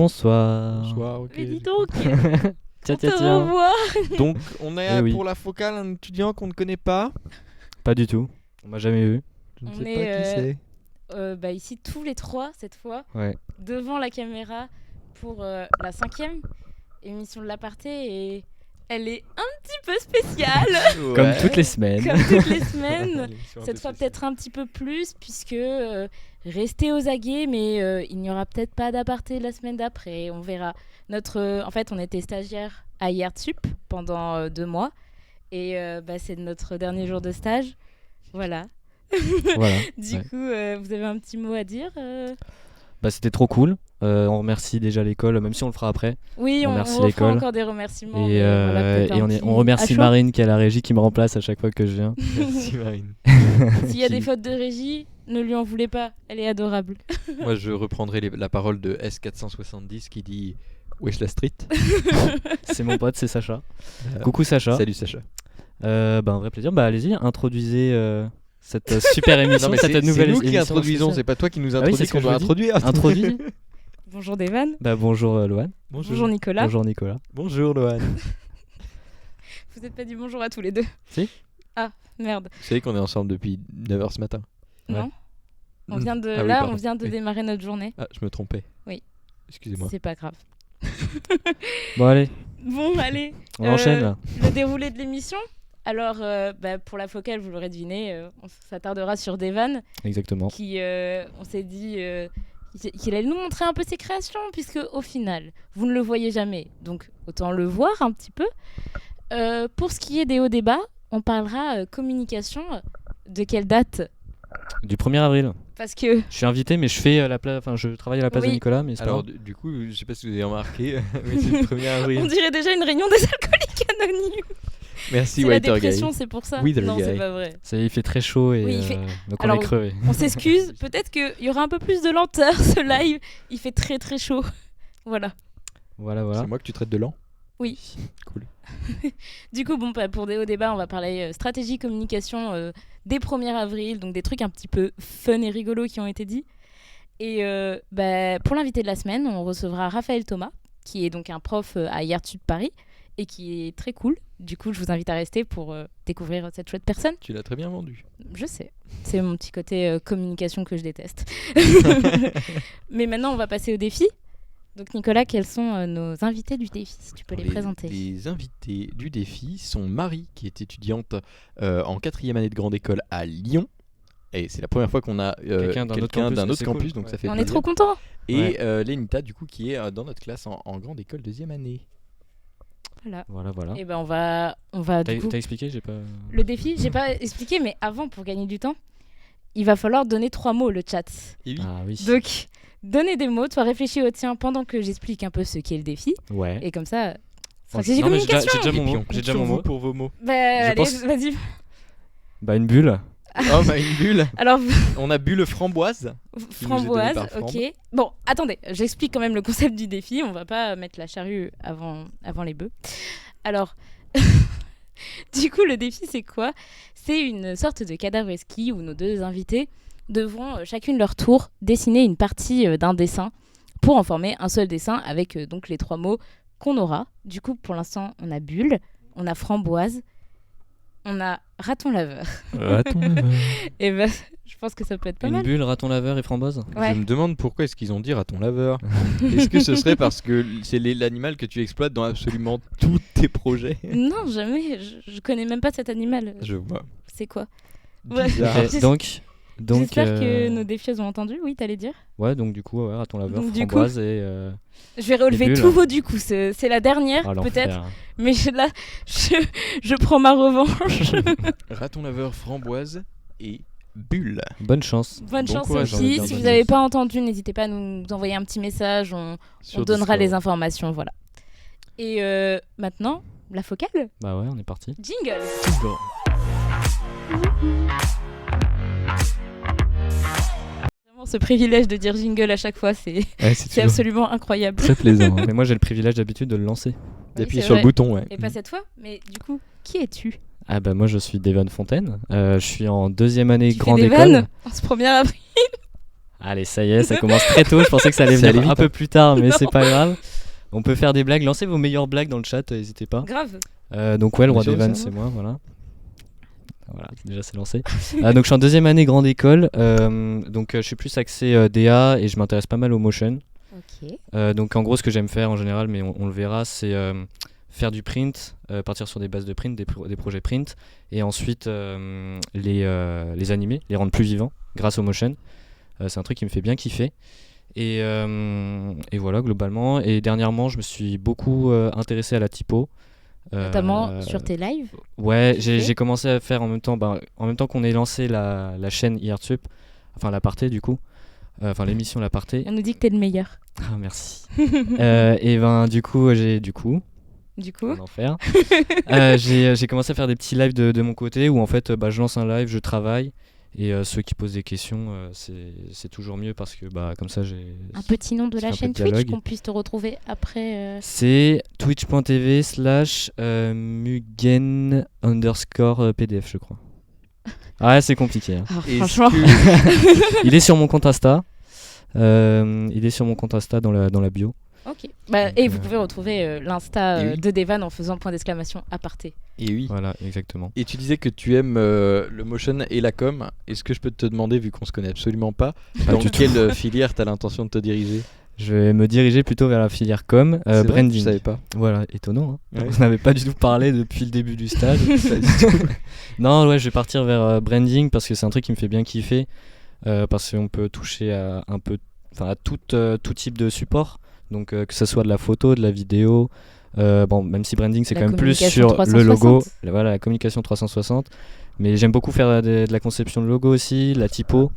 Bonsoir. Bonsoir, ok. Mais dis donc, Tiens, on te tiens. revoit. Donc, on est Eh oui. pour la focale un étudiant qu'on ne connaît pas. Pas du tout. On m'a jamais vu. Je ne On sais est, pas qui c'est. Ici tous les trois cette fois Ouais. devant la caméra pour la 5e émission de l'aparté et elle est un petit peu spéciale Comme toutes les semaines. comme toutes les semaines. Cette fois peut-être un petit peu plus puisque restez aux aguets mais il n'y aura peut-être pas d'aparté la semaine d'après, on verra. En fait on était stagiaire à IRTSUP pendant 2 mois et c'est notre dernier jour de stage, voilà. Voilà. Du Ouais. coup, vous avez un petit mot à dire C'était trop cool. On remercie déjà l'école, même si on le fera après. Oui, On on remercie refera l'école. encore des remerciements. Et, mais voilà, peut-être un petit on remercie à chaud. Marine qui est à la régie qui me remplace à chaque fois que je viens. Merci Marine. S'il y a Qui- des fautes de régie, ne lui en voulez pas, elle est adorable. Moi, je reprendrai la parole de S470 qui dit Wesh la street. C'est mon pote, c'est Sacha. Euh, Coucou Sacha. Salut Sacha. Un vrai plaisir. Allez-y, introduisez cette super émission, Non, mais cette c'est nouvelle nous qui émission introduisons, spéciale. c'est pas toi qui nous Ah oui, introduis c'est ce qu'on que doit je dis. introduire. Introduis. Bonjour Devan, Bonjour Loane. bonjour Nicolas. Bonjour Nicolas. Bonjour Loane. Vous n'êtes pas dit bonjour à tous les deux. Si. Ah, merde. Vous savez qu'on est ensemble depuis 9h ce matin. Ouais. Non. On vient de, Ah oui, là, pardon. on vient de Oui. démarrer notre journée. Ah, je me trompais. Oui. Excusez-moi. C'est pas grave. Bon allez, Bon, allez. on enchaîne là. Le déroulé de l'émission. Alors, pour la focale, vous l'aurez deviné, on s'attardera sur Devan. Exactement. Qui, on s'est dit qu'il allait nous montrer un peu ses créations, puisque au final, vous ne le voyez jamais, donc autant le voir un petit peu. Pour ce qui est des hauts débats, on parlera communication. De quelle date ? Du 1er avril. Parce que Je suis invité mais je fais je travaille à la place Oui. de Nicolas mais c'est Alors, pas grave. du coup, je sais pas si vous avez remarqué, mais c'est le 1er on avril. dirait déjà une réunion des alcooliques anonymes. Merci C'est la Walter Gay. dépression, c'est pour ça. Wither Non, guy. c'est pas vrai. Ça y est, il fait très chaud et Oui, il fait- donc Alors, on est crevé. On s'excuse, peut-être qu'il y aura un peu plus de lenteur ce live. Il fait très très chaud. Voilà. Voilà. C'est moi que tu traites de lent. Oui. Cool. Du coup, pour des hauts débats, on va parler stratégie, communication dès 1er avril, donc des trucs un petit peu fun et rigolos qui ont été dits. Et pour l'invité de la semaine, on recevra Raphaël Thomas, qui est donc un prof à IRTSUP Paris et qui est très cool. Du coup, je vous invite à rester pour découvrir cette chouette personne. Tu l'as très bien vendu. Je sais, c'est mon petit côté communication que je déteste. Mais maintenant, on va passer au défi. Donc Nicolas, quels sont nos invités du défi, si tu peux les présenter. Les invités du défi sont Marie, qui est étudiante en 4e année de grande école à Lyon. Et c'est la première fois qu'on a Quelqu'un d'un autre campus, d'un autre c'est campus, cool. donc ça Ouais. fait On est plaisir. trop contents. Et Lénita, du coup, qui est dans notre classe en grande école 2e année. Voilà. Et ben on va du coup T'as expliqué, j'ai pas. le défi. J'ai pas expliqué, mais avant, pour gagner du temps, il va falloir donner 3 mots le chat. Et oui, Ah oui. Donc donnez des mots, toi réfléchis au tien pendant que j'explique un peu ce qu'est le défi, Ouais. et comme ça, Non, stratégie mais j'ai déjà- communication. j'ai déjà mon Et puis mot. on compte J'ai déjà sur mon vous mot. pour vos mots. Allez, pense- vas-y. Une bulle. Oh, bah une bulle. Alors On a bu le framboise. framboise, donné par ok. Bon, attendez, j'explique quand même le concept du défi. On va pas mettre la charrue avant les bœufs. Alors, du coup, le défi, c'est quoi ? C'est une sorte de cadavreski où nos deux invités devront chacune leur tour dessiner une partie d'un dessin pour en former un seul dessin avec donc les 3 mots qu'on aura. Du coup, pour l'instant, on a bulle, on a framboise, on a raton laveur. Et ben, je pense que ça peut être pas Une mal. bulle, raton laveur et framboise. Ouais. Je me demande pourquoi est-ce qu'ils ont dit raton laveur. Est-ce que ce serait parce que c'est l'animal que tu exploites dans absolument tous tes projets? Non, jamais. Je connais même pas cet animal. Je vois. C'est quoi? Ouais. Bizarre. Ok, donc J'espère que nos défieuses ont entendu. Oui, t'allais dire. Ouais, donc du coup, raton laveur, Donc, du framboise et Je vais relever bulles. tous vos du coup. C'est la dernière, ah, l'enfer. peut-être. Mais là, je prends ma revanche. Raton laveur, framboise et bulle. Bonne chance. Bonne Bon chance courage, aux j'ai envie de filles. dire Si bonne vous n'avez chance. pas entendu, n'hésitez pas à nous envoyer un petit message. On donnera les informations. Voilà. Et maintenant, la focale. Bah ouais, on est parti. Jingle. Vraiment, ce privilège de dire jingle à chaque fois, c'est C'est absolument incroyable. très plaisant. Mais moi j'ai le privilège d'habitude de le lancer. D'appuyer c'est sur le vrai. bouton, ouais. Et pas cette fois. Mais du coup, qui es-tu? Ah bah moi je suis Devan Fontaine. Je suis en 2e année Tu fais grande des école. vannes en ce 1er avril. Allez, ça y est, ça commence très tôt. Je pensais que ça allait Ça allait venir un vite, peu plus tard, mais Non. c'est pas grave. On peut faire des blagues. Lancez vos meilleures blagues dans le chat, n'hésitez pas. Grave. Donc ouais, le roi Bien des sûr, vannes, ça c'est moi, voilà. Voilà, déjà c'est lancé. Donc je suis en deuxième année grande école. Donc je suis plus axé DA et je m'intéresse pas mal au motion. Ok. Donc en gros, ce que j'aime faire en général, mais on le verra, c'est faire du print, partir sur des bases de print, des projets print, et ensuite les animer, les rendre plus vivants grâce au motion. C'est un truc qui me fait bien kiffer. Et voilà, globalement. Et dernièrement, je me suis beaucoup intéressé à la typo. Notamment sur tes lives. Ouais, tu fais j'ai commencé à faire en même temps qu'on ait lancé la chaîne IRTup, enfin l'aparté du coup, enfin l'émission l'aparté. On nous dit que t'es le meilleur. Ah merci. Et ben du coup, Du coup. en enfer. J'ai commencé à faire des petits lives de mon côté où en fait je lance un live, je travaille et ceux qui posent des questions, c'est toujours mieux parce que comme ça j'ai. Un petit nom de Ça la fait un peu chaîne de Twitch dialogue. qu'on puisse te retrouver après. C'est twitch.tv/mugen_pdf je crois. Ouais, c'est compliqué. Hein. Ah, Est-ce franchement. que- Il est sur mon compte Insta. Il est sur mon compte Insta dans la bio. Ok. Et vous pouvez retrouver l'Insta Et oui. de Devan en faisant point d'exclamation aparté. Et oui. Voilà, exactement. Et tu disais que tu aimes le motion et la com. Est-ce que je peux te demander, vu qu'on se connaît absolument pas, dans du tout. quelle filière tu as l'intention de te diriger? Je vais me diriger plutôt vers la filière com, C'est vrai, branding. je savais pas. Voilà, étonnant. Hein. Ouais. On n'avait pas du tout parlé depuis le début du stage. Non, ouais, je vais partir vers branding parce que c'est un truc qui me fait bien kiffer. Parce qu'on peut toucher à tout type de support. Donc que ce soit de la photo, de la vidéo. Même si branding c'est La quand même plus communication sur le logo. 360. Voilà, la communication 360. Mais j'aime beaucoup faire de la conception de logo aussi, la typo.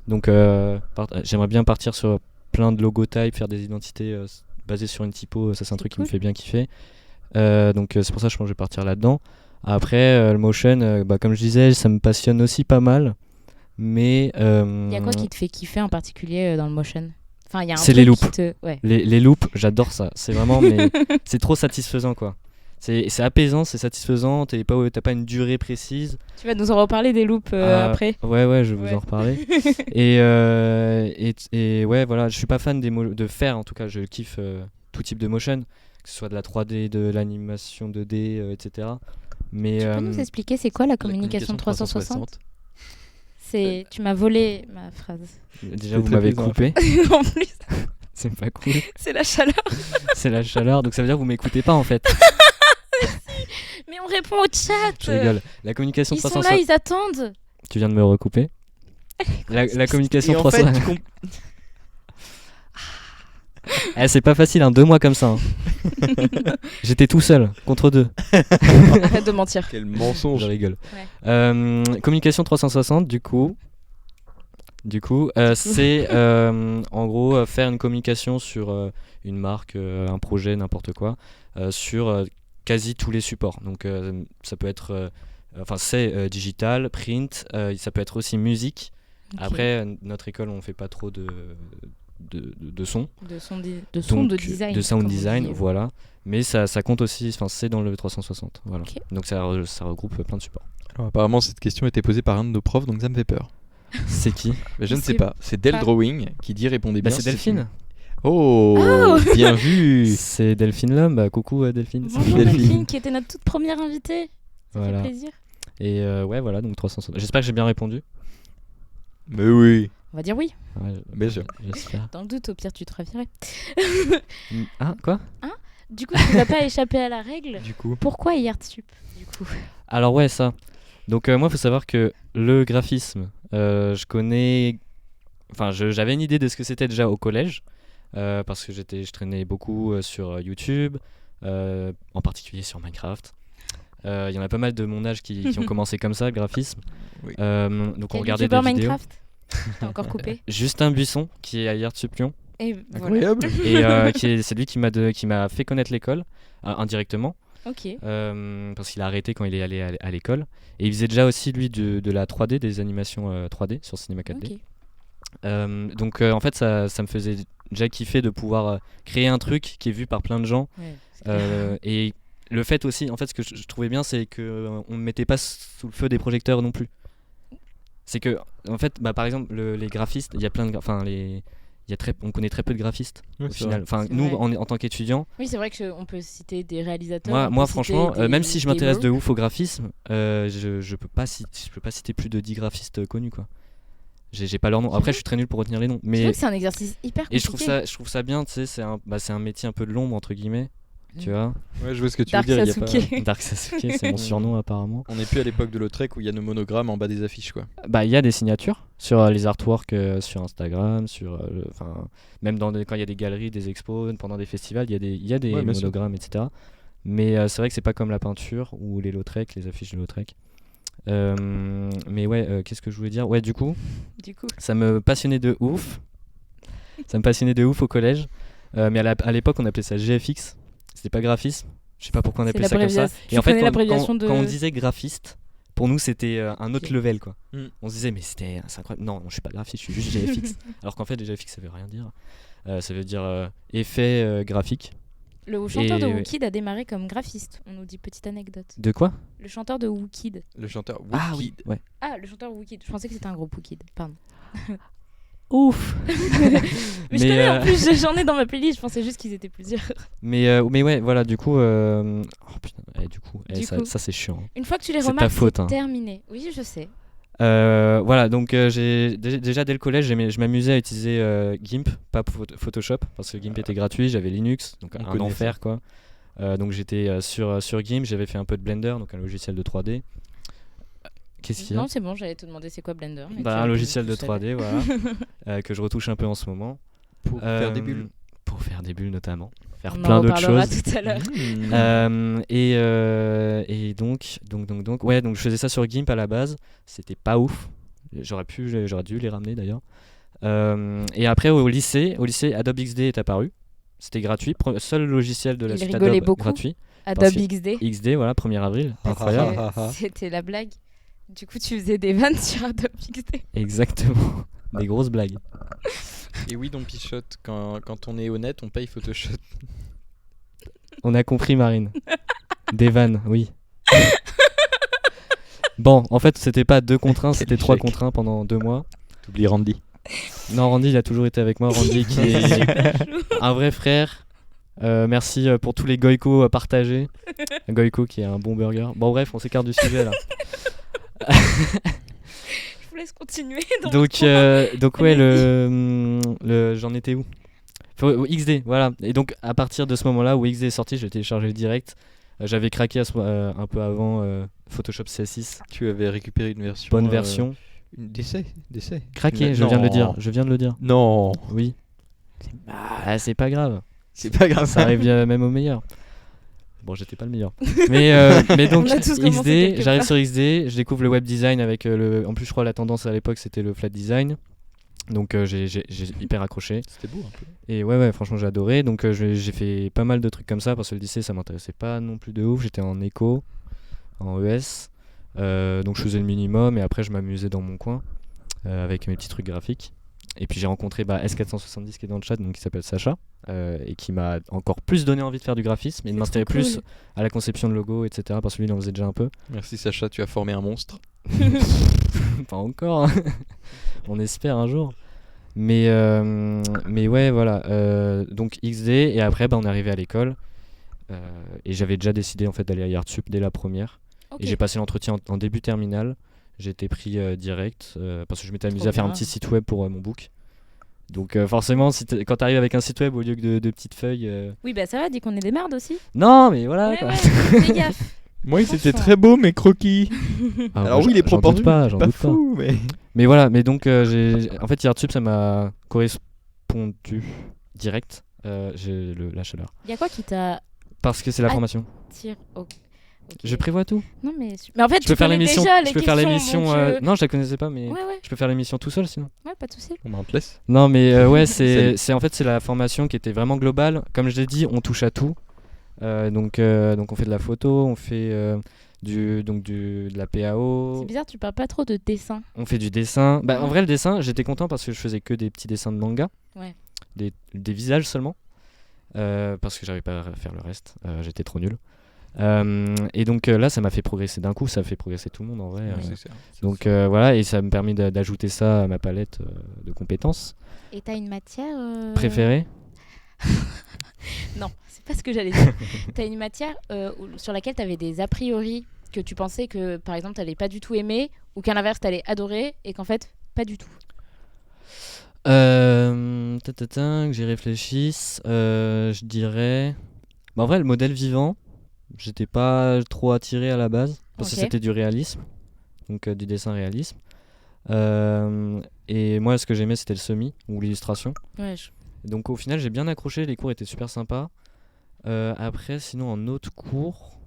Donc j'aimerais bien partir sur plein de logotypes, faire des identités basées sur une typo. Ça c'est un truc qui me cool. fait bien kiffer. Donc c'est pour ça que je pense que je vais partir là-dedans. Après le motion, comme je disais, ça me passionne aussi pas mal. Mais Il y a quoi qui te fait kiffer en particulier dans le motion? Enfin, il y a un C'est truc les loops. qui te... Ouais. les loops, j'adore ça. C'est vraiment, mais c'est trop satisfaisant quoi. C'est apaisant, c'est satisfaisant. T'as pas une durée précise. Tu vas nous en reparler des loops après. Ouais, je vais Ouais. vous en reparler. et ouais, voilà, je suis pas fan de faire, en tout cas, je kiffe tout type de motion, que ce soit de la 3D, de l'animation 2D, etc. Mais Tu peux nous expliquer c'est quoi la communication 360? Tu m'as volé ma phrase. déjà, C'est vous très m'avez plaisant. coupé, En plus, c'est pas cool. c'est la chaleur. C'est la chaleur, donc ça veut dire que vous m'écoutez pas en fait. Mais on répond au chat. Je rigole. La communication Ils sont 360. là, ils attendent. Tu viens de me recouper. La communication Et en fait, 360. C'est pas facile, 2 mois comme ça. Hein. J'étais tout seul, contre 2. Arrête de mentir. quel Je mensonge. rigole. Ouais. Communication 360, du coup, c'est en gros faire une communication sur une marque, un projet, n'importe quoi, sur quasi tous les supports. Donc ça peut être, c'est digital, print, ça peut être aussi musique. Ok. Après, notre école, on fait pas trop de son. De son, de Donc, design. de sound comme on design, dit. voilà. Mais ça compte aussi, c'est dans le 360. Voilà. Ok. Donc ça regroupe plein de supports. Alors, apparemment, cette question était posée par un de nos profs, donc ça me fait peur. C'est qui? Mais je ne sais sais pas. C'est Del pas. Drawing qui dit répondez bien. C'est Delphine. Oh, bien vu. C'est Delphine Lhomme. Coucou Delphine. Bonjour Delphine. Delphine, qui était notre toute première invitée. Ça Voilà. fait plaisir. Et ouais, voilà, donc 360. J'espère que j'ai bien répondu. Mais oui, On va dire oui. Ouais, bien sûr. j'espère. Dans le doute, au pire, tu te revirais. Ah, quoi? Du coup, tu ne vas pas échapper à la règle. Du coup, Pourquoi IRTup du coup? Alors ouais, ça. Donc moi, il faut savoir que le graphisme, je connais... Enfin, j'avais une idée de ce que c'était déjà au collège, parce que je traînais beaucoup sur YouTube, en particulier sur Minecraft. Il y en a pas mal de mon âge qui ont commencé comme ça, le graphisme. Oui. Donc on Quel regardait des youtubeur vidéos. Minecraft? T'as encore coupé. Justin Buisson, qui est à IRTup Lyon, Et voilà. incroyable. et c'est lui qui m'a fait connaître l'école, indirectement. Ok. Parce qu'il a arrêté quand il est allé à l'école. Et il faisait déjà aussi, lui, de la 3D, des animations 3D sur Cinema 4D. Ok. Donc en fait, ça me faisait déjà kiffer de pouvoir créer un truc qui est vu par plein de gens. Ouais, c'est clair. Et le fait aussi, en fait, ce que je trouvais bien, c'est qu'on ne mettait pas sous le feu des projecteurs non plus. C'est que En fait, bah, par exemple, les graphistes, il y a plein de. Enfin, on connaît très peu de graphistes Ouais, au c'est final. Enfin, C'est nous, vrai. en tant qu'étudiants, Oui, c'est vrai qu'on peut citer des réalisateurs. moi franchement, même si je m'intéresse de ouf au graphisme, je peux pas citer plus de 10 graphistes connus, quoi. J'ai pas leur nom. Après, je suis très nul pour retenir les noms. Je trouve Mais que c'est un exercice hyper compliqué. et je trouve ça bien, tu sais, c'est un métier un peu de l'ombre entre guillemets, tu vois. Ouais, je vois ce que tu Dark veux dire. Il y a pas... Sasuke. Dark Sasuke, c'est mon surnom apparemment. On n'est plus à l'époque de Lautrec où il y a nos monogrammes en bas des affiches, quoi. Bah, il y a des signatures sur les artworks sur Instagram, même quand il y a des galeries, des expos, pendant des festivals, il y a des Ouais, bien sûr. monogrammes, etc. Mais c'est vrai que c'est pas comme la peinture ou les Lautrec, les affiches de Lautrec. Mais ouais, qu'est-ce que je voulais dire? Ouais, du coup, Du coup, ça me passionnait de ouf. Ça me passionnait de ouf au collège. Mais à l'époque, on appelait ça GFX. C'était pas graphisme. Je sais pas pourquoi on c'est appelait ça comme ça. l'abréviation. Et en fait, connais l'abréviation de. quand on disait graphiste, pour nous, c'était un autre Ok. level, quoi. Mm. On se disait, mais c'est incroyable. Non, je suis pas graphiste, je suis juste GFX. Alors qu'en fait, les GFX, ça veut rien dire. Ça veut dire effet graphique. Le chanteur de Et- Wookid a démarré comme graphiste. On nous dit petite anecdote. De quoi? Le chanteur de Wookid. Le chanteur Ah Wookid. oui, ouais. Ah, le chanteur Wookid. Je pensais que c'était un groupe Wookid. Pardon. Ouf. Mais je connais en plus, j'en ai dans ma playlist. Je pensais juste qu'ils étaient plusieurs. mais ouais, voilà, du coup. Oh putain, du coup, Du coup. ça c'est chiant. Une fois que tu les C'est ta remarques, faute, c'est hein. terminé. Oui, je sais. Voilà, donc déjà dès le collège, je m'amusais à utiliser GIMP, pas Photoshop, parce que GIMP était gratuit, j'avais Linux, donc On un connaît enfer quoi. Donc j'étais sur GIMP, j'avais fait un peu de Blender, donc un logiciel de 3D. Qu'est-ce qu'il y a? Non, c'est bon, j'allais te demander c'est quoi Blender. mais tu Bah, as un répondu logiciel tout de seul. 3D, voilà, que je retouche un peu en ce moment. Pour faire des bulles. Pour faire des bulles notamment, faire On plein en d'autres reparlera choses. tout à l'heure. Et donc, ouais, donc je faisais ça sur GIMP à la base. C'était pas ouf. J'aurais dû les ramener d'ailleurs. Et après au lycée, Adobe XD est apparu. C'était gratuit, seul logiciel de la Il suite rigolait Adobe beaucoup. gratuit. Adobe que- XD. XD, voilà, 1er avril, Ah, incroyable. ah, ah. C'était la blague. Du coup, tu faisais des vannes sur Adobe XD. Exactement, des grosses blagues. Et oui, donc Pichotte, quand on est honnête, on paye Photoshop. On a compris, Marine. Des vannes, oui. Bon, en fait, c'était pas 2 contre 1, c'était 3 échec. contre 1 pendant 2 mois. T'oublies Randy. Non, Randy, il a toujours été avec moi. Randy, qui est un vrai frère. Merci pour tous les Goïko partagés. Goïko qui est un bon burger. Bon, bref, on s'écarte du sujet là. Je vous laisse continuer. Donc ouais, j'en étais où? XD, voilà. Et donc, à partir de ce moment-là où XD est sorti, je l'ai téléchargé direct. J'avais craqué un peu avant Photoshop CS6. Tu avais récupéré une version. Bonne version. Une d'essai. Craqué, je viens de le dire. Je viens de le dire. Non, Oui. C'est pas grave. c'est pas grave. Ça arrive même au meilleur. Bon, j'étais pas le meilleur. Mais donc, On a tous commencé XD, quelque j'arrive part. sur XD, je découvre le web design avec En plus, je crois la tendance à l'époque c'était le flat design. Donc, j'ai hyper accroché. C'était beau un peu. Et ouais, franchement, j'ai adoré. Donc, j'ai fait pas mal de trucs comme ça parce que le lycée ça m'intéressait pas non plus de ouf. J'étais en éco, en ES. Donc, je faisais le minimum et après, je m'amusais dans mon coin avec mes petits trucs graphiques. Et puis j'ai rencontré S470 qui est dans le chat, donc qui s'appelle Sacha, et qui m'a encore plus donné envie de faire du graphisme et de C'est m'inspirer trop plus cool. à la conception de logo, etc. Parce que lui il en faisait déjà un peu. Merci Sacha, tu as formé un monstre. Pas encore, hein. On espère un jour. Mais ouais, voilà. Donc XD, et après on est arrivé à l'école. Et j'avais déjà décidé en fait d'aller à Yartsup dès la première. Ok. Et j'ai passé l'entretien en début terminale. J'ai été pris direct parce que je m'étais amusé à faire un bien. petit site web pour mon book. Donc forcément, quand t'arrives avec un site web au lieu que de petites feuilles... Oui, bah ça va, dis qu'on est des merdes aussi. Non, mais voilà Ouais, quoi. ouais, fais gaffe. Moi, Franchement. c'était très beau, mes croquis. Ah, Alors bah, oui, les j'en doute proportions, pas, c'est j'en pas doute pas. fou, mais... Mais voilà, mais donc en fait Yartsup ça m'a correspondu direct, j'ai la chaleur. Il y a quoi qui t'attire Parce que c'est la Ah, formation. Ok. Je prévois tout. Non, mais en fait, Je peux faire l'émission. déjà les Je peux faire questions, l'émission. donc, Non, je la connaissais pas, mais Ouais, ouais, je peux faire l'émission tout seul sinon. ouais, pas de soucis. Bon, bah, on te laisse. Non, mais ouais, Salut. c'est en fait c'est la formation qui était vraiment globale. Comme je l'ai dit, on touche à tout. Donc on fait de la photo, on fait de la PAO, C'est bizarre, tu parles pas trop de dessin. on fait du dessin. Bah, en vrai, le dessin, j'étais content parce que je faisais que des petits dessins de manga, Ouais. des visages seulement, parce que j'arrivais pas à faire le reste. J'étais trop nul. Et donc là, ça m'a fait progresser d'un coup, ça fait progresser tout le monde en vrai. Oui. C'est ça. Donc voilà, et ça me permet d'ajouter ça à ma palette de compétences. Et t'as une matière Préférée? Non, c'est pas ce que j'allais dire. T'as une matière sur laquelle t'avais des a priori que tu pensais que, par exemple, t'allais pas du tout aimer, ou qu'à l'inverse, t'allais adorer, et qu'en fait, pas du tout. Que j'y réfléchisse. Je dirais. Bah, en vrai, le modèle vivant, j'étais pas trop attiré à la base, parce que Ok. c'était du réalisme, donc du dessin réalisme. Et moi, ce que j'aimais, c'était le semi ou l'illustration. Ouais, Donc au final, j'ai bien accroché, les cours étaient super sympas. Après, sinon, en autre cours,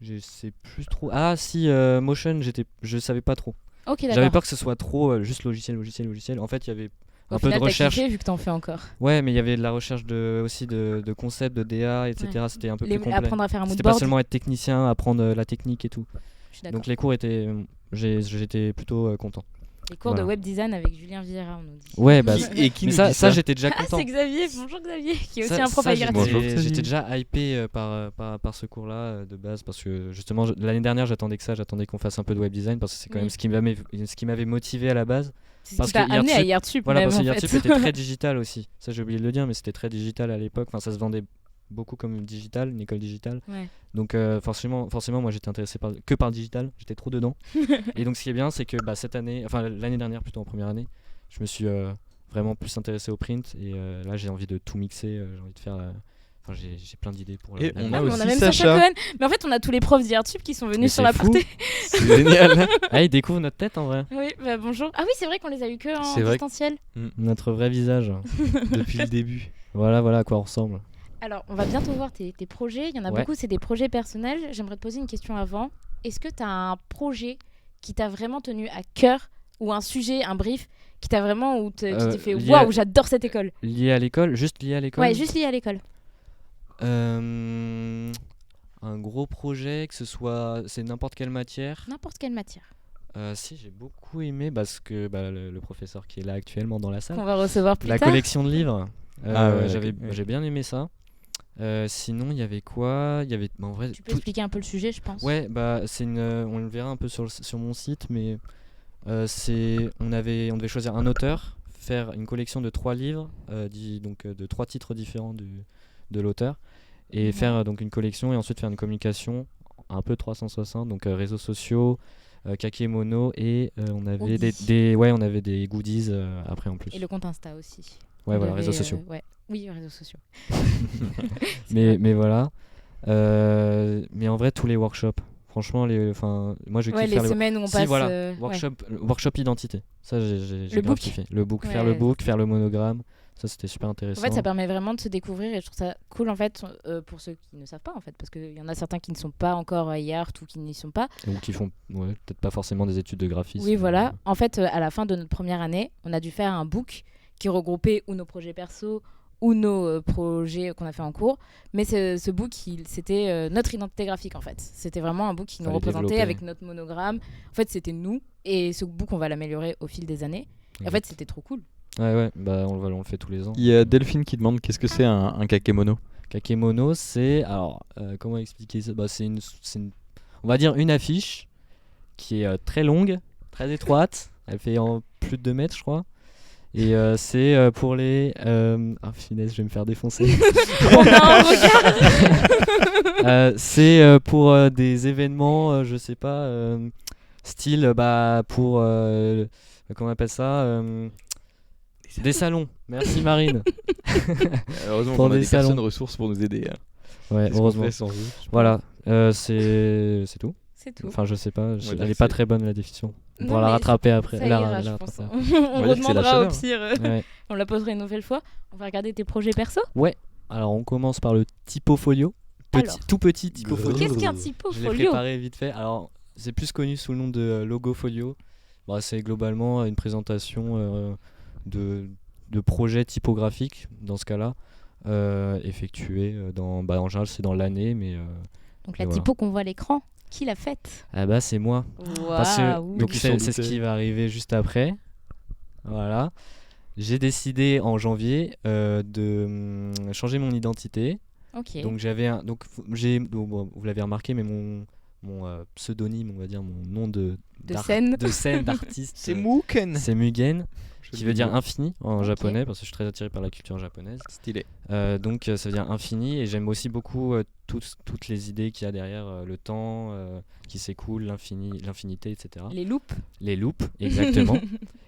je sais plus trop. Ah, si, Motion, je savais pas trop. Ok, J'avais d'accord. peur que ce soit trop juste logiciel, logiciel, logiciel. En fait, il y avait Au un peu de final, t'as recherche. kiffé vu que t'en fais encore. Ouais, mais il y avait de la recherche aussi de concepts, de DA, etc. C'était un peu plus complet. Apprendre à faire un C'était pas moodboard. seulement être technicien, apprendre la technique et tout. Je suis d'accord. Donc les cours étaient. J'étais plutôt content. Les cours voilà. de web design avec Julien Vieira, on nous dit. Ouais, bah. Et qui Mais nous ça, dit ça ça j'étais déjà Ah, content. c'est Xavier. Bonjour Xavier, qui est aussi Ça- un prof ça, à j'étais- Bonjour, gratuit. Xavier. J'étais déjà hypé par ce cours-là de base parce que justement l'année dernière j'attendais qu'on fasse un peu de web design parce que c'est quand Oui. même ce qui m'avait motivé à la base. C'est ce Parce qui t'a que amené à Yeartsup- Yeartsup Voilà, même, parce que en Yeartsup fait. était très digital aussi. Ça j'ai oublié de le dire, mais c'était très digital à l'époque. Enfin, ça se vendait beaucoup comme digital, une école digitale. Ouais. Donc forcément moi j'étais intéressé que par le digital, j'étais trop dedans. Et donc ce qui est bien c'est que cette année, enfin l'année dernière plutôt en première année, je me suis vraiment plus intéressé au print et là j'ai envie de tout mixer, j'ai envie de faire enfin j'ai plein d'idées pour Et la- on Ah, a mais aussi même Sacha. Cohen. Mais en fait, on a tous les profs d'Yeartsup qui sont venus Mais sur la c'est fou. portée. C'est génial. Ah, ils découvrent notre tête en vrai, Oui, bah bonjour. Ah oui, c'est vrai qu'on les a eu que en C'est vrai. distanciel. notre vrai visage. Depuis le début. Voilà à quoi on ressemble. Alors, on va bientôt voir tes projets. Il y en a Ouais. beaucoup, c'est des projets personnels. J'aimerais te poser une question avant. Est-ce que tu as un projet qui t'a vraiment tenu à cœur ou un sujet, un brief qui t'a vraiment où tu t'es fait lié waouh, à- j'adore cette école. Lié à l'école, juste lié à l'école. Ouais, juste lié à l'école. Un gros projet, que ce soit c'est n'importe quelle matière. N'importe quelle matière. Si j'ai beaucoup aimé parce que le professeur qui est là actuellement dans la salle. Qu'on va recevoir plus La tard. collection de livres. Ah ouais, J'ai bien aimé ça. Sinon, il y avait quoi? Il y avait, en vrai, Tu peux expliquer un peu le sujet, je pense. ouais, on le verra un peu sur mon site, mais on devait choisir un auteur, faire une collection de 3 livres, de 3 titres différents de l'auteur, et Mhm. faire donc une collection et ensuite faire une communication un peu 360, donc réseaux sociaux, Kakemono et on avait Goodies. on avait des goodies après en plus. Et le compte Insta aussi. Ouais, On voilà, avait, réseaux sociaux. ouais. Oui, réseaux sociaux. Mais voilà. Mais en vrai, tous les workshops. Franchement, moi je Ouais, kiffe les faire semaines où on Si, passe. voilà. ouais. workshop identité. Ça, j'ai Le grave book. kiffé. Le book, Ouais, faire le ça, book, c'est- faire le monogramme. Ça, c'était super En intéressant. fait, ça permet vraiment de se découvrir et je trouve ça cool en fait pour ceux qui ne savent pas en fait parce qu'il y en a certains qui ne sont pas encore à Yart ou qui n'y sont pas. Ou qui font peut-être pas forcément des études de graphisme. Oui, voilà. En fait, à la fin de notre première année, on a dû faire un book qui regroupait ou nos projets perso ou nos projets qu'on a fait en cours. Mais ce book, c'était notre identité graphique en fait. C'était vraiment un book qui nous Fallait représentait développer. avec notre monogramme. En fait, c'était nous et ce book, on va l'améliorer au fil des années. Et en fait, c'était trop cool. Ouais, on le fait tous les ans. Il y a Delphine qui demande qu'est-ce que c'est un kakemono. Kakemono, c'est. Alors, comment expliquer ça? On va dire une affiche qui est très longue, très étroite. Elle fait en plus de 2 mètres, je crois. Et c'est pour les. Ah, finesse, je vais me faire défoncer. On a un regard. C'est pour des événements, je sais pas, style pour. Comment on appelle ça? Des salons. Merci Marine. Heureusement Pour qu'on a des des salons. personnes ressources pour nous aider. Ouais, Qu'est-ce qu'on heureusement. fait sans eux Voilà, c'est tout. C'est tout. Enfin, je sais pas, dire elle que est pas c'est- très bonne la définition. On Non, pourra la mais rattraper après. Ça la- ira, la je rattraper pense. après. On dire que c'est la redemandera au chaleur. pire. Ouais. On la posera une nouvelle fois. On va regarder tes projets perso. Alors, on commence par le typofolio. Alors. Tout petit typofolio. Qu'est-ce qu'un Je l'ai typofolio? préparé vite fait. Alors, c'est plus connu sous le nom de logofolio. C'est globalement une présentation de projets typographiques, dans ce cas-là, effectués en général, c'est dans l'année, mais Donc la Et voilà. typo qu'on voit à l'écran, qui l'a faite? c'est moi. Parce que Waouh. donc Qui c'est s'en ce doutait. qui va arriver juste après. Voilà. J'ai décidé en janvier de changer mon identité. Ok. Donc bon, vous l'avez remarqué, mais mon pseudonyme, on va dire mon nom De scène. de scène d'artiste, C'est Muken. c'est Mugen, qui veut dire infini en Ok. japonais, parce que je suis très attiré par la culture japonaise. Stylé. Donc ça veut dire infini, et j'aime aussi beaucoup toutes les idées qu'il y a derrière, le temps qui s'écoule, l'infinité, etc. Les loops. Les loops, exactement.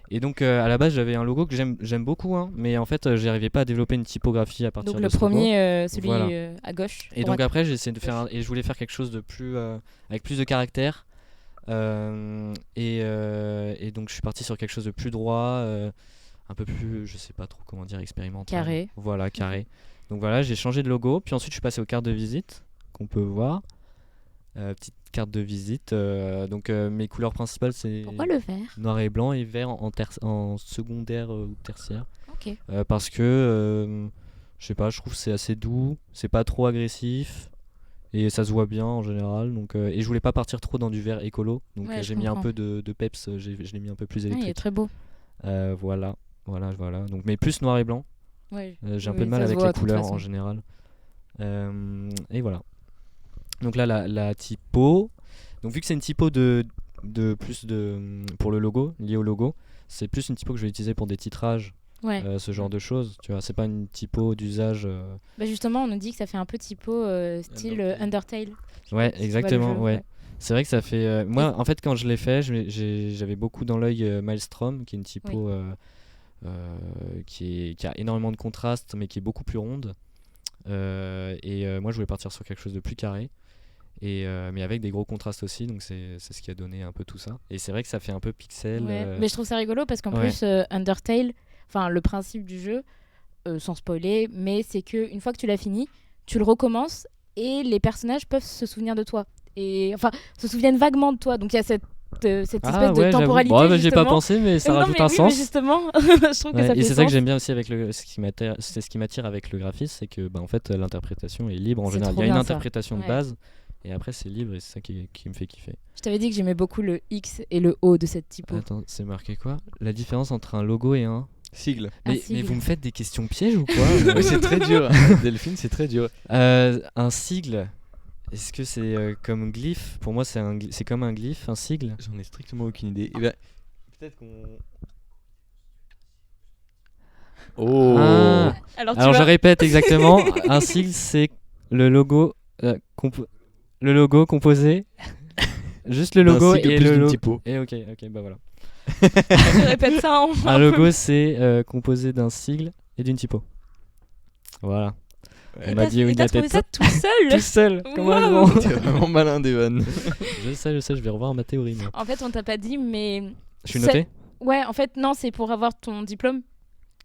Et donc à la base j'avais un logo que j'aime beaucoup, hein, mais en fait j'arrivais pas à développer une typographie à partir Donc de le ce logo. premier, celui Voilà. à gauche. Et droite. donc après j'ai essayé de faire et je voulais faire quelque chose de plus avec plus de caractère. Et donc je suis parti sur quelque chose de plus droit, un peu plus, je sais pas trop comment dire, expérimental. Carré. Voilà, carré. Donc voilà, j'ai changé de logo, puis ensuite je suis passé aux cartes de visite qu'on peut voir. Petite carte de visite. Donc mes couleurs principales c'est Pourquoi le vert? noir et blanc et vert en secondaire ou tertiaire. Ok. Parce que je sais pas, je trouve que c'est assez doux, c'est pas trop agressif. Et ça se voit bien en général. Donc, et je voulais pas partir trop dans du vert écolo. Donc Ouais, je j'ai mis un comprends. peu de peps, je l'ai mis un peu plus Ah, il est électrique. très beau. Voilà. Donc, mais plus noir et blanc. Ouais. J'ai un Oui, peu de mal ça se avec voit, les de toute couleurs façon. en général. Et voilà. Donc là, la typo. Donc vu que c'est une typo pour le logo, lié au logo, c'est plus une typo que je vais utiliser pour des titrages, Ouais. ce genre de choses. Tu vois, c'est pas une typo d'usage. Bah justement, on nous dit que ça fait un peu typo style Undertale. Ouais, Tu vois exactement. le jeu, Ouais. C'est vrai que ça fait. Moi, en fait, quand je l'ai fait, j'avais beaucoup dans l'œil Maelstrom, qui est une typo qui a énormément de contraste, mais qui est beaucoup plus ronde. Moi, je voulais partir sur quelque chose de plus carré, mais avec des gros contrastes aussi. Donc, c'est ce qui a donné un peu tout ça. Et c'est vrai que ça fait un peu pixel. Ouais. Mais je trouve ça rigolo parce qu'en Ouais. plus, Undertale, enfin le principe du jeu, sans spoiler, mais c'est que une fois que tu l'as fini, tu le recommences et les personnages peuvent se souvenir de toi. Et enfin, se souviennent vaguement de toi. Donc il y a cette espèce de temporalité. Bon, j'y ai pas justement. pensé, mais ça Non, rajoute mais un oui, sens. mais justement, je trouve que Ouais, ça et fait c'est ça que sens. j'aime bien aussi avec ce qui m'attire avec le graphisme, c'est que en fait l'interprétation est libre en C'est général. Il trop y a une bien, ça. interprétation de Ouais. base et après c'est libre et c'est ça qui me fait kiffer. Je t'avais dit que j'aimais beaucoup le X et le O de cette typo. Attends, c'est marqué quoi? La différence entre un logo et un. Sigle. Un Mais sigle. vous me faites des questions pièges ou quoi? Ouais, c'est très dur. Delphine, c'est très dur. Un sigle. Est-ce que c'est comme glyphe? Pour moi, c'est comme un glyphe, un sigle. J'en ai strictement aucune idée. Eh ben, peut-être qu'on. Oh. Ah. Alors, Alors je répète exactement. Un sigle, c'est le logo, composé. Juste le D'un logo sigle et plus le d'une logo. typo. Et ok, bah voilà. tu répètes ça en. Un logo, c'est composé d'un sigle et d'une typo. Voilà. Ouais. On m'a dit Et t'as trouvé ça tout seul? tout seul, comme un Waouh. grand. T'es vraiment malin, Devan. Je sais, je vais revoir ma théorie. moi. En fait, on t'a pas dit, mais. Je suis C'est- noté. Ouais, en fait, non, c'est pour avoir ton diplôme.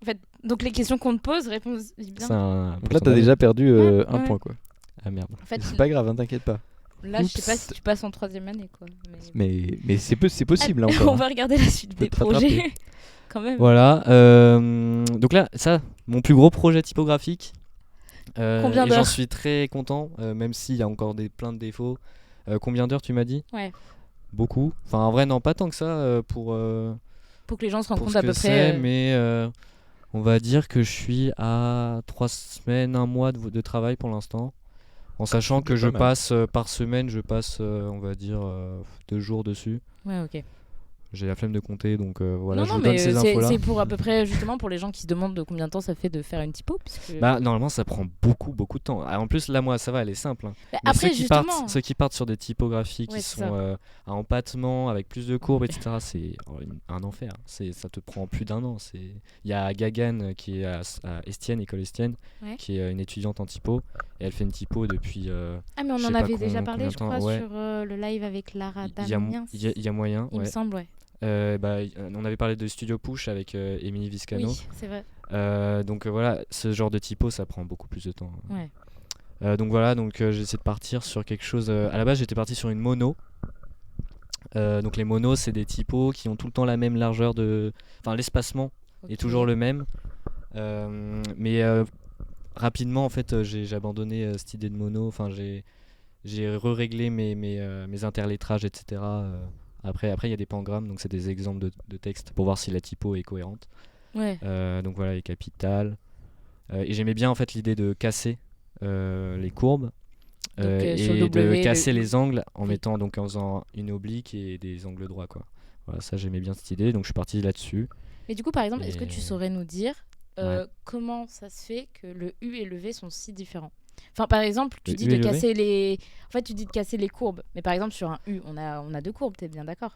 En fait, donc les questions qu'on te pose, réponse bien. C'est un. Donc là, t'as déjà perdu Ouais, un ouais. point, quoi. Ah merde. En fait, C'est pas grave, hein, t'inquiète pas. là, je sais pas Oups. si tu passes en 3e année, quoi. Mais- Mais c'est possible, hein, Allez, encore. on va regarder la suite peux des te projets. rattraper. Quand même. Voilà. Donc là, ça, mon plus gros projet typographique. Combien et j'en d'heures? suis très content, même s'il y a encore plein de défauts. Combien d'heures tu m'as dit? Ouais. Beaucoup. Enfin, en vrai, non, pas tant que ça pour Pour que les gens se rendent pour compte ce à que peu c'est, près. mais on va dire que je suis à 3 semaines, 1 mois de travail pour l'instant. En sachant c'est que déjà je pas mal. passe par semaine, on va dire 2 jours dessus. Ouais, ok. J'ai la flemme de compter, donc voilà, non, je non, vous donne mais ces infos-là. c'est pour à peu près, justement, pour les gens qui se demandent de combien de temps ça fait de faire une typo. Puisque... Bah, normalement, ça prend beaucoup de temps. Ah, en plus, là, moi, ça va, elle est simple. hein. Bah, Mais après, justement. ceux qui partent sur des typographies qui Ouais, c'est sont ça. à empattement, avec plus de courbes, etc., c'est un enfer. Ça te prend plus d'1 an. Il y a Gagan qui est à Estienne, école Estienne, Ouais. qui est une étudiante en typo. Et elle fait une typo depuis. Ah, mais on je en sais pas avait déjà parlé, combien je de temps, crois, ouais. sur le live avec Lara Il y a Damiens. il y a moyen. Il me Ouais. semble, ouais. On avait parlé de Studio Push avec Émilie Viscano. Oui, c'est vrai. Donc voilà, ce genre de typo, ça prend beaucoup plus de temps. Ouais. Donc voilà, j'essaie de partir sur quelque chose. À la base, j'étais parti sur une mono. Donc les monos, c'est des typos qui ont tout le temps la même largeur enfin, l'espacement est Ok. toujours le même. Mais rapidement, en fait, j'ai abandonné cette idée de mono. Enfin, j'ai re-réglé mes interlettrages, etc. Après, il y a des pangrammes, donc c'est des exemples de texte pour voir si la typo est cohérente. Ouais. Donc voilà, les capitales. Et j'aimais bien en fait l'idée de casser les courbes sur le et W, de casser le U. les angles en Oui. mettant donc en faisant une oblique et des angles droits quoi. Voilà, ça j'aimais bien cette idée donc je suis parti là-dessus. Mais du coup, par exemple, est-ce que tu Et- saurais nous dire Ouais. comment ça se fait que le U et le V sont si différents? Enfin, par exemple, tu Le dis U de et le V casser les... En fait, tu dis de casser les courbes. Mais par exemple, sur un U, on a deux courbes, t'es bien d'accord?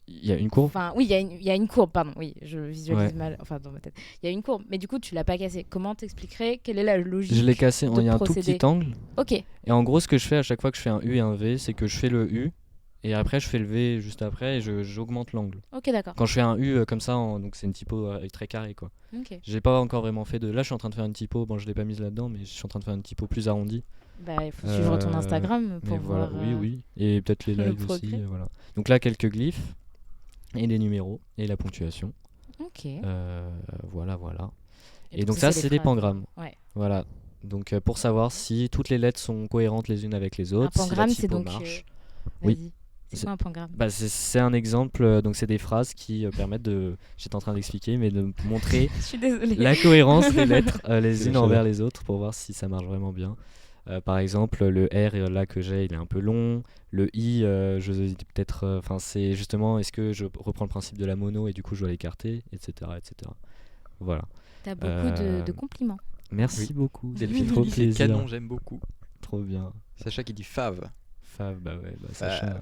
Il y a une courbe. Enfin, oui, il y a une courbe, pardon. Oui, je visualise Ouais. mal. Enfin, dans ma tête. Il y a une courbe. Mais du coup, tu l'as pas cassée. Comment t'expliquerais? Quelle est la logique Je l'ai cassé, de il y a un tout procéder? petit angle. Ok, Et en gros, ce que je fais à chaque fois que je fais un U et un V, c'est que je fais le U et après je fais le V juste après et j'augmente l'angle. ok, d'accord. Quand je fais un U comme ça, donc c'est une typo très carrée quoi. Ok. J'ai pas encore vraiment fait de. Là, je suis en train de faire une typo. Bon, je l'ai pas mise là-dedans, mais je suis en train de faire une typo plus arrondie. Bah, il faut suivre ton Euh, Instagram pour Mais voilà, voir. oui. Et peut-être les le lives aussi. progrès. Voilà. Donc là, quelques glyphes et des numéros et la ponctuation. Ok. Voilà. Et donc donc ça, c'est c'est les des phrases. pangrammes. Ouais. Voilà. Donc pour savoir si toutes les lettres sont cohérentes les unes avec les autres, Un pangramme, si la c'est typo donc. marche. Vas-y. Oui. C'est C'est- quoi un pangramme? Bah, c'est un exemple. Donc c'est des phrases qui permettent de. J'étais en train d'expliquer, mais de montrer Je suis désolée. la cohérence des lettres les C'est unes la envers chaleur. les autres pour voir si ça marche vraiment bien. Par exemple, le R là que j'ai, il est un peu long. Le I, je dis peut-être. Enfin, c'est justement, est-ce que je reprends le principe de la mono et du coup je dois l'écarter, etc. Voilà. T'as beaucoup de Euh, compliments. Merci Oui. beaucoup. Ça fait Delphine trop qui dit c'est plaisir. canon, j'aime beaucoup. Trop bien. Sacha qui dit fave. Fave, bah ouais, Fave.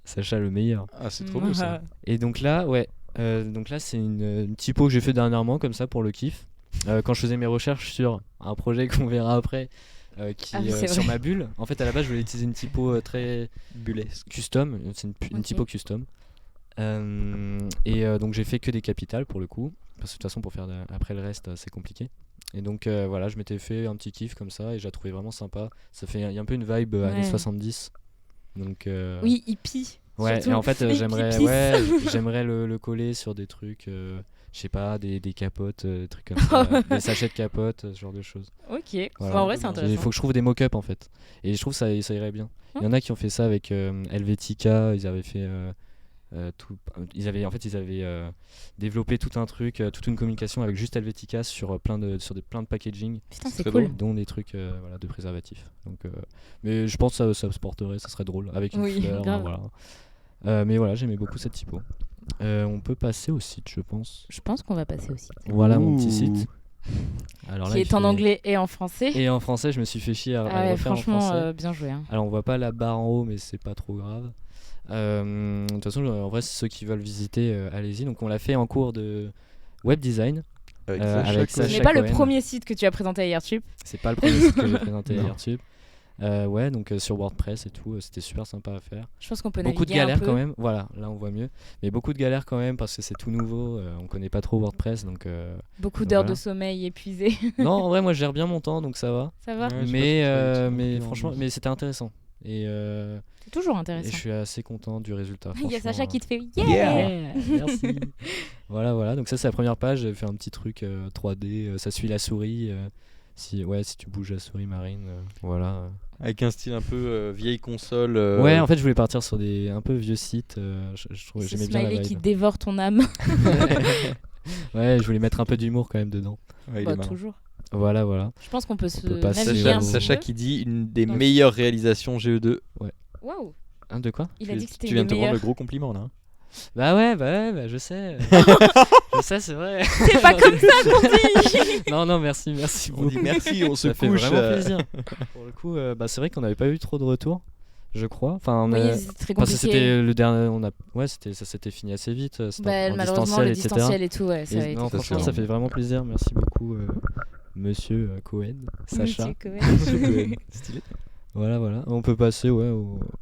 Sacha le meilleur. Ah, c'est trop beau ça. Et donc là, ouais. Donc là, c'est une typo que j'ai fait dernièrement comme ça pour le kiff. Quand je faisais mes recherches sur un projet qu'on verra après, Ah oui, c'est sur vrai. ma bulle. En fait, à la base, je voulais utiliser une typo très Bullesque. custom. C'est une Ok. typo custom. Donc j'ai fait que des capitales pour le coup. Parce que de toute façon, pour faire après le reste, c'est compliqué. Et donc voilà, je m'étais fait un petit kiff comme ça et j'ai trouvé vraiment sympa. Ça fait, il y a un peu une vibe années Ouais. 70. Donc Oui, hippie. ouais, surtout. et en fait, Les j'aimerais hippies. j'aimerais le coller sur des trucs, je sais pas, des capotes, des trucs comme ça, des sachets de capotes, ce genre de choses. Ok. Voilà. En vrai, c'est Il intéressant. faut que je trouve des mock-ups en fait. Et je trouve ça irait bien. Il y en a qui ont fait ça avec Helvetica, ils avaient fait ils avaient développé tout un truc, toute une communication avec juste Helvetica sur plein de packaging, Putain, C'est c'est très cool. drôle. dont des trucs voilà, de préservatifs. Donc mais je pense que ça se porterait, ça serait drôle avec une Oui, fleur, grave. voilà. Mais voilà, j'aimais beaucoup cette typo. On peut passer au site, je pense. Je pense qu'on va passer aussi. Voilà mon petit Ouh. site. Alors Qui il est en fait- anglais et en français. et en français, je me suis fait chier à Ah le ouais, refaire en franchement, français. bien joué. Hein. Alors on voit pas la barre en haut, mais c'est pas trop grave. De toute façon, en vrai, ceux qui veulent visiter, allez-y. Donc on l'a fait en cours de web design. Avec avec Ce Sacha n'est pas le Cohen. premier site que tu as présenté à Airtube. C'est pas le premier site que j'ai présenté à Non. Airtube. Ouais, donc sur WordPress et tout, c'était super sympa à faire. Je pense qu'on peut Beaucoup de naviguer un galères peu. quand même. Voilà, là on voit mieux. Mais beaucoup de galères quand même parce que c'est tout nouveau. On connaît pas trop WordPress, donc. Beaucoup d'heures Voilà. de sommeil épuisées. Non, en vrai, moi je gère bien mon temps, donc ça va. Ça va? Ouais, j'ai mais pas trop travaillé dessus mais non plus, franchement, hein. mais c'était intéressant. Et C'est toujours je intéressant. suis assez content du résultat. Il y a franchement. Sacha qui te fait yeah! Yeah. Merci. Voilà. Donc ça c'est la première page. J'ai fait un petit truc 3D. Ça suit la souris. Si tu bouges la souris marine, voilà. Avec un style un peu vieille console. Ouais, en fait je voulais partir sur des un peu vieux sites. Je trouvais Ce j'aimais bien la smiley qui vibe. dévore ton âme. Ouais, je voulais mettre un peu d'humour quand même dedans. Ouais, il est Bah, marrant. toujours. Voilà. Je pense qu'on peut se peut passer naviguer Sacha, un petit Sacha peu. qui dit une des Non. meilleures réalisations GE2. Waouh! Hein, de quoi? Il a dit que c'était Tu viens une de te des rendre le meilleures. gros compliment là. hein. Bah ouais, je sais. Je sais, c'est vrai. C'est pas comme ça qu'on dit! Non, merci On beaucoup. dit merci, on se Ça fait couche. vraiment plaisir. Pour le coup, c'est vrai qu'on n'avait pas eu trop de retours, je crois. Enfin, Oui, c'est très parce que compliqué. c'était le dernier, ça s'était fini assez vite. C'était Bah, en malheureusement, distanciel, le etc. distanciel et tout, ouais, ça Et a été non, Ça, franchement, c'est ça vrai. fait vraiment plaisir. Merci beaucoup, Monsieur Cohen, Sacha. Monsieur Cohen. Stylé. Voilà. On peut passer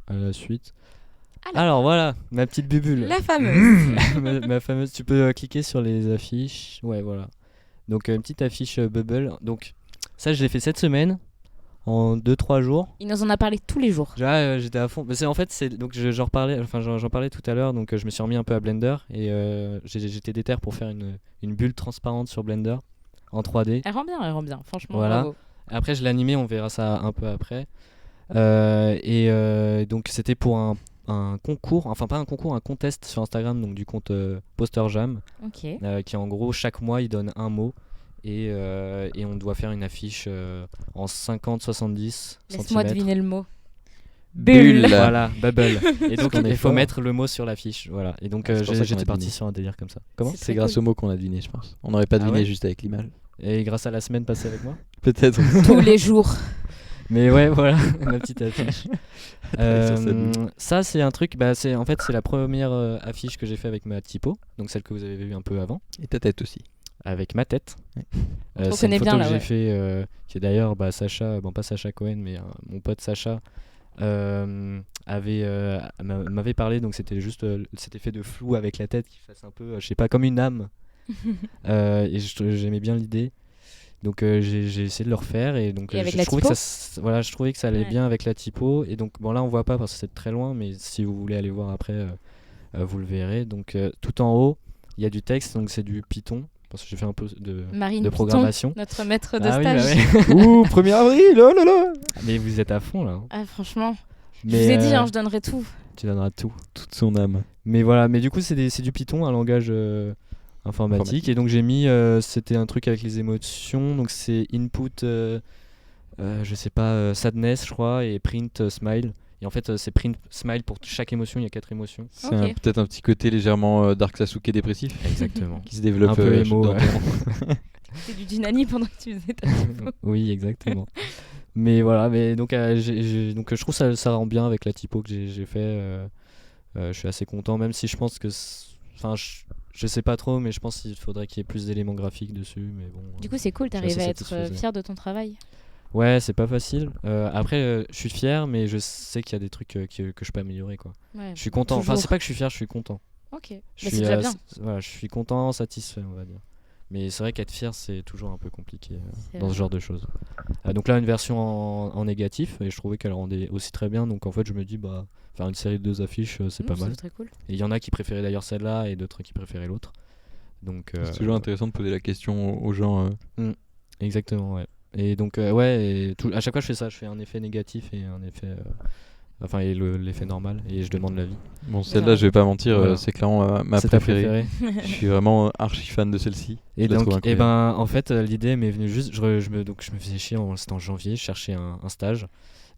à la suite. Alors. Alors voilà, ma petite bubule. La fameuse. ma fameuse. Tu peux cliquer sur les affiches. Ouais, voilà. Donc une petite affiche Bubble. Donc ça, je l'ai fait cette semaine en 2-3 jours. Il nous en a parlé tous les jours. J'étais à fond. Mais donc j'en parlais tout à l'heure. Donc je me suis remis un peu à Blender et j'étais déter pour faire une bulle transparente sur Blender en 3D. Elle rend bien, franchement. Voilà. Bravo. Après, je l'ai animé, on verra ça un peu après. Donc c'était pour un concours, enfin pas un concours, un contest sur Instagram, donc du compte Poster Jam, Ok. qui en gros chaque mois il donne un mot et on doit faire une affiche en 50-70 Laisse-moi cm. deviner le mot. Bulle. Voilà, bubble. Et donc qu'on est il faut fort. mettre le mot sur l'affiche. Voilà. Et donc Ah, c'est pour ça qu'on j'étais a parti deviné. sur un délire comme ça. Comment C'est C'est très grâce cool. au mot qu'on a deviné, je pense. On n'aurait pas deviné ouais juste avec l'image. Et grâce à la semaine passée avec moi. Peut-être. Tous les jours. Mais ouais, voilà, ma petite affiche. Travaille sur sa bulle. Ça, c'est un truc, c'est la première affiche que j'ai fait avec ma typo, donc celle que vous avez vue un peu avant, Et ta tête aussi. avec ma tête. Ouais. On C'est une connaît photo bien, que là, j'ai ouais. fait, qui est d'ailleurs Sacha, bon pas Sacha Cohen, mais mon pote Sacha m'avait parlé, donc c'était juste cet effet de flou avec la tête qui fasse un peu, je sais pas, comme une âme. Et j'aimais bien l'idée. Donc j'ai essayé de le refaire et donc Et avec je la trouvais typo que voilà, je trouvais que ça allait Ouais. bien avec la typo et donc bon là on voit pas parce que c'est très loin, mais si vous voulez aller voir après vous le verrez. Donc tout en haut il y a du texte, donc c'est du Python parce que j'ai fait un peu Marine de Piton, programmation. notre maître de Ah oui, stage. bah ouais. Ouh, 1er avril, oh là là. Mais vous êtes à fond là, hein. Ah, franchement, je Mais vous ai dit, je donnerai tout. tu donneras tout. Toute son âme. Mais voilà, mais du coup c'est du Python, un langage informatique. Et donc j'ai mis c'était un truc avec les émotions, donc c'est input je sais pas sadness je crois et print smile. Et en fait c'est print smile pour chaque émotion, il y a 4 émotions. C'est Ok. peut-être un petit côté légèrement Dark Sasuke dépressif Exactement. qui se développe Un peu émo, dans ouais. ton- C'est du Dunani pendant que tu faisais ta typo. Oui, exactement. Mais voilà, mais donc donc je trouve ça rend bien avec la typo que j'ai fait. Je suis assez content, même si je pense que enfin je sais pas trop, mais je pense qu'il faudrait qu'il y ait plus d'éléments graphiques dessus, mais bon. Du coup, c'est cool, Je suis t'arrives assez à être satisfait. fier de ton travail. Ouais, c'est pas facile. Après, je suis fier, mais je sais qu'il y a des trucs que je peux améliorer, quoi. Ouais. Je suis content. Enfin, Toujours. c'est pas que je suis fier, je suis content. Ok. Je Bah, suis, c'est déjà bien. voilà, je suis content, satisfait, on va dire. Mais c'est vrai qu'être fier, c'est toujours un peu compliqué C'est dans vrai. ce genre de choses. Donc là, une version en négatif, et je trouvais qu'elle rendait aussi très bien. Donc en fait, je me dis, faire une série de 2 affiches, c'est pas mal. C'est très cool. Et il y en a qui préféraient d'ailleurs celle-là, et d'autres qui préféraient l'autre. Donc C'est toujours intéressant de poser la question aux gens. exactement, ouais. Et donc, ouais, et à chaque fois je fais ça, je fais un effet négatif et un effet. Et l'effet normal, et je demande l'avis. Bon, celle-là, je vais pas mentir, Voilà. c'est clairement ma C'est ta préférée. préférée. Je suis vraiment archi fan de celle-ci. Et Je la donc, trouve incroyable. en fait, l'idée m'est venue juste. Donc, je me faisais chier, c'était en janvier, je cherchais un stage.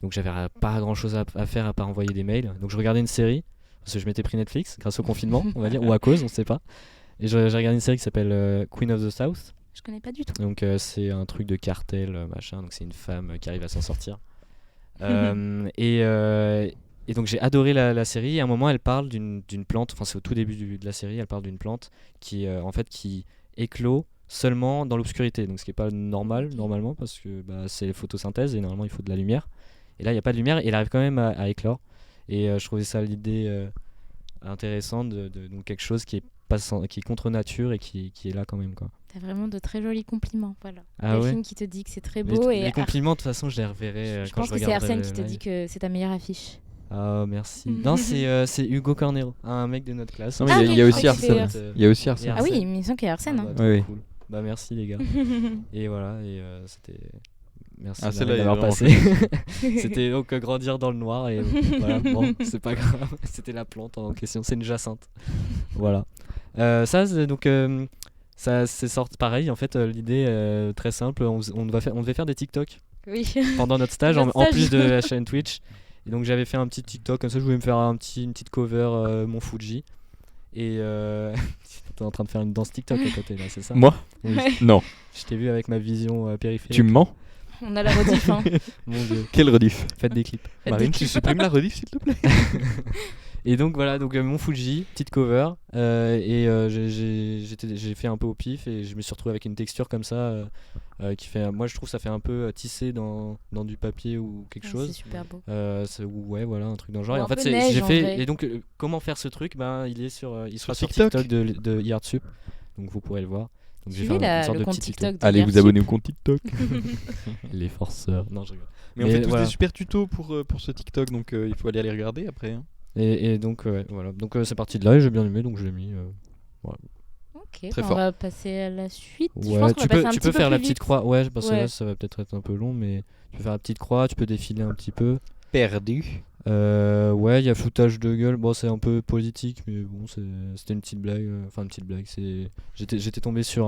Donc, j'avais pas grand chose à faire à part envoyer des mails. Donc, je regardais une série, parce que je m'étais pris Netflix grâce au confinement, on va dire, ou à cause, on sait pas. Et j'ai regardé une série qui s'appelle Queen of the South. Je connais pas du tout. Donc c'est un truc de cartel, machin. Donc c'est une femme qui arrive à s'en sortir. Et donc j'ai adoré la série. Et à un moment, elle parle d'une plante. Enfin, c'est au tout début de la série. Elle parle d'une plante qui qui éclot seulement dans l'obscurité. Donc ce qui est pas normal normalement parce que c'est photosynthèse et normalement il faut de la lumière. Et là il y a pas de lumière. Et elle arrive quand même à éclore. Et je trouvais ça l'idée intéressante donc quelque chose qui est qui est contre nature et qui est là quand même, quoi. T'as vraiment de très jolis compliments. Voilà. Ah ouais. Delphine qui te dit que c'est très beau. Les compliments, de toute façon, je les reverrai je quand pense je que c'est regarderai Arsène le qui te live. dit que c'est ta meilleure affiche. Ah, merci. Non, c'est Hugo Cornero, un mec de notre classe. Non, mais Ah il y a oui, aussi je crois que Arsène. Il y a aussi Arsène. Ah oui, il me semble qu'il y a Arsène. Ah, hein. trop Oui, oui. cool. Merci les gars. Et voilà, et c'était. Merci Ah, celle-là, d'avoir elle est passé. C'était donc grandir dans le noir et voilà, bon, c'est pas grave. C'était la plante en question, c'est une jacinthe. Voilà. Ça, c'est donc. Ça c'est sorti pareil en fait l'idée très simple on devait faire des TikTok Oui. pendant notre stage, Notre en stage. plus de la chaîne Twitch, et donc j'avais fait un petit TikTok comme ça, je voulais me faire une petite cover mon Fuji et t'es en train de faire une danse TikTok à côté là, c'est ça? Moi Oui. Ouais. Non. Je t'ai vu avec ma vision périphérique. Tu me mens? On a la rediff. Hein. Mon Dieu. Quel rediff? Faites des clips. Faites Marine, des tu clips. supprimes la rediff s'il te plaît? Et donc voilà, donc mon Fuji, petite cover, j'ai fait un peu au pif et je me suis retrouvé avec une texture comme ça qui fait, moi je trouve ça fait un peu tissé dans du papier ou quelque Ouais, chose. C'est super beau. Ouais, voilà, un truc dans le genre. Ou Et un en fait peu neige, j'ai en fait vrai. et donc comment faire ce truc, il sera sur TikTok. TikTok de Yardsup, donc vous pourrez le voir. Donc j'ai Suivez fait une sorte le de compte petit tuto. TikTok de Allez vous Yersup. abonner au compte TikTok. Les forceurs. Non, je rigole. Mais on Mais fait tous voilà. des super tutos pour ce TikTok, donc il faut aller les regarder après. Hein. Et donc ouais, voilà. Donc c'est parti de là et j'ai bien aimé, donc je l'ai mis. Ok, Très on fort. va passer à la suite. Je Ouais, pense qu'on tu va passer peux, un tu petit peux peu faire la plus petite vite. croix. Ouais, parce que Ouais. là, ça va peut-être être un peu long, mais tu peux faire la petite croix, tu peux défiler un petit peu. Perdu. Ouais, il y a foutage de gueule. Bon, c'est un peu politique, mais bon, c'était une petite blague. Enfin, une petite blague. J'étais tombé sur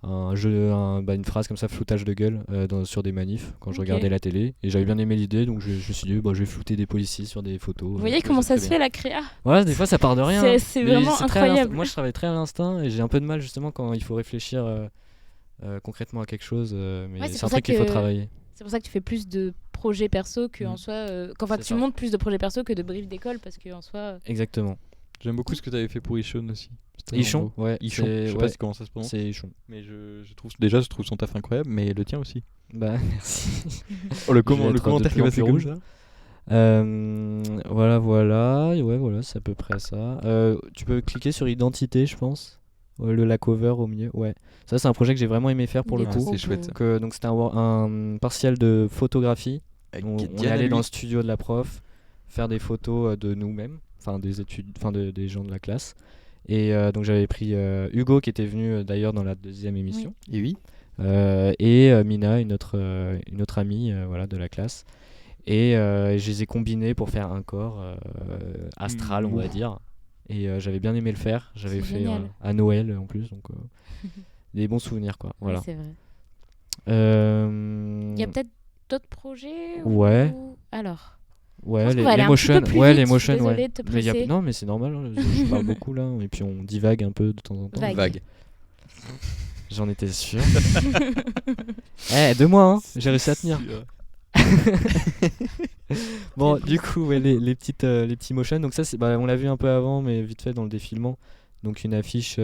une phrase comme ça, floutage de gueule sur des manifs quand je Ok. regardais la télé. Et j'avais bien aimé l'idée, donc je me suis dit, je vais flouter des policiers sur des photos. Vous voyez comment ça se fait la créa? Voilà, des fois ça part de rien. C'est Mais vraiment très à l'instinct. incroyable. Moi je travaille très à l'instinct et j'ai un peu de mal justement quand il faut réfléchir concrètement à quelque chose. Mais Ouais, c'est c'est pour un ça truc qu'il faut que- travailler. C'est pour ça que tu fais plus de projets perso que en soi. Enfin, C'est tu ça. montes plus de projets perso que de briefs d'école parce que en soi. Exactement. J'aime beaucoup ce que tu avais fait pour Ichon aussi. C'était Ichon, vraiment beau. ouais. Ichon, je sais ouais, pas comment ça se prononce. c'est Ichon. Mais je trouve son taf incroyable, mais le tien aussi. Bah merci. Oh, le Je vais être commentaire de qui plus en va plus comme rouge. ça. Voilà. Et ouais, voilà, c'est à peu près ça. Tu peux cliquer sur identité, je pense. La cover au milieu. Ouais. Ça, c'est un projet que j'ai vraiment aimé faire pour Il le est coup. trop c'est chouette, beau. ça. Donc c'était un partiel de photographie. On est Diana allé Lui. dans le studio de la prof faire des photos de nous-mêmes, enfin des gens de la classe. Et donc j'avais pris Hugo qui était venu d'ailleurs dans la deuxième émission. Et oui. Et Mina, une autre amie voilà, de la classe. Et je les ai combinés pour faire un corps astral, on va dire. Et j'avais bien aimé le faire. J'avais C'est fait génial. à Noël en plus, donc des bons souvenirs quoi. Voilà. Ouais, c'est vrai. Euh, Il y a peut-être d'autres projets Ouais. Alors. Ouais, pense qu'on les, va aller les un petit peu motion, plus ouais, vite, les je suis motion, désolée ouais. de te Mais presser. non, mais c'est normal, hein, je parle beaucoup là, et puis on divague un peu de temps en temps. Vague. J'en étais sûr. 2 mois, hein, j'ai réussi à tenir. Bon, du coup, ouais, les petits motion, donc ça, on l'a vu un peu avant, mais vite fait dans le défilement. Donc une affiche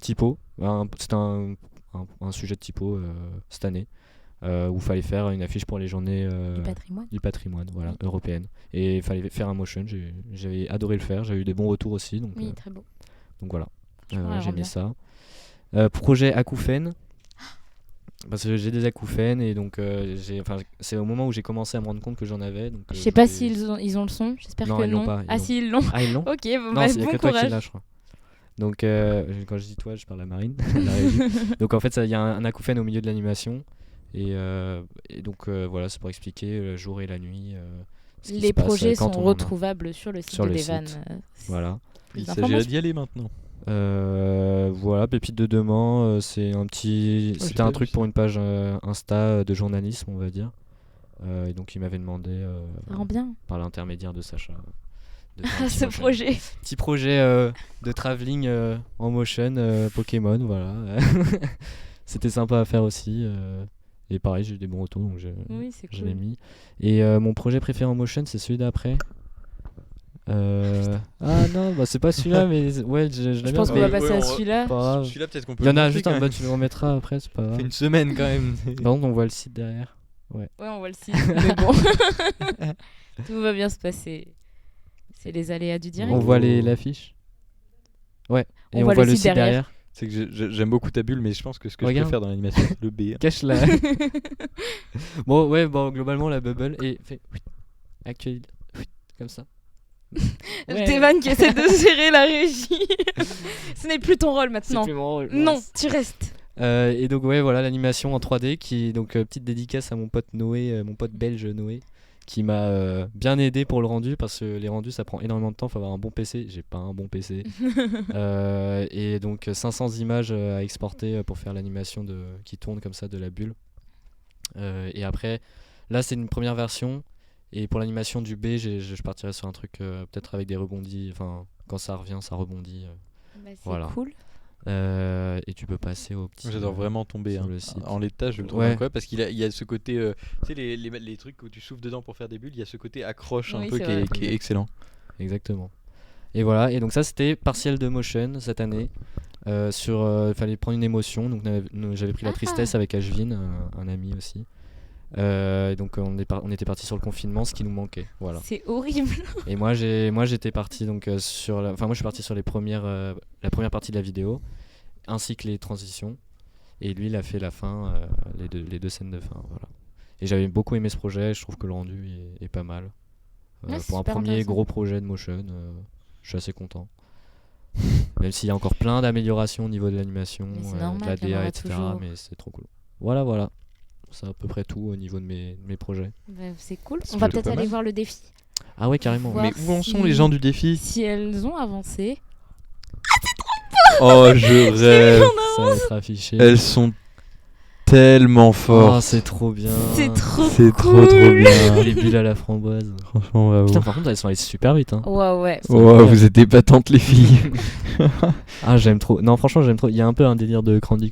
typo. C'était un sujet de typo cette année. Où il fallait faire une affiche pour les journées Du patrimoine. voilà, européenne. Et il fallait faire un motion, j'avais adoré le faire, j'ai eu des bons retours aussi, donc Oui, très beau. voilà. Franchement, elle J'ai rend mis bien. ça. Projet acouphènes. Parce que j'ai des acouphènes et donc c'est au moment où j'ai commencé à me rendre compte que j'en avais. Donc, Je sais pas s'ils ont le son, j'espère Non, que ils l'ont non. pas, ils Ah l'ont. si, ils l'ont. Ah, ils l'ont. Ok, bon, Non, bah, il y a bon que toi qui courage. l'as, je crois. Donc, quand je dis toi, je parle à Marine. la régie. Donc, en fait, il y a un acouphène au milieu de l'animation. Et donc, voilà, c'est pour expliquer le jour et la nuit. Ce qui Les se passe, projets quand sont on en a. retrouvables sur le site Sur de le Devan. site. Voilà. Il Plus s'agirait d'y aller maintenant. Voilà, Pépite de demain, c'était j'ai un pas truc vu pour une page Insta de journalisme, on va dire. Et donc, il m'avait demandé, Ça rend bien. par l'intermédiaire de Sacha, de faire un Ah, petit ce motion. projet. Petit projet de travelling en motion Pokémon, voilà. C'était sympa à faire aussi. Et pareil, j'ai eu des bons retours, donc Oui, c'est je cool. l'ai mis. Et mon projet préféré en motion, c'est celui d'après. Ah non, c'est pas celui-là, mais ouais, je l'aime Je bien. pense qu'on mais va passer à celui-là. pas grave. Celui-là, peut-être qu'on peut Il y en le a montrer juste quand un, même. tu le remettras après, c'est pas Ça grave. fait une semaine quand même. Par contre, on voit le site derrière. Ouais, on voit le site. Mais bon. Tout va bien se passer. C'est les aléas du direct. On voit l'affiche. Ouais, et on voit le site derrière. C'est que j'aime beaucoup ta bulle, mais je pense que ce que Regarde. je préfère dans l'animation, c'est le B. hein. Cache-la. Bon, globalement, la bubble et fait actuel comme ça. Ouais. Devan qui essaie de gérer la régie. Ce n'est plus ton rôle C'est maintenant. plus mon rôle. Non, mince. tu restes. Et donc ouais, voilà l'animation en 3D qui donc petite dédicace à mon pote Noé, mon pote belge Noé, qui m'a bien aidé pour le rendu parce que les rendus ça prend énormément de temps, faut avoir un bon PC. J'ai pas un bon PC. Et donc 500 images à exporter pour faire l'animation qui tourne comme ça de la bulle. Et après, là c'est une première version. Et pour l'animation du B, je partirai sur un truc peut-être avec des rebondis. Enfin, quand ça revient, ça rebondit. C'est Voilà. cool. Et tu peux passer au petit. Moi, j'adore vraiment tomber. sur hein. le site. En l'état, je le trouve Ouais. incroyable parce qu'il y a ce côté. Tu sais, les trucs où tu souffles dedans pour faire des bulles, il y a ce côté accroche un Oui, peu c'est qui est, vrai. qui est excellent. Exactement. Et voilà, et donc ça c'était partiel de motion cette année. Fallait prendre une émotion, donc j'avais pris la tristesse avec Ashvin, un ami aussi. Et donc on était parti sur le confinement, ce qui nous manquait. Voilà. C'est horrible. Et moi j'étais parti donc moi je suis parti sur la première partie de la vidéo, ainsi que les transitions. Et lui il a fait la fin, les deux scènes de fin. Voilà. Et j'avais beaucoup aimé ce projet, je trouve que le rendu est pas mal. Ouais, c'est Pour un super premier intéressant. gros projet de motion, je suis assez content. Même s'il y a encore plein d'améliorations au niveau de l'animation, Mais c'est de normal la qu'il y en DA, aura etc. toujours. Mais c'est trop cool. Voilà. C'est à peu près tout au niveau de mes projets. Bah, c'est cool. C'est On va plutôt peut-être pas aller mal. voir le défi. Ah ouais, carrément. Voir Mais où en sont si- les gens du défi? Si elles ont avancé. Oh, je rêve. Ça va être affiché. Elles sont tellement fortes. Oh, c'est trop bien. C'est trop C'est cool. trop bien. Les bulles à la framboise. Franchement, bravo. Putain, par contre, elles sont allées super vite. Hein. Ouais. Wow, vous êtes épatantes les filles. Ah, j'aime trop. Non, franchement, j'aime trop. Il y a un peu un délire de Candy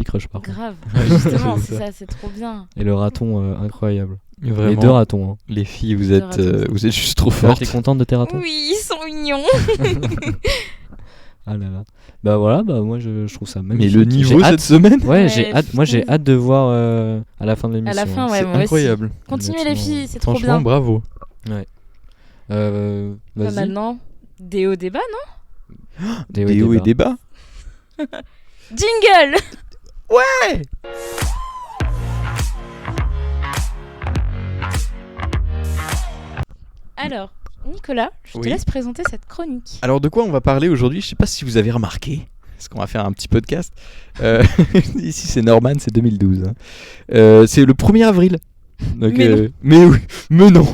Crush par contre. Grave. Ouais, Justement, c'est c'est ça, c'est trop bien. Et le raton, incroyable. Vraiment, Les deux ratons. Hein. les filles, vous Deux êtes, ratons. vous êtes juste trop T'es fortes. contente de tes ratons? Oui, ils sont mignons. Ah là là. Bah voilà, bah moi je trouve ça Mais magnifique. le niveau J'ai cette hâte. semaine, Ouais, Ouais, j'ai hâte. Moi j'ai hâte de voir à la fin de l'émission. À la fin, ouais, c'est moi aussi. incroyable. Continuez les Honnêtement, filles, c'est trop Franchement, bien. bravo. Bah, Vas-y. maintenant, déo débat, non? Déo et débat. Jingle. Ouais. Alors, Nicolas, je te Oui. laisse présenter cette chronique. Alors de quoi on va parler aujourd'hui? Je sais pas si vous avez remarqué, parce qu'on va faire un petit podcast. Ici c'est Norman, c'est 2012. Hein. C'est le 1er avril. Donc, Mais non. mais oui, mais non.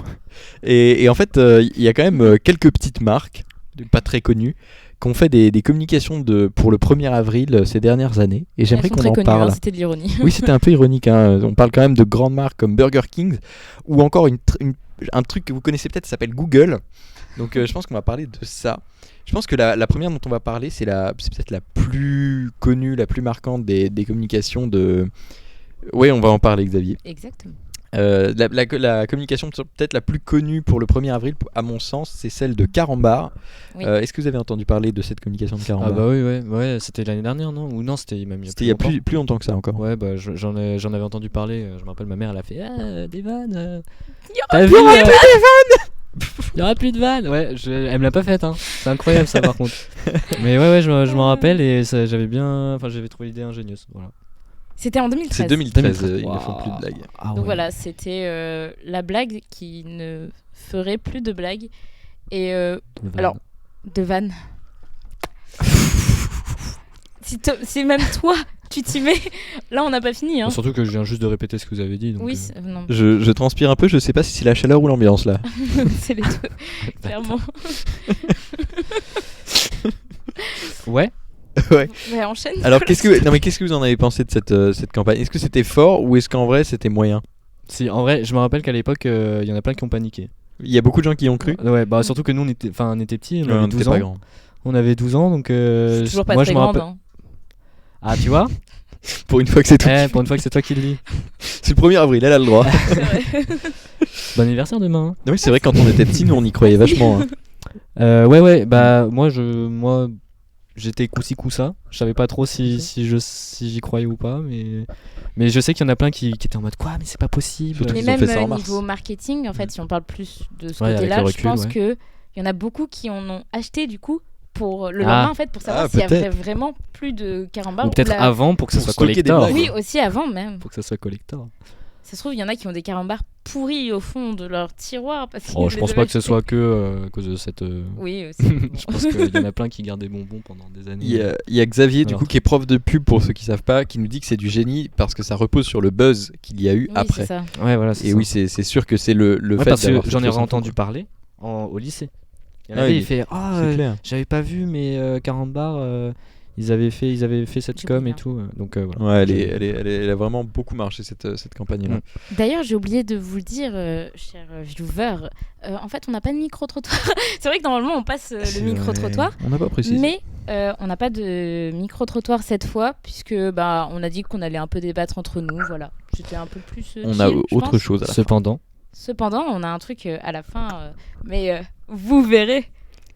Et en fait, il y a quand même quelques petites marques, pas très connues, qui ont fait des communications pour le 1er avril ces dernières années. Et j'aimerais Elles sont qu'on très en connues, parle. hein, c'était de l'ironie. Oui, c'était un peu ironique. Hein. On parle quand même de grandes marques comme Burger King ou encore un truc que vous connaissez peut-être, ça s'appelle Google. Donc je pense qu'on va parler de ça. Je pense que la première dont on va parler, c'est peut-être la plus connue, la plus marquante des communications de... Oui, on va en parler, Xavier. Exactement. La communication peut-être la plus connue pour le 1er avril, à mon sens, c'est celle de Carambar. Oui. Est-ce que vous avez entendu parler de cette communication de Ah Carambar? bah oui, ouais, c'était l'année dernière, non? Ou non, c'était même il y a C'était il y a longtemps. plus longtemps que ça encore. Ouais, bah j'en avais entendu parler. Je me rappelle, ma mère, elle a fait des vannes. Il y aura T'as plus vu de Il y aura plus de vannes. Ouais, elle me l'a pas faite. Hein. C'est incroyable ça par contre. Mais ouais, je m'en rappelle et j'avais trouvé l'idée ingénieuse. Voilà. C'était en 2013. C'est 2013, 2013. ils ne font plus de blagues. Ah Donc ouais. voilà, c'était la blague qui ne ferait plus de blagues. Et Vannes. alors, de vannes. Si même toi, tu t'y mets. Là, on n'a pas fini. Hein. Surtout que je viens juste de répéter ce que vous avez dit. Donc, Oui, non, Je transpire un peu, je sais pas si c'est la chaleur ou l'ambiance là. c'est les deux, clairement. Ouais. Ouais. Ouais, enchaîne. Alors qu'est-ce que vous en avez pensé de cette campagne? Est-ce que c'était fort ou est-ce qu'en vrai c'était moyen? Si, en vrai, je me rappelle qu'à l'époque, il y en a plein qui ont paniqué. Il y a beaucoup de gens qui y ont cru. Ouais, bah surtout que nous, on était petits, on Ouais, avait on 12 était ans. pas grands. On avait 12 ans, donc C'est toujours pas moi, très je me grande. rappelle. Hein. Ah, tu vois? Pour une fois que c'est toi. Pour une fois que c'est toi qui le dis. C'est le 1er avril, elle a le droit. C'est vrai. Bon anniversaire demain. Hein. Oui, c'est vrai, quand on était petits, nous on y croyait vachement. Hein. Ouais, bah moi j'étais coup-ci coup-ça. Je savais pas trop si j'y croyais ou pas, mais je sais qu'il y en a plein qui étaient en mode quoi, mais c'est pas possible. Surtout Mais Ils ont même fait ça en mars. niveau marketing, en fait, si on parle plus de ce Ouais, avec côté-là, le je recul, pense ouais. que il y en a beaucoup qui en ont acheté du coup pour le Ah. lendemain en fait pour savoir Ah, s'il y avait peut-être. vraiment plus de carambars Ou peut-être la- avant pour que ça Pour soit stocker des collector. blagues. Oui, aussi avant même. Pour que ça soit collector. Ça se trouve, il y en a qui ont des carambars pourris au fond de leur tiroir parce qu'ils Oh, je les pense avaient pas que ce achetés. soit que à cause de cette. Oui, aussi. Je pense qu'il y en a plein qui gardent des bonbons pendant des années. Il y a Xavier, du Alors. coup, qui est prof de pub pour ceux qui savent pas, qui nous dit que c'est du génie parce que ça repose sur le buzz qu'il y a eu Oui, après. c'est ça. Ouais, voilà. c'est Et ça. oui, c'est sûr que c'est le Ouais, fait parce que d'avoir j'en ai fait ça, entendu quoi. parler au lycée. Il y en Ah avait, oui, il fait C'est clair. j'avais pas vu, mais Carambar, ils avaient fait cette J'ai com oublié, et tout. Donc voilà. Ouais, elle a vraiment beaucoup marché cette campagne-là. Mm. D'ailleurs, j'ai oublié de vous le dire, chers viewers. En fait, on n'a pas de micro-trottoir. C'est vrai que normalement, on passe C'est le micro-trottoir. vrai. On n'a pas précisé. Mais on n'a pas de micro-trottoir cette fois, puisque bah, on a dit qu'on allait un peu débattre entre nous. Voilà. C'était un peu plus. On a chill, je autre pense. chose à la fin. Cependant, on a un truc à la fin, mais vous verrez.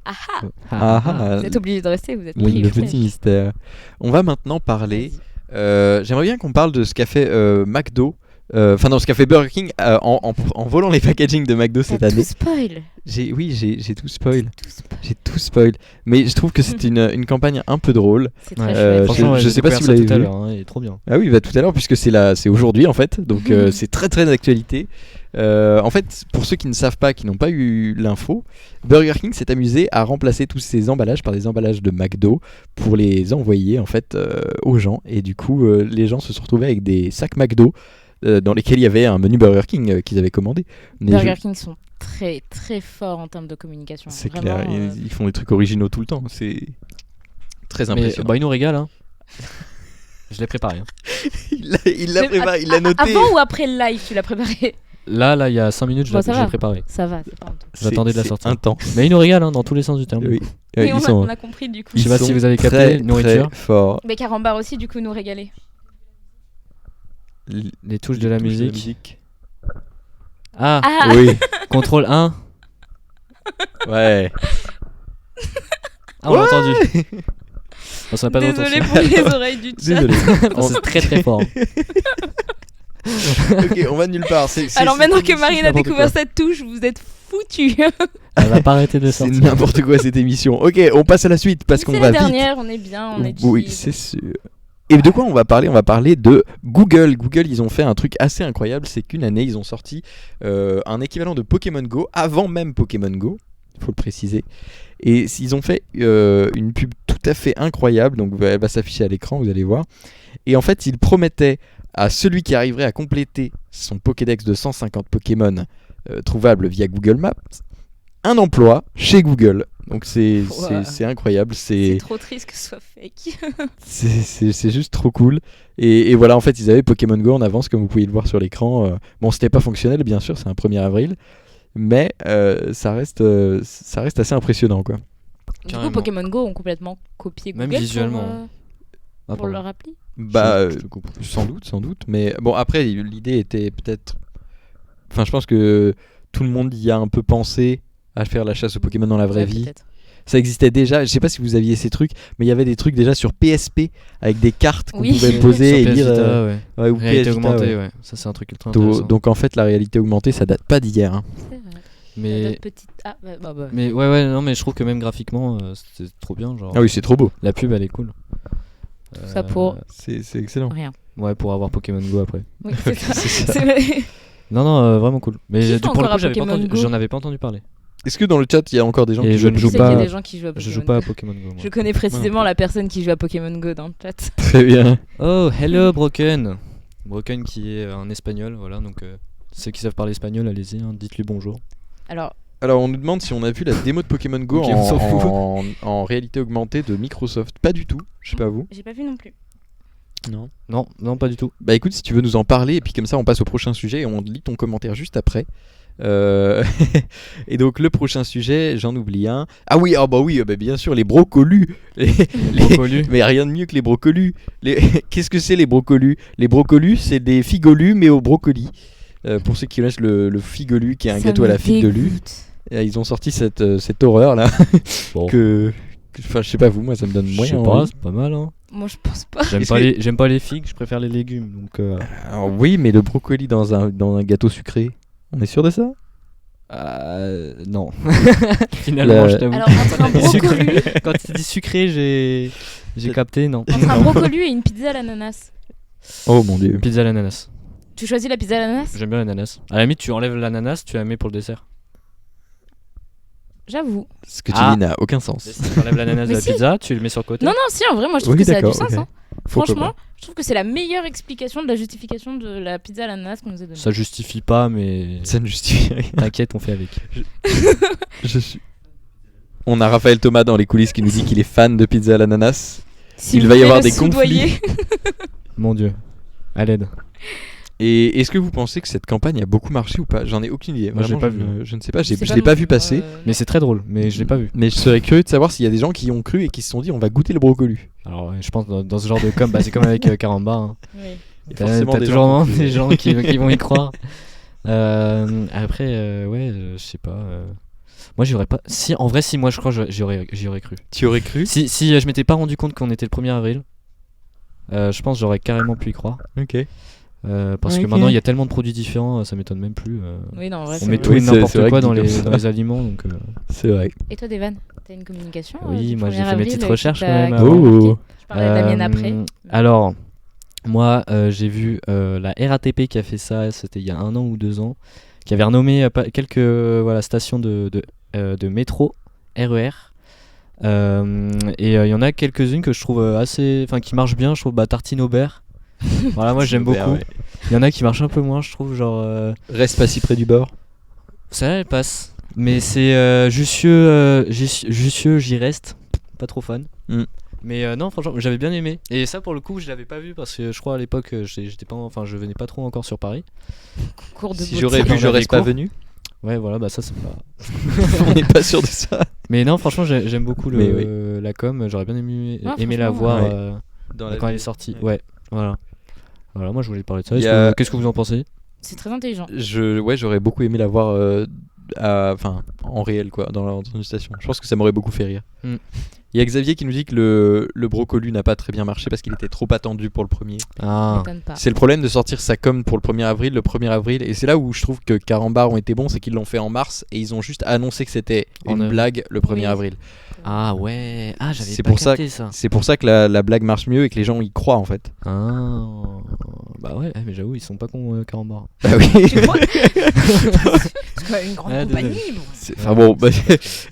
Ah ah, Ah, ah, vous êtes obligés de rester, vous êtes oui, pris le au piège. petit mystère. On va maintenant parler. Vas-y. J'aimerais bien qu'on parle de ce qu'a fait McDo. Enfin, non, ce qu'a fait Burger King en volant les packaging de McDo cette T'as année. tout spoil. J'ai tout spoil. Tout spoil. J'ai tout spoil. Mais je trouve que c'est une campagne un peu drôle. C'est très Ouais. chouette. Franchement, je sais pas si vous l'avez tout à vu. l'heure, hein, il est trop bien. Ah oui, bah tout à l'heure, puisque c'est aujourd'hui en fait. Donc c'est très très d'actualité. En fait, pour ceux qui ne savent pas, qui n'ont pas eu l'info, Burger King s'est amusé à remplacer tous ces emballages par des emballages de McDo pour les envoyer en fait aux gens. Et du coup, les gens se sont retrouvés avec des sacs McDo dans lesquels il y avait un menu Burger King qu'ils avaient commandé. Mais Burger King sont très très forts en termes de communication. c'est Vraiment, clair, ils font des trucs originaux tout le temps. C'est Très Mais impressionnant. il nous régale. Hein. Je l'ai préparé. Hein. Il l'a Mais préparé, il l'a noté. Avant ou après le live, tu l'as préparé? Là, il y a 5 minutes, Bon, ça je l'ai va. préparé. Ça va, c'est pas honteux. J'attendais de la C'est sortir. intense. Mais il nous régale dans tous les sens du terme. Oui. Oui, Ils on sont- a compris du coup. Je sais pas ils si sont vous avez capté, très, nourriture. très forts. Mais Carambar aussi, du coup, nous régaler. Les touches de la Touche musique. Ah, Ah, Oui, contrôle 1. ouais. Ah, on l'a entendu. On s'en a pas de retour. désolé pour les oreilles du chat. Désolé. C'est très très fort. Ok, on va nulle part. Alors maintenant que c'est Marine a n'importe découvert quoi. cette touche, vous êtes foutus. Elle va pas arrêter de C'est sortir. n'importe quoi cette émission. Ok, on passe à la suite parce qu'on C'est va la vite. dernière, on est bien, on est Oui, chill. c'est sûr. Et de quoi on va parler? On va parler de Google. Google, ils ont fait un truc assez incroyable. C'est qu'une année, ils ont sorti un équivalent de Pokémon Go avant même Pokémon Go. Il faut le préciser. Et ils ont fait une pub tout à fait incroyable. Donc elle va s'afficher à l'écran, vous allez voir. Et en fait, ils promettaient à celui qui arriverait à compléter son Pokédex de 150 Pokémon trouvables via Google Maps un emploi chez Google. Donc c'est incroyable. C'est trop triste que ce soit fake. C'est juste trop cool. Et voilà, en fait, ils avaient Pokémon Go en avance, comme vous pouvez le voir sur l'écran. Bon, c'était pas fonctionnel, bien sûr, c'est un 1er avril. Mais ça reste assez impressionnant, quoi. Du Carrément. coup, Pokémon Go ont complètement copié Google Même visuellement. pour, Ah, pardon. leur appli. Bah, Je te coupe. sans doute. Mais bon, après, l'idée était peut-être... Enfin, je pense que tout le monde y a un peu pensé à faire la chasse aux Pokémon dans la vraie Ouais, vie. peut-être. Ça existait déjà, je sais pas si vous aviez ces trucs, mais il y avait des trucs déjà sur PSP avec des cartes qu'on Oui. pouvait Sur poser et PS lire. Vita, ouais. Ouais, ou Réalité PS Vita, augmentée, ouais. ouais. Ça, c'est un truc ultra intéressant. Donc en fait, la réalité augmentée, ça date pas d'hier. Hein. C'est vrai. mais, Notre petite... Ah, bah. mais ouais, non, mais je trouve que même graphiquement, c'est trop bien. Genre, Ah oui, c'est trop beau. la pub, elle est cool. Tout ça pour C'est excellent. rien. Ouais, pour avoir Pokémon Go après. Oui, c'est ça. C'est ça. C'est vrai. Non, vraiment cool. Mais Qui joue pour le encore à coup, Pokémon Go j'en avais pas entendu parler. Est-ce que dans le chat, il y a encore des gens Et qui je ne Je joue sais qu'il y a pas. des gens qui jouent à Pokémon Je joue pas à Go. Pokémon Go. moi. Je connais précisément la personne qui joue à Pokémon Go dans le chat. Très bien. Oh, hello Broken. Broken qui est un espagnol, voilà. Donc ceux qui savent parler espagnol, allez-y, hein, dites-lui bonjour. Alors, Alors, on nous demande si on a vu la démo de Pokémon Go Ok, on s'en fout. en réalité augmentée de Microsoft. Pas du tout, je sais pas vous. j'ai pas vu non plus. Non. Non, pas du tout. Bah écoute, si tu veux nous en parler, et puis comme ça on passe au prochain sujet et on lit ton commentaire juste après. Et donc le prochain sujet, j'en oublie un. Ah oui, bah bien sûr, les brocolus. Brocolus. Mais rien de mieux que les brocolus. Qu'est-ce que c'est les brocolus? Les brocolus, c'est des figolus mais au brocoli. Pour ceux qui connaissent le figolu, qui est un Ça gâteau à me la figue de lui. dégoûte. Et ils ont sorti cette horreur là. Bon. Enfin, je sais pas vous, moi ça me donne Je moyen sais envie. pas, c'est pas mal. Hein. Moi, je pense pas. J'aime pas les figues, je préfère les légumes. Donc, Alors oui, mais le brocoli dans un gâteau sucré, on est sûr de ça? non. Finalement, La- je t'avoue. Alors, entre un brocoli, Quand tu dis sucré, j'ai capté, non. entre un brocoli et une pizza à l'ananas, Oh mon dieu. Pizza à l'ananas. tu choisis la pizza à l'ananas? J'aime bien l'ananas. À la limite, tu enlèves l'ananas, tu la mets pour le dessert. J'avoue. Ce que tu Ah. dis n'a aucun sens. Si tu enlèves l'ananas de Mais la si. pizza, tu le mets sur le côté. Non, si, en vrai, moi, je trouve Oui, que ça a du d'accord, sens. ok. Hein. Pourquoi Franchement, je trouve que c'est la meilleure explication de la justification de la pizza à l'ananas qu'on nous a donnée. Ça justifie pas, mais Ça ne justifie rien. t'inquiète, on fait avec. Je suis. On a Raphaël Thomas dans les coulisses qui nous dit qu'il est fan de pizza à l'ananas. S'il il va y voulait avoir le des conflits. soudoyer. Mon dieu. À l'aide. Et est-ce que vous pensez que cette campagne a beaucoup marché ou pas? J'en ai aucune idée. Moi, j'ai Vraiment, pas je ne sais pas, je sais l'ai pas non vu plus, passer. Mais c'est très drôle, mais je l'ai pas vu. Mais je serais curieux de savoir s'il y a des gens qui y ont cru et qui se sont dit on va goûter le brocoli. Alors, ouais, je pense dans ce genre de com, c'est comme avec Caramba. Hein. Oui. Et T'as forcément t'as des toujours gens des gens qui vont y croire. Après, je sais pas. Moi, j'aurais pas. Si, en vrai, si, moi, je crois que j'y aurais cru. Tu aurais cru? Si je m'étais pas rendu compte qu'on était le 1er avril, je pense que j'aurais carrément pu y croire. Ok. Parce que Ok. maintenant, il y a tellement de produits différents, ça m'étonne même plus. Oui, non, en vrai, On c'est met vrai. tout et Oui, c'est n'importe vrai quoi que dans dit les, comme ça. dans les aliments. Donc, C'est vrai. Et toi, Devan, t'as une communication Oui, du moi, j'ai 1er fait mes avril petites qui recherches t'a- quand même qui t'a avant. marqué. Oh. Je parlerai de la mienne après. Alors, moi, j'ai vu la RATP qui a fait ça, c'était il y a 1 an ou 2 ans, qui avait renommé quelques stations de métro, RER. Et il y en a quelques-unes que je trouve qui marchent bien. Je trouve Tartine Aubert. Voilà, moi j'aime Aubert, beaucoup. ouais. Il y en a qui marchent un peu moins, je trouve. Genre, Reste pas si près du bord. ça elle passe. Mais c'est Jussieu, j'y reste. Pas trop fan. Mm. Mais non, franchement, j'avais bien aimé. Et ça, pour le coup, je l'avais pas vu parce que je crois à l'époque, je venais pas trop encore sur Paris. Cours de Si beauté. j'aurais Dans vu, la j'aurais pas cour. venu. Ouais, voilà, bah ça, c'est pas. On n'est pas sûr de ça. Mais non, franchement, j'aime beaucoup Mais la com. J'aurais bien aimé Ouais, la franchement, voir ouais. Dans la quand elle est vie. sortie. Ouais. Ouais, voilà. Voilà, moi, je voulais parler de ça. Il y a- Qu'est-ce que vous en pensez? C'est très intelligent. J'aurais beaucoup aimé la voir en réel, quoi, dans une station. Je pense que ça m'aurait beaucoup fait rire. Mm. Il y a Xavier qui nous dit que le brocolu n'a pas très bien marché parce qu'il était trop attendu pour le premier. Ah, M'étonne pas. C'est le problème de sortir sa com pour le 1er avril. Et c'est là où je trouve que Carambar ont été bons, c'est qu'ils l'ont fait en mars et ils ont juste annoncé que c'était En une avril. blague le 1er Oui. avril. ah ouais. Ah, j'avais C'est pas pour ça capté ça. C'est pour ça que la blague marche mieux et que les gens y croient en fait. Ah, bah ouais, mais j'avoue, ils sont pas cons, Carambar. Bah oui. Tu crois C'est quand même une grande Ah, compagnie. désolé. bon. Enfin bon, bah,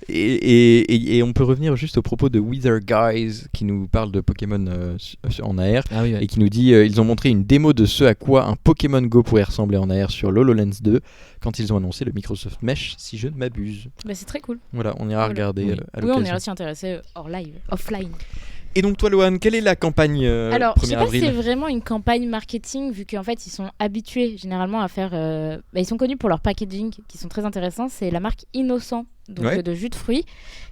et on peut revenir juste au propos de Wither Guys qui nous parle de Pokémon en AR Ah oui, ouais. et qui nous dit ils ont montré une démo de ce à quoi un Pokémon Go pourrait ressembler en AR sur l'HoloLens 2 quand ils ont annoncé le Microsoft Mesh, si je ne m'abuse. Bah, c'est très cool. Voilà, on ira Voilà. regarder Oui. à Oui, on l'occasion. ira s'y intéresser hors live, offline. Et donc toi Lohan, quelle est la campagne Alors, je sais 1er pas si c'est avril? vraiment une campagne marketing, vu qu'en fait, ils sont habitués généralement à faire. Ils sont connus pour leur packaging, qui sont très intéressants. C'est la marque Innocent, donc Ouais. de jus de fruits,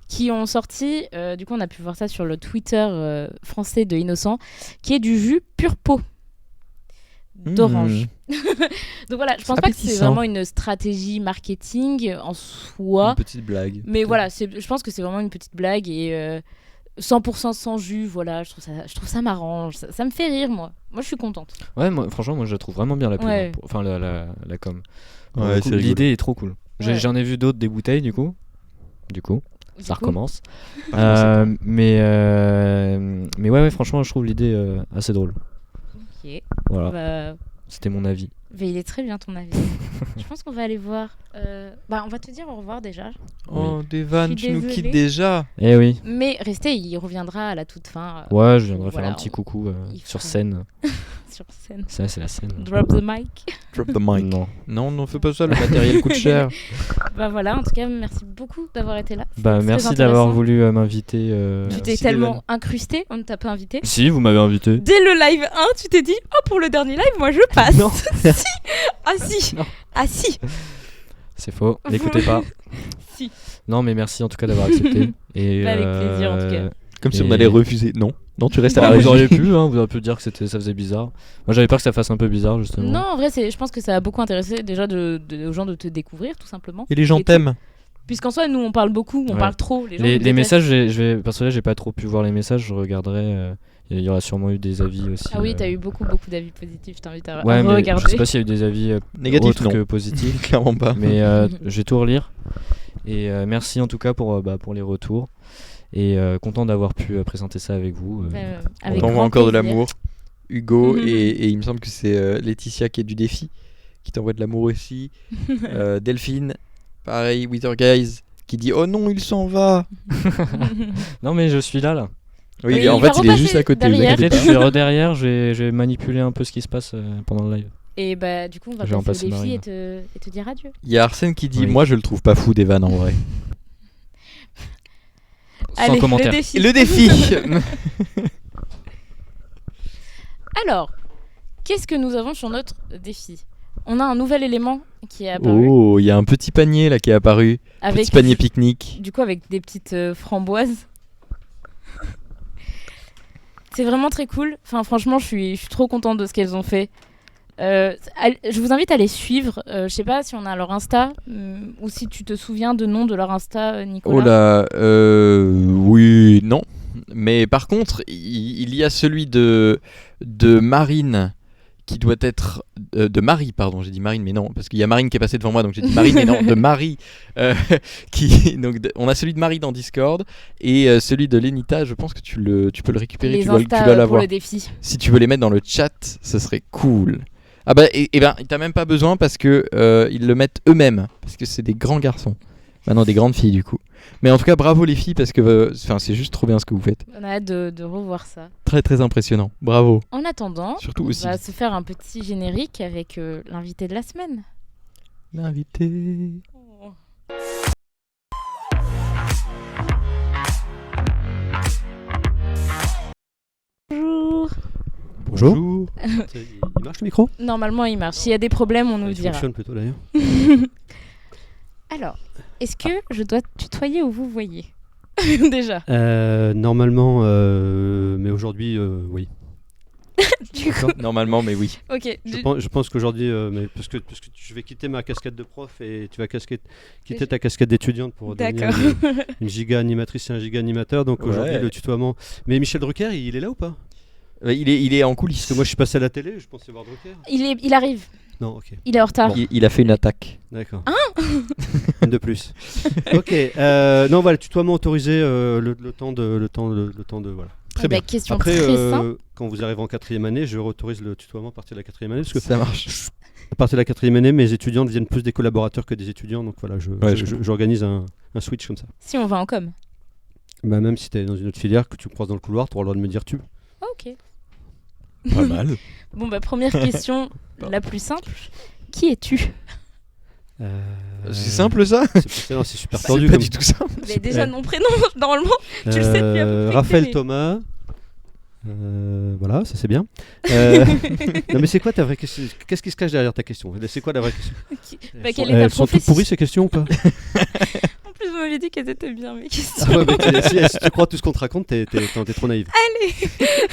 qui ont sorti. Du coup, on a pu voir ça sur le Twitter français de Innocent, qui est du jus pur pot d'orange. Donc voilà, je pense pas que c'est Appétissant. vraiment une stratégie marketing en soi. Une petite blague. Mais voilà, je pense que c'est vraiment une petite blague et 100% sans jus, voilà, je trouve ça marrant, ça me fait rire, moi. Moi, je suis contente. Ouais, franchement, moi je la trouve vraiment bien la pub. Ouais. Enfin, la com. Pour Ouais, le coup, c'est rigolo. l'idée est trop cool. Ouais. J'en ai vu d'autres des bouteilles du coup. Du Ça coup, recommence. Ah, Mais ouais, franchement, je trouve l'idée assez drôle. Ok. Voilà, Bah, c'était mon avis. mais il est très bien ton avis. Je pense qu'on va aller voir. On va te dire au revoir déjà. Oh, Devan, Je suis tu nous désolée. quittes déjà. Eh oui. Mais restez, il reviendra à la toute fin. Ouais, je viendrai Voilà, faire un petit coucou il sur fera- scène. Sur scène. Ça, c'est la scène. Drop the mic. Drop the mic. Non. Non, non, fais pas ça, le matériel coûte cher. Bah voilà, en tout cas, merci beaucoup d'avoir été là. Bah, C'était merci très d'avoir intéressant. voulu m'inviter. Tu t'es Merci, tellement Devan. incrusté, on ne t'a pas invité. Si, vous m'avez invité. Dès le live 1, tu t'es dit, oh, pour le dernier live, moi je passe. Non. Si. Ah si. Non. Ah si. C'est faux. N'écoutez pas. Si. Non, mais merci en tout cas d'avoir accepté. Et, Bah, avec plaisir, en tout cas. Comme si on Et- allait refuser. Non, non, tu restes à la Vous régie. auriez pu, vous auriez pu dire que ça faisait bizarre. Moi, j'avais peur que ça fasse un peu bizarre, justement. Non, en vrai, je pense que ça a beaucoup intéressé déjà aux gens de te découvrir, tout simplement. Et les gens tout. t'aiment. Puisqu'en soi, nous, on parle beaucoup, on Ouais. parle trop. Les, gens Les nous détestent. messages, parce que là, j'ai pas trop pu voir les messages. Je regarderai. Il y aura sûrement eu des avis aussi. Ah oui, t'as eu beaucoup d'avis positifs, je t'invite à Ouais, mais regarder. je sais pas s'il y a eu des avis Négatifs, autres non. que positifs. Clairement pas. Mais je vais tout relire. Et merci en tout cas pour les retours. Et content d'avoir pu présenter ça avec vous. Avec On t'envoie grand encore de plaisir. l'amour. Hugo, Mhm. et il me semble que c'est Laetitia qui est du défi, qui t'envoie de l'amour aussi. Delphine, pareil, Wither Guys, qui dit oh non, il s'en va. Non, mais je suis là. Oui, Oui, en il fait, va il est repasser juste à côté. vous derrière. inquiétez Peut-être pas. je suis derrière, je vais manipuler un peu ce qui se passe pendant le live. Et bah, du coup, on va Je vais en passer au passer défi Marine. et te dire adieu. Il y a Arsène qui dit Oui. moi je le trouve pas fou des vannes en vrai. Sans Allez, commentaire. le défi. Et le défi. Alors, qu'est-ce que nous avons sur notre défi? On a un nouvel élément qui est apparu. Oh, il y a un petit panier là qui est apparu. avec Petit panier pique-nique. Du coup, avec des petites framboises. C'est vraiment très cool. Enfin, franchement, je suis trop contente de ce qu'elles ont fait. Je vous invite à les suivre. Je sais pas si on a leur Insta ou si tu te souviens de nom de leur Insta, Nicolas. Oh là, oui, non. Mais par contre, il y a celui de Marine qui doit être de Marie, pardon, j'ai dit Marine, mais non, parce qu'il y a Marine qui est passée devant moi, donc j'ai dit Marine, mais non, de Marie. On a celui de Marie dans Discord et celui de Lenita. Je pense que tu peux le récupérer, Les tu dois Insta pour pour l'avoir. le défi. Si tu veux les mettre dans le chat, ce serait cool. Ah bah, et ben, t'as même pas besoin parce que ils le mettent eux-mêmes, parce que c'est des grands garçons. Maintenant, des grandes filles du coup. Mais en tout cas, bravo les filles parce que c'est juste trop bien ce que vous faites. On a hâte de revoir ça. Très très impressionnant. Bravo. En attendant, Surtout on aussi. va se faire un petit générique avec l'invité de la semaine. L'invité. Bonjour. Il marche le micro? Normalement, il marche. S'il y a des problèmes, on nous Il dira. fonctionne plutôt d'ailleurs. Alors, est-ce que je dois tutoyer ou vous voyez déjà? Normalement, mais aujourd'hui, oui. Du coup, Normalement, mais oui. ok. Je pense qu'aujourd'hui, mais parce que je vais quitter ma casquette de prof et tu vas quitter ta casquette d'étudiante pour devenir D'accord. une giga animatrice et un giga animateur. Donc Ouais. aujourd'hui, le tutoiement. Mais Michel Drucker, il est là ou pas? Il est en Parce coulisses. que moi, je suis passé à la télé, je pensais voir Drucker. Il arrive. Non, ok. Il est en retard. Il a fait une attaque. D'accord. Une de plus. Ok. Non, voilà, tutoiement autorisé le temps de voilà. Très Eh ben, bien. question Après, très simple. quand vous arrivez en 4e année, je autorise le tutoiement à partir de la 4e année parce que Ça marche. à partir de la 4e année, mes étudiants deviennent plus des collaborateurs que des étudiants. Donc voilà, Ouais, je j'organise un switch comme ça. Si on va en com. Bah, même si tu es dans une autre filière, que tu me croises dans le couloir, tu auras le droit de me dire tu. Ok. Pas mal. Bon, bah, première question, la plus simple. Qui es-tu? C'est simple ça? C'est super C'est tordu. pas comme- du tout simple. Mais déjà, nom, prénom, normalement. Tu le sais depuis à peu près que Raphaël t'es né. Thomas. Voilà, ça c'est bien. Non mais c'est quoi ta vraie question? Qu'est-ce qui se cache derrière ta question? C'est quoi la vraie question? Bah, quelle est ta Elles sont toutes profession? pourries ces questions ou pas? En plus, vous m'aviez dit qu'elles étaient bien, mes questions. Ah ouais, mais si tu crois tout ce qu'on te raconte, t'es trop naïve. Allez.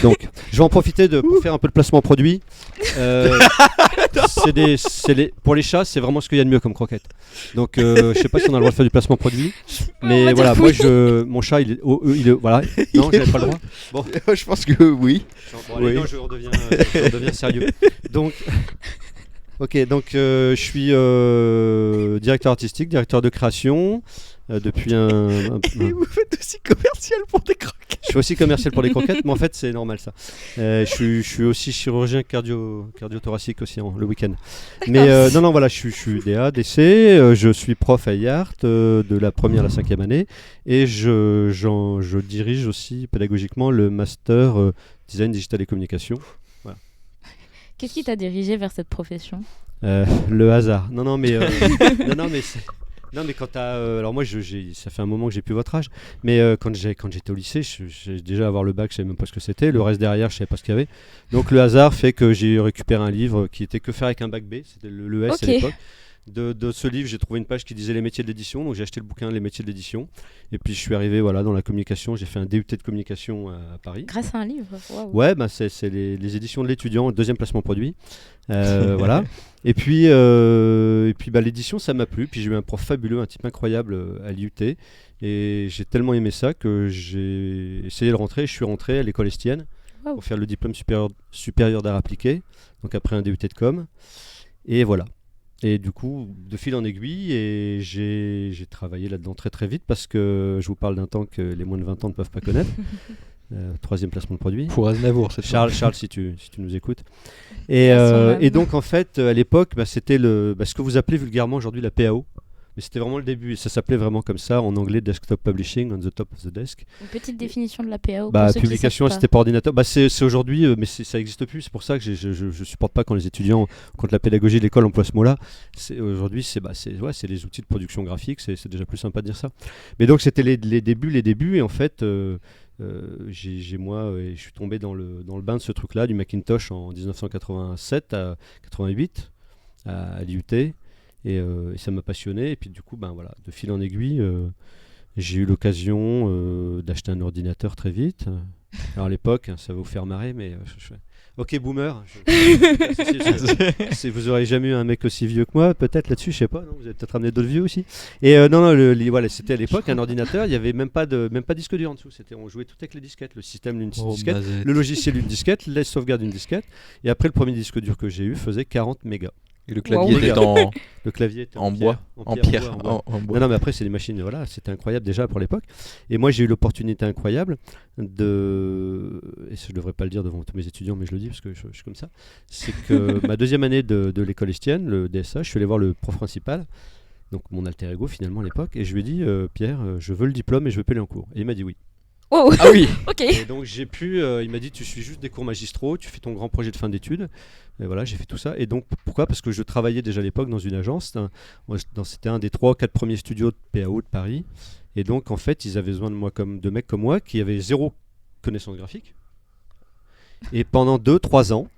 Donc, je vais en profiter pour faire un peu de placement produit. Pour les chats, c'est vraiment ce qu'il y a de mieux comme croquette. Donc, je sais pas si on a le droit de faire du placement produit, On mais va voilà, dire moi, oui. mon chat, voilà. Non, j'avais pas le droit. Bon, Je pense que oui. bon, allez, Oui. non, je redeviens sérieux. Donc, ok, donc je suis directeur artistique, directeur de création depuis Et vous faites aussi commercial pour des croquettes. Je suis aussi commercial pour les croquettes, mais en fait c'est normal ça. Je suis aussi chirurgien cardio-thoracique aussi le week-end. Mais non, voilà, je suis DA, DC, je suis prof à IART de la première à la 5e année et je dirige aussi pédagogiquement le master design digital et communication. Qu'est-ce qui t'a dirigé vers cette profession? Le hasard. Non, mais non, mais quand t'as. Alors, moi, ça fait un moment que j'ai plus votre âge. Mais quand j'étais au lycée, j'ai déjà avoir le bac, je savais même pas ce que c'était. Le reste derrière, je savais pas ce qu'il y avait. Donc, le hasard fait que j'ai récupéré un livre qui était Que faire avec un bac B. C'était le S Ok. à l'époque. De ce livre, j'ai trouvé une page qui disait les métiers de l'édition. Donc, j'ai acheté le bouquin Les métiers de l'édition. Et puis, je suis arrivé voilà, dans la communication. J'ai fait un DUT de communication à Paris. Grâce à un livre. Waouh. Ouais, bah c'est les éditions de l'étudiant, deuxième placement produit. Voilà. Et puis bah, l'édition, ça m'a plu. Puis j'ai eu un prof fabuleux, un type incroyable à l'IUT. Et j'ai tellement aimé ça que j'ai essayé de rentrer. Je suis rentré à l'école Estienne Wow. pour faire le diplôme supérieur d'art appliqué. Donc après un DUT de com. Et voilà. Et du coup, de fil en aiguille, et j'ai travaillé là-dedans très très vite parce que je vous parle d'un temps que les moins de 20 ans ne peuvent pas connaître. Troisième placement de produit. Pour Aznavour, cette fois. Charles, si tu nous écoutes. Et, À son âme. et donc, en fait, à l'époque, c'était ce que vous appelez vulgairement aujourd'hui la PAO. Mais c'était vraiment le début. Ça s'appelait vraiment comme ça, en anglais, Desktop Publishing, on the top of the desk. Une petite définition de la PAO. Bah, pour ceux qui publication savent assistée par ordinateur. Bah, c'est aujourd'hui, mais ça n'existe plus. C'est pour ça que je supporte pas quand les étudiants, quand la pédagogie de l'école emploie ce mot-là. Aujourd'hui, c'est les outils de production graphique. C'est déjà plus sympa de dire ça. Mais donc, c'était les débuts. Et en fait, je suis tombé dans le bain de ce truc-là, du Macintosh en 1987 à 88 à l'IUT. Et ça m'a passionné. Et puis du coup, voilà, de fil en aiguille, j'ai eu l'occasion d'acheter un ordinateur très vite. Alors à l'époque, ça va vous faire marrer, mais ok, boomer. Vous aurez jamais eu un mec aussi vieux que moi, peut-être là-dessus, je sais pas. Non, vous avez peut-être ramené d'autres vieux aussi. Et non, voilà, c'était à l'époque un ordinateur. Il y avait même pas disque dur en dessous. On jouait tout avec les disquettes, le système d'une disquette, le logiciel d'une disquette, les sauvegardes d'une disquette. Et après, le premier disque dur que j'ai eu faisait 40 mégas. Et le clavier Wow. était Le clavier était en pierre, bois. en pierre. bois. En bois. Non, mais après, c'est des machines, voilà, c'était incroyable déjà pour l'époque. Et moi, j'ai eu l'opportunité incroyable et je devrais pas le dire devant tous mes étudiants, mais je le dis parce que je suis comme ça, c'est que ma deuxième année de l'école Estienne, le DSA, je suis allé voir le prof principal, donc mon alter ego finalement à l'époque, et je lui ai dit, Pierre, je veux le diplôme et je veux payer en cours. Et il m'a dit oui. Oh, Ah oui. ok. Et donc j'ai pu, il m'a dit tu suis juste des cours magistraux, tu fais ton grand projet de fin d'études. Et voilà, j'ai fait tout ça. Et donc pourquoi? Parce que je travaillais déjà à l'époque dans une agence. C'était un des 3-4 premiers studios de PAO de Paris. Et donc en fait ils avaient besoin de moi de mecs comme moi qui avaient zéro connaissance graphique. Et pendant 2-3 ans,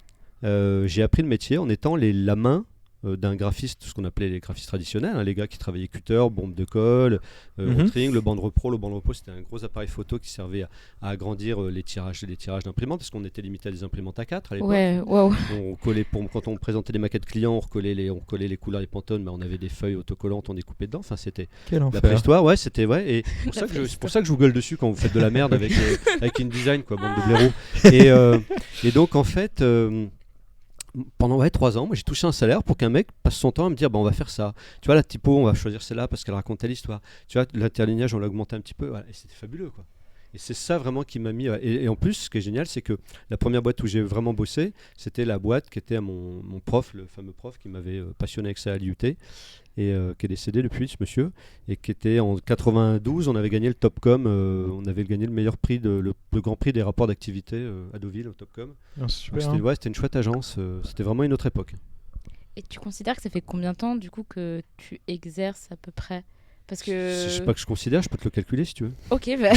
j'ai appris le métier en étant la main d'un graphiste, ce qu'on appelait les graphistes traditionnels, hein, les gars qui travaillaient cutter, bombe de colle, rotring, le bande repro. Le bande repro, c'était un gros appareil photo qui servait à agrandir les tirages d'imprimantes, parce qu'on était limité à des imprimantes A4 à l'époque. Ouais, waouh. On collait quand on présentait des maquettes clients, on collait les couleurs des Pantone, on avait des feuilles autocollantes, on découpait dedans. Enfin, c'était Quel la enfer. préhistoire, ouais, c'était vrai. Et La c'est pour ça que je vous gueule dessus quand vous faites de la merde avec InDesign, quoi, bande de blaireaux. Et donc, en fait, pendant 3 ans, moi j'ai touché un salaire pour qu'un mec passe son temps à me dire on va faire ça. Tu vois, la typo, on va choisir celle-là parce qu'elle racontait l'histoire. Tu vois, l'interlignage, on l'a augmenté un petit peu. Voilà, et c'était fabuleux, quoi. Et c'est ça vraiment qui m'a mis. Et en plus, ce qui est génial, c'est que la première boîte où j'ai vraiment bossé, c'était la boîte qui était à mon prof, le fameux prof qui m'avait passionné avec ça à l'IUT, et qui est décédé depuis, ce monsieur, et qui était en 92, on avait gagné le Topcom, on avait gagné le meilleur prix, le grand prix des rapports d'activité à Deauville au Topcom. Ah, c'est super. Donc, c'était une chouette agence, c'était vraiment une autre époque. Et tu considères que ça fait combien de temps du coup que tu exerces à peu près? Parce que... Je sais pas que je considère, je peux te le calculer si tu veux. Ok, bah...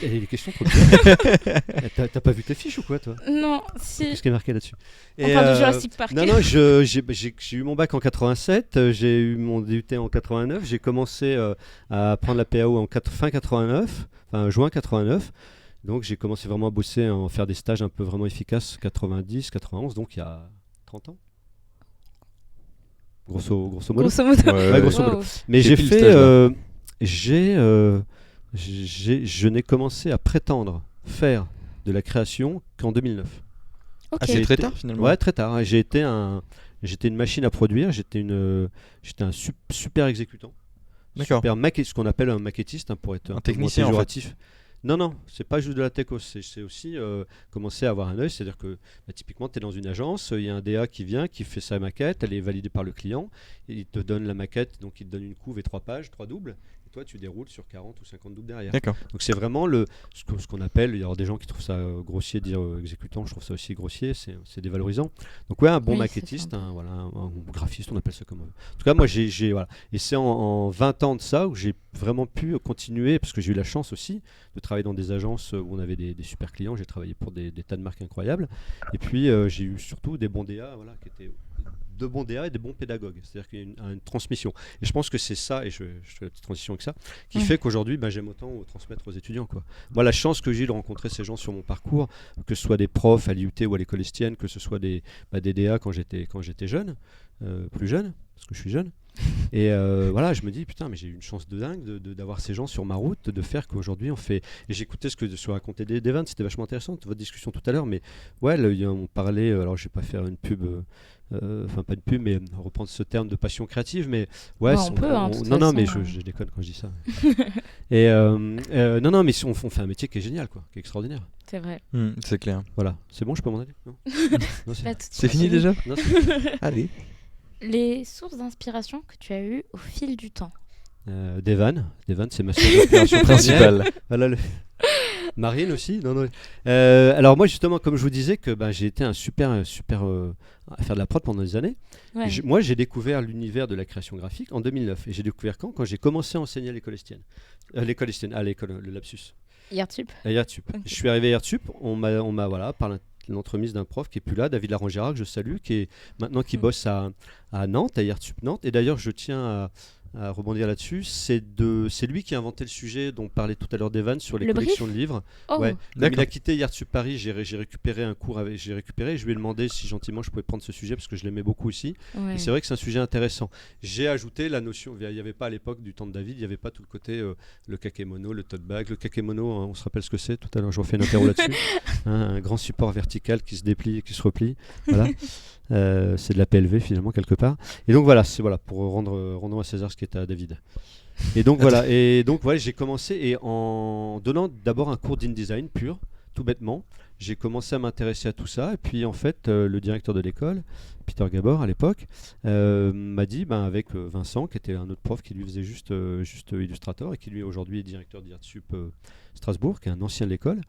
Il y a des questions trop dures. T'as pas vu tes fiches ou quoi, toi? non, si... Qu'est-ce qui est marqué là-dessus? On parle de Jurassic Park. Non, j'ai eu mon bac en 87, j'ai eu mon DUT en 89, j'ai commencé à prendre la PAO fin 89, enfin juin 89. Donc j'ai commencé vraiment à bosser, à faire des stages un peu vraiment efficaces 90, 91, donc il y a 30 ans. Grosso modo. Grosso modo. Ouais, grosso modo. Wow. Mais J'ai j'ai pile fait, stage, là. je n'ai commencé à prétendre faire de la création qu'en 2009. Ok. Ah, c'est très tard finalement. Ouais, très tard. J'étais une machine à produire. J'étais un super exécutant. D'accord. Ce qu'on appelle un maquettiste, hein, pour être Un peu technicien, moins en fait. péjoratif. Non, c'est pas juste de la techos, c'est aussi commencer à avoir un œil. C'est-à-dire que typiquement, tu es dans une agence, il y a un DA qui vient, qui fait sa maquette, elle est validée par le client, il te donne la maquette, donc il te donne une couve et 3 pages, 3 doubles, et toi tu déroules sur 40 ou 50 doubles derrière. D'accord. Donc c'est vraiment ce qu'on appelle, il y aura des gens qui trouvent ça grossier de dire exécutant, je trouve ça aussi grossier, c'est dévalorisant. Donc ouais, un bon Oui, maquettiste, un graphiste, on appelle ça comme... En tout cas, moi j'ai voilà. Et c'est en 20 ans de ça où j'ai vraiment pu continuer, parce que j'ai eu la chance aussi de travailler dans des agences où on avait des super clients, j'ai travaillé pour des tas de marques incroyables, et puis j'ai eu surtout des bons DA, voilà, qui étaient de bons DA et des bons pédagogues, c'est-à-dire qu'il y a une transmission. Et je pense que c'est ça, et je fais la petite transition avec ça, qui fait qu'aujourd'hui, j'aime autant transmettre aux étudiants, quoi. Moi, la chance que j'ai de rencontrer ces gens sur mon parcours, que ce soit des profs à l'IUT ou à l'école Estienne, que ce soit des DA quand j'étais jeune, plus jeune, parce que je suis jeune. Et voilà, je me dis putain, mais j'ai eu une chance de dingue d'avoir ces gens sur ma route, de faire qu'aujourd'hui on fait. Et j'écoutais ce que se racontait d'Evan, c'était vachement intéressant, votre discussion tout à l'heure. Mais ouais, on parlait, alors je vais pas faire une pub, enfin pas une pub, mais reprendre ce terme de passion créative, mais ouais, on peut, hein, de toute non, mais façon, je déconne quand je dis ça. Et non, mais on fait un métier qui est génial, quoi, qui est extraordinaire. C'est vrai. C'est clair. Voilà, c'est bon, je peux m'en aller? Non, non, Là, tout de C'est suite. fini déjà? non, Allez. Les sources d'inspiration que tu as eues au fil du temps. Devan, c'est ma source d'inspiration Principal. Voilà, Marine aussi. Non. Alors moi justement, comme je vous disais que j'ai été un super à faire de la prod pendant des années. Ouais. Moi j'ai découvert l'univers de la création graphique en 2009. Et j'ai découvert quand j'ai commencé à enseigner à l'école Estienne. Le lapsus. Yartup. À Yartup. Ok. Je suis arrivé à Yartup, on m'a voilà, par l'entremise d'un prof qui est plus là, David Larangera, que je salue, qui bosse à Nantes, à Yartup Nantes. Et d'ailleurs, je tiens à rebondir là-dessus. C'est lui qui a inventé le sujet dont parlait tout à l'heure Devan sur les Le collections brief de livres. Oh, Ouais. Comme D'accord. il a quitté Yartup Paris, j'ai récupéré un cours, et je lui ai demandé si gentiment je pouvais prendre ce sujet parce que je l'aimais beaucoup aussi. ouais. Et c'est vrai que c'est un sujet intéressant. J'ai ajouté la notion, il n'y avait pas à l'époque du temps de David, il n'y avait pas tout le côté le kakémono, le tote bag. Le kakémono, hein, on se rappelle ce que c'est, tout à l'heure je refais une interro là-dessus. Hein, un grand support vertical qui se déplie et qui se replie. Voilà. C'est de la PLV finalement quelque part. Et donc voilà, pour rendons à César ce qui est à David. Et donc voilà, j'ai commencé et en donnant d'abord un cours d'InDesign pur, tout bêtement, j'ai commencé à m'intéresser à tout ça. Et puis en fait, le directeur de l'école, Peter Gabor à l'époque, m'a dit, avec Vincent, qui était un autre prof qui lui faisait juste Illustrator et qui lui aujourd'hui est directeur d'IRTSUP Strasbourg, qui est un ancien de l'école.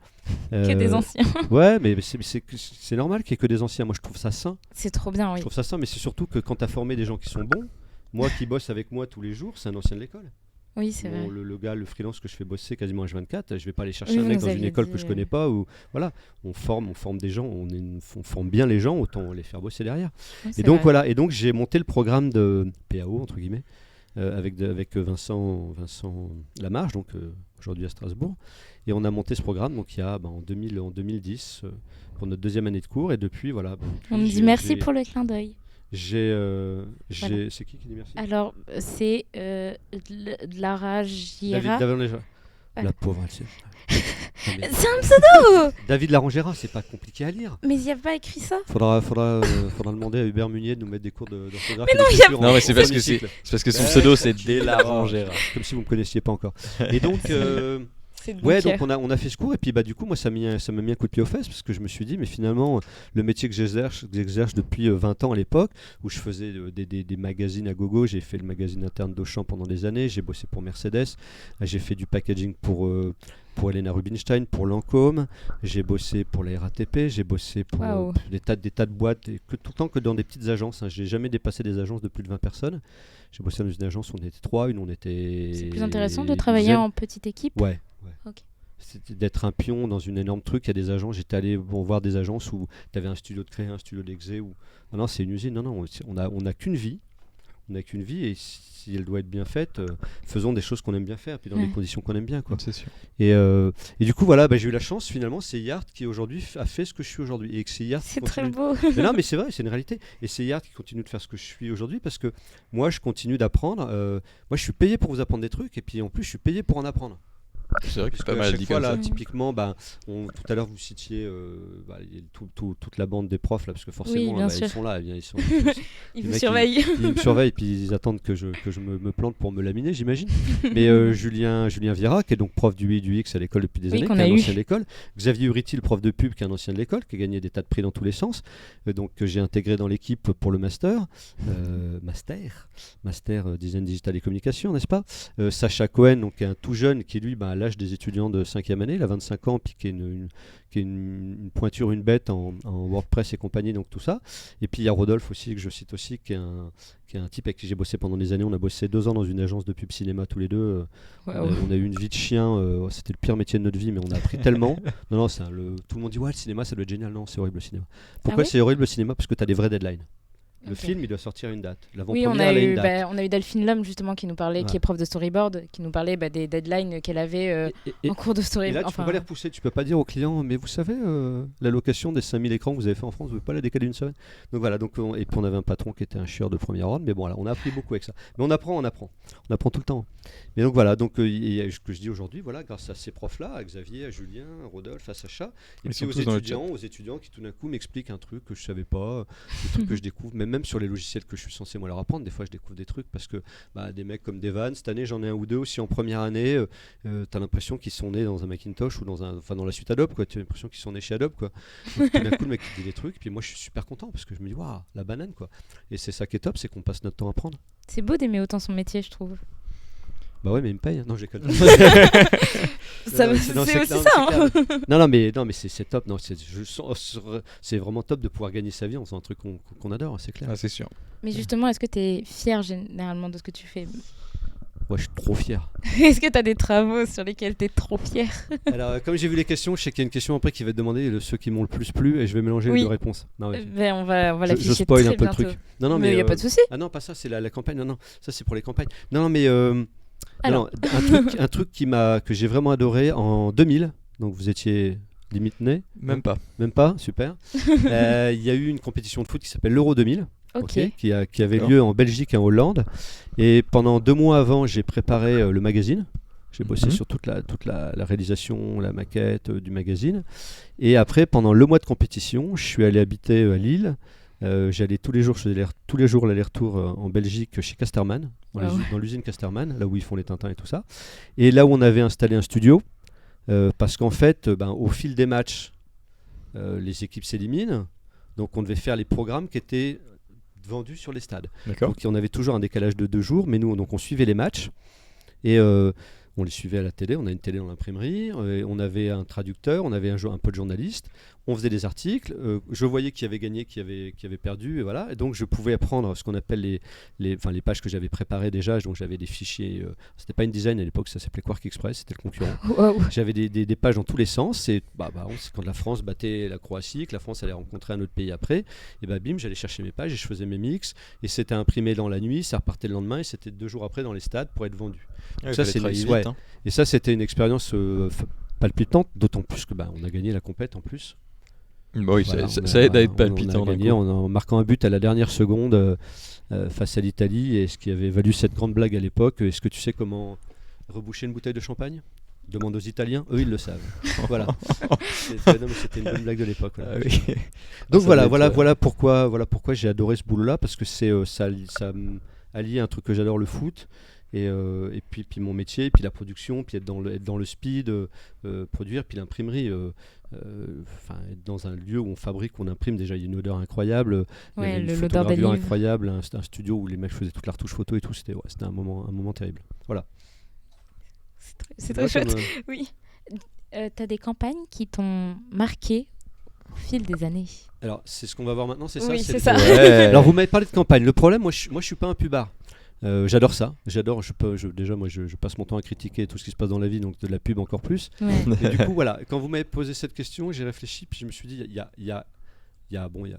Que des anciens. Ouais, mais c'est normal qu'il n'y ait que des anciens. Moi, je trouve ça sain. C'est trop bien, oui. Je trouve ça sain, mais c'est surtout que quand tu as formé des gens qui sont bons, moi qui bosse avec moi tous les jours, c'est un ancien de l'école. Oui, c'est vrai. Le gars, le freelance que je fais bosser quasiment H24, je vais pas aller chercher Oui, un vous mec nous dans une aviez école dit, que je connais pas. Ou voilà, on forme des gens, on forme bien les gens, autant les faire bosser derrière. Oui, Et c'est donc vrai. voilà, et donc j'ai monté le programme de PAO entre guillemets avec Vincent Lamarche, donc aujourd'hui à Strasbourg, et on a monté ce programme donc il y a en 2010 pour notre deuxième année de cours, et depuis voilà. On me dit merci pour le clin d'œil. Voilà. C'est qui dit merci? Alors, c'est de la Ragiera. David Ah. la pauvre, elle sait. Non, mais C'est un pseudo. David Larangera, c'est pas compliqué à lire. Mais il n'y a pas écrit ça. Faudra demander à Hubert Munier de nous mettre des cours d'orthographe. Mais non, et il y a- d'écriture Non, en mais c'est parce que premier c'est cycle. parce que son pseudo c'est Delarangera. Comme si vous me connaissiez pas encore. Et donc, C'est de ouais, bon donc on a fait ce cours, et puis du coup, moi, ça m'a mis un coup de pied aux fesses, parce que je me suis dit, mais finalement, le métier que j'exerce depuis 20 ans à l'époque, où je faisais des magazines à gogo, j'ai fait le magazine interne d'Auchan pendant des années, j'ai bossé pour Mercedes, j'ai fait du packaging pour Helena Rubinstein, pour Lancôme, j'ai bossé pour la RATP, j'ai bossé pour Waouh. des tas de boîtes, et tout le temps que dans des petites agences. Je n'ai jamais dépassé des agences de plus de 20 personnes. J'ai bossé dans une agence où on était 3, une on était... C'est plus intéressant de une travailler dizaine. en petite équipe. Ouais. Ok. C'était d'être un pion dans une énorme truc. Il y a des agences, j'étais allé voir des agences où tu avais un studio de créa, un studio d'exé. Non, c'est une usine. Non, on n'a qu'une vie. On n'a qu'une vie, et si elle doit être bien faite, faisons des choses qu'on aime bien faire, puis dans les conditions qu'on aime bien, quoi. C'est sûr. Et du coup, voilà, j'ai eu la chance, finalement, c'est Yard qui aujourd'hui a fait ce que je suis aujourd'hui. Et que c'est Yard qui C'est très continue. beau. Mais non, mais c'est vrai, c'est une réalité. Et c'est Yard qui continue de faire ce que je suis aujourd'hui, parce que moi, je continue d'apprendre. Moi, je suis payé pour vous apprendre des trucs, et puis en plus, je suis payé pour en apprendre. C'est vrai que c'est Puisque pas à mal chaque dit fois, comme là, ça. typiquement, tout à l'heure, vous citiez il y a toute la bande des profs, là, parce que forcément, bien ils sûr. sont là. Ils sont, Il les vous mecs, surveille. ils me surveillent, puis ils attendent que je me plante pour me laminer, j'imagine. Mais Julien Viera, qui est donc prof du UI du X à l'école depuis des Oui, années, qu'on qui est a un eu. ancien de l'école. Xavier Uriti, le prof de pub, qui est un ancien de l'école, qui a gagné des tas de prix dans tous les sens, donc que j'ai intégré dans l'équipe pour le master. Master Design Digital et Communication, n'est-ce pas? Sacha Cohen, donc, qui est un tout jeune, qui lui, à l'âge des étudiants de 5e année, il a 25 ans, puis qui est une pointure, une bête en WordPress et compagnie, donc tout ça. Et puis il y a Rodolphe aussi, que je cite aussi, qui est un type avec qui j'ai bossé pendant des années. On a bossé 2 ans dans une agence de pub cinéma tous les deux. Waouh. On a eu une vie de chien, c'était le pire métier de notre vie, mais on a appris tellement. Non, tout le monde dit, ouais, le cinéma, ça doit être génial. Non, c'est horrible le cinéma. Pourquoi ouais c'est horrible le cinéma? Parce que tu as des vrais deadlines. Le Ok. film, il doit sortir à une date. Oui, L'avant-première, on a elle a eu, une date. on a eu Delphine Lhomme justement qui nous parlait, qui Ouais. est prof de storyboard, qui nous parlait des deadlines qu'elle avait Et en cours de et là, storyboard. tu peux pas les repousser. Tu peux pas dire au client, mais vous savez, la location des 5000 écrans que vous avez fait en France, vous ne pouvez pas la décaler d'une semaine. Donc voilà. Et puis on avait un patron qui était un chieur de premier ordre, mais bon, voilà, on a appris beaucoup avec ça. Mais on apprend tout le temps. Mais donc voilà. Donc ce que je dis aujourd'hui, voilà, grâce à ces profs-là, à Xavier, à Julien, à Rodolphe, à Sacha, et Ils puis sont aux tous dans le étudiants qui tout d'un coup m'expliquent un truc que je savais pas, des trucs que je découvre, mais même sur les logiciels que je suis censé moi leur apprendre. Des fois, je découvre des trucs parce que des mecs comme Devan, cette année, j'en ai un ou deux aussi en première année. T'as l'impression qu'ils sont nés dans un Macintosh ou dans la suite Adobe, quoi. Tu as l'impression qu'ils sont nés chez Adobe, quoi. Donc, tout d'un coup, le mec il dit des trucs, puis moi, je suis super content parce que je me dis, waouh, la banane, quoi. Et c'est ça qui est top, c'est qu'on passe notre temps à apprendre. C'est beau d'aimer autant son métier, je trouve. Bah ouais, mais il me paye. Non, j'ai C'est Non, aussi c'est ça. Hein. non, mais c'est top. Non, c'est vraiment top de pouvoir gagner sa vie en faisant un truc qu'on adore, c'est clair. Ah, c'est sûr. Mais justement, est-ce que tu es fier généralement de ce que tu fais? Ouais, je suis trop fier. Est-ce que tu as des travaux sur lesquels tu es trop fier? Alors, comme j'ai vu les questions, je sais qu'il y a une question après qui va te demander ceux qui m'ont le plus plu, et je vais mélanger Oui. les deux réponses. Non, ouais. Ben, on va Je l'afficher spoil très un peu le bientôt. truc. Non, mais il n'y a pas de souci. Ah non, pas ça, c'est la campagne. Non, ça c'est pour les campagnes. Non, mais Alors. un truc que j'ai vraiment adoré en 2000. Donc vous étiez limite né. Même pas. Même pas, super. Il y a eu une compétition de foot qui s'appelle l'Euro 2000. Ok. Qui avait D'accord. lieu en Belgique et en Hollande. Et pendant 2 mois avant, j'ai préparé le magazine. J'ai bossé Mhm. sur toute la réalisation, la maquette du magazine. Et après, pendant le mois de compétition, je suis allé habiter à Lille. J'allais tous les jours, je faisais tous les jours l'aller-retour en Belgique chez Casterman, dans l'usine Casterman, là où ils font les Tintins et tout ça. Et là où on avait installé un studio, parce qu'en fait, au fil des matchs, les équipes s'éliminent. Donc on devait faire les programmes qui étaient vendus sur les stades. D'accord. Donc on avait toujours un décalage de 2 jours, mais nous donc on suivait les matchs et on les suivait à la télé. On a une télé dans l'imprimerie, on avait un traducteur, on avait un peu de journaliste. on faisait des articles, je voyais qui avait gagné, qui avait perdu, et voilà. Et donc je pouvais prendre ce qu'on appelle les pages que j'avais préparées déjà. Donc j'avais des fichiers, c'était pas InDesign à l'époque, ça s'appelait Quark Express, c'était le concurrent. Waouh. J'avais des pages dans tous les sens, et c'est quand la France battait la Croatie, que la France allait rencontrer un autre pays après, et bim, j'allais chercher mes pages et je faisais mes mix, et c'était imprimé dans la nuit, ça repartait le lendemain, et c'était 2 jours après dans les stades pour être vendu. Ouais, Ça, fallait c'est travailler une- vite, ouais. hein. Et ça, c'était une expérience palpitante, d'autant plus que on a gagné la compète en plus. Bah oui, Voilà, ça aide à être palpitant. On a d'un gagné coup. en marquant un but à la dernière seconde face à l'Italie, et ce qui avait valu cette grande blague à l'époque. Est-ce que tu sais comment reboucher une bouteille de champagne? Demande aux Italiens, eux ils le savent. Voilà. Non, mais c'était une bonne blague de l'époque. Voilà. Ah oui. Donc Ça voilà, doit être, voilà pourquoi j'ai adoré ce boulot-là, parce que ça allie un truc que j'adore, le foot, et puis mon métier, et puis la production, puis être dans le speed, produire, puis l'imprimerie. Être dans un lieu où on fabrique, on imprime, déjà il y a une odeur incroyable, il y Ouais, avait une l'odeur des photogravure livres. incroyable, un studio où les mecs faisaient toute la retouche photo et tout, c'était un moment terrible. Voilà. C'est Moi, très ça chouette. me- Oui. T'as des campagnes qui t'ont marqué au fil des années. Alors c'est ce qu'on va voir maintenant, c'est ça Oui, c'est c'est le- ça. Ouais. Alors vous m'avez parlé de campagne. Le problème, moi je suis pas un pubard. J'adore ça. J'adore. Déjà, moi, je passe mon temps à critiquer tout ce qui se passe dans la vie, donc de la pub encore plus. Ouais. Et du coup, voilà. Quand vous m'avez posé cette question, j'ai réfléchi, puis je me suis dit, il y a,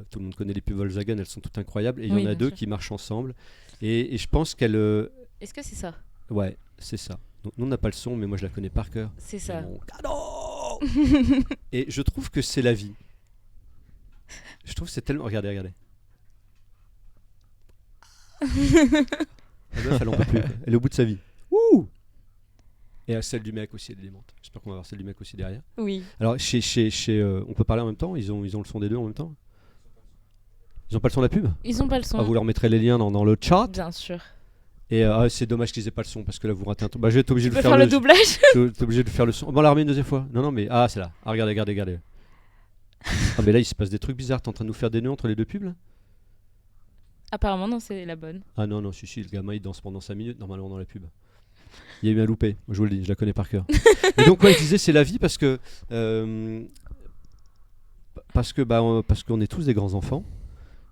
tout le monde connaît les pubs Volkswagen, elles sont toutes incroyables, et il y Oui, en a bien 2 sûr. qui marchent ensemble. Et je pense qu'elles, Est-ce que c'est ça? ouais, c'est ça. Donc, nous, on n'a pas le son, mais moi, je la connais par cœur. C'est C'est ça. mon cadeau. Et je trouve que c'est la vie. Je trouve que c'est tellement. Regardez. La meuf, elle en peut plus. Elle est au bout de sa vie. Wouh! Et celle du mec aussi, elle est démente. J'espère qu'on va voir celle du mec aussi derrière. Oui. Alors, on peut parler en même temps. Ils ont le son des deux en même temps. Ils ont pas le son de la pub. Ils ont pas le son. Ah, vous leur mettrez les liens dans le chat. Bien sûr. Et c'est dommage qu'ils aient pas le son, parce que là vous ratez un truc. Je vais être obligé Tu de peux faire faire le doublage? je vais être obligé de faire le son. Bon, on l'a remis une deuxième fois. Non, mais c'est là. Ah, regardez. Ah, mais là il se passe des trucs bizarres. T'es en train de nous faire des nœuds entre les deux pubs là? Apparemment, non, c'est la bonne. Ah non, si, le gamin il danse pendant 5 minutes normalement dans la pub. Il y a eu un loupé, je vous le dis, je la connais par cœur. Et donc, je disais, c'est la vie parce que parce qu'on est tous des grands enfants.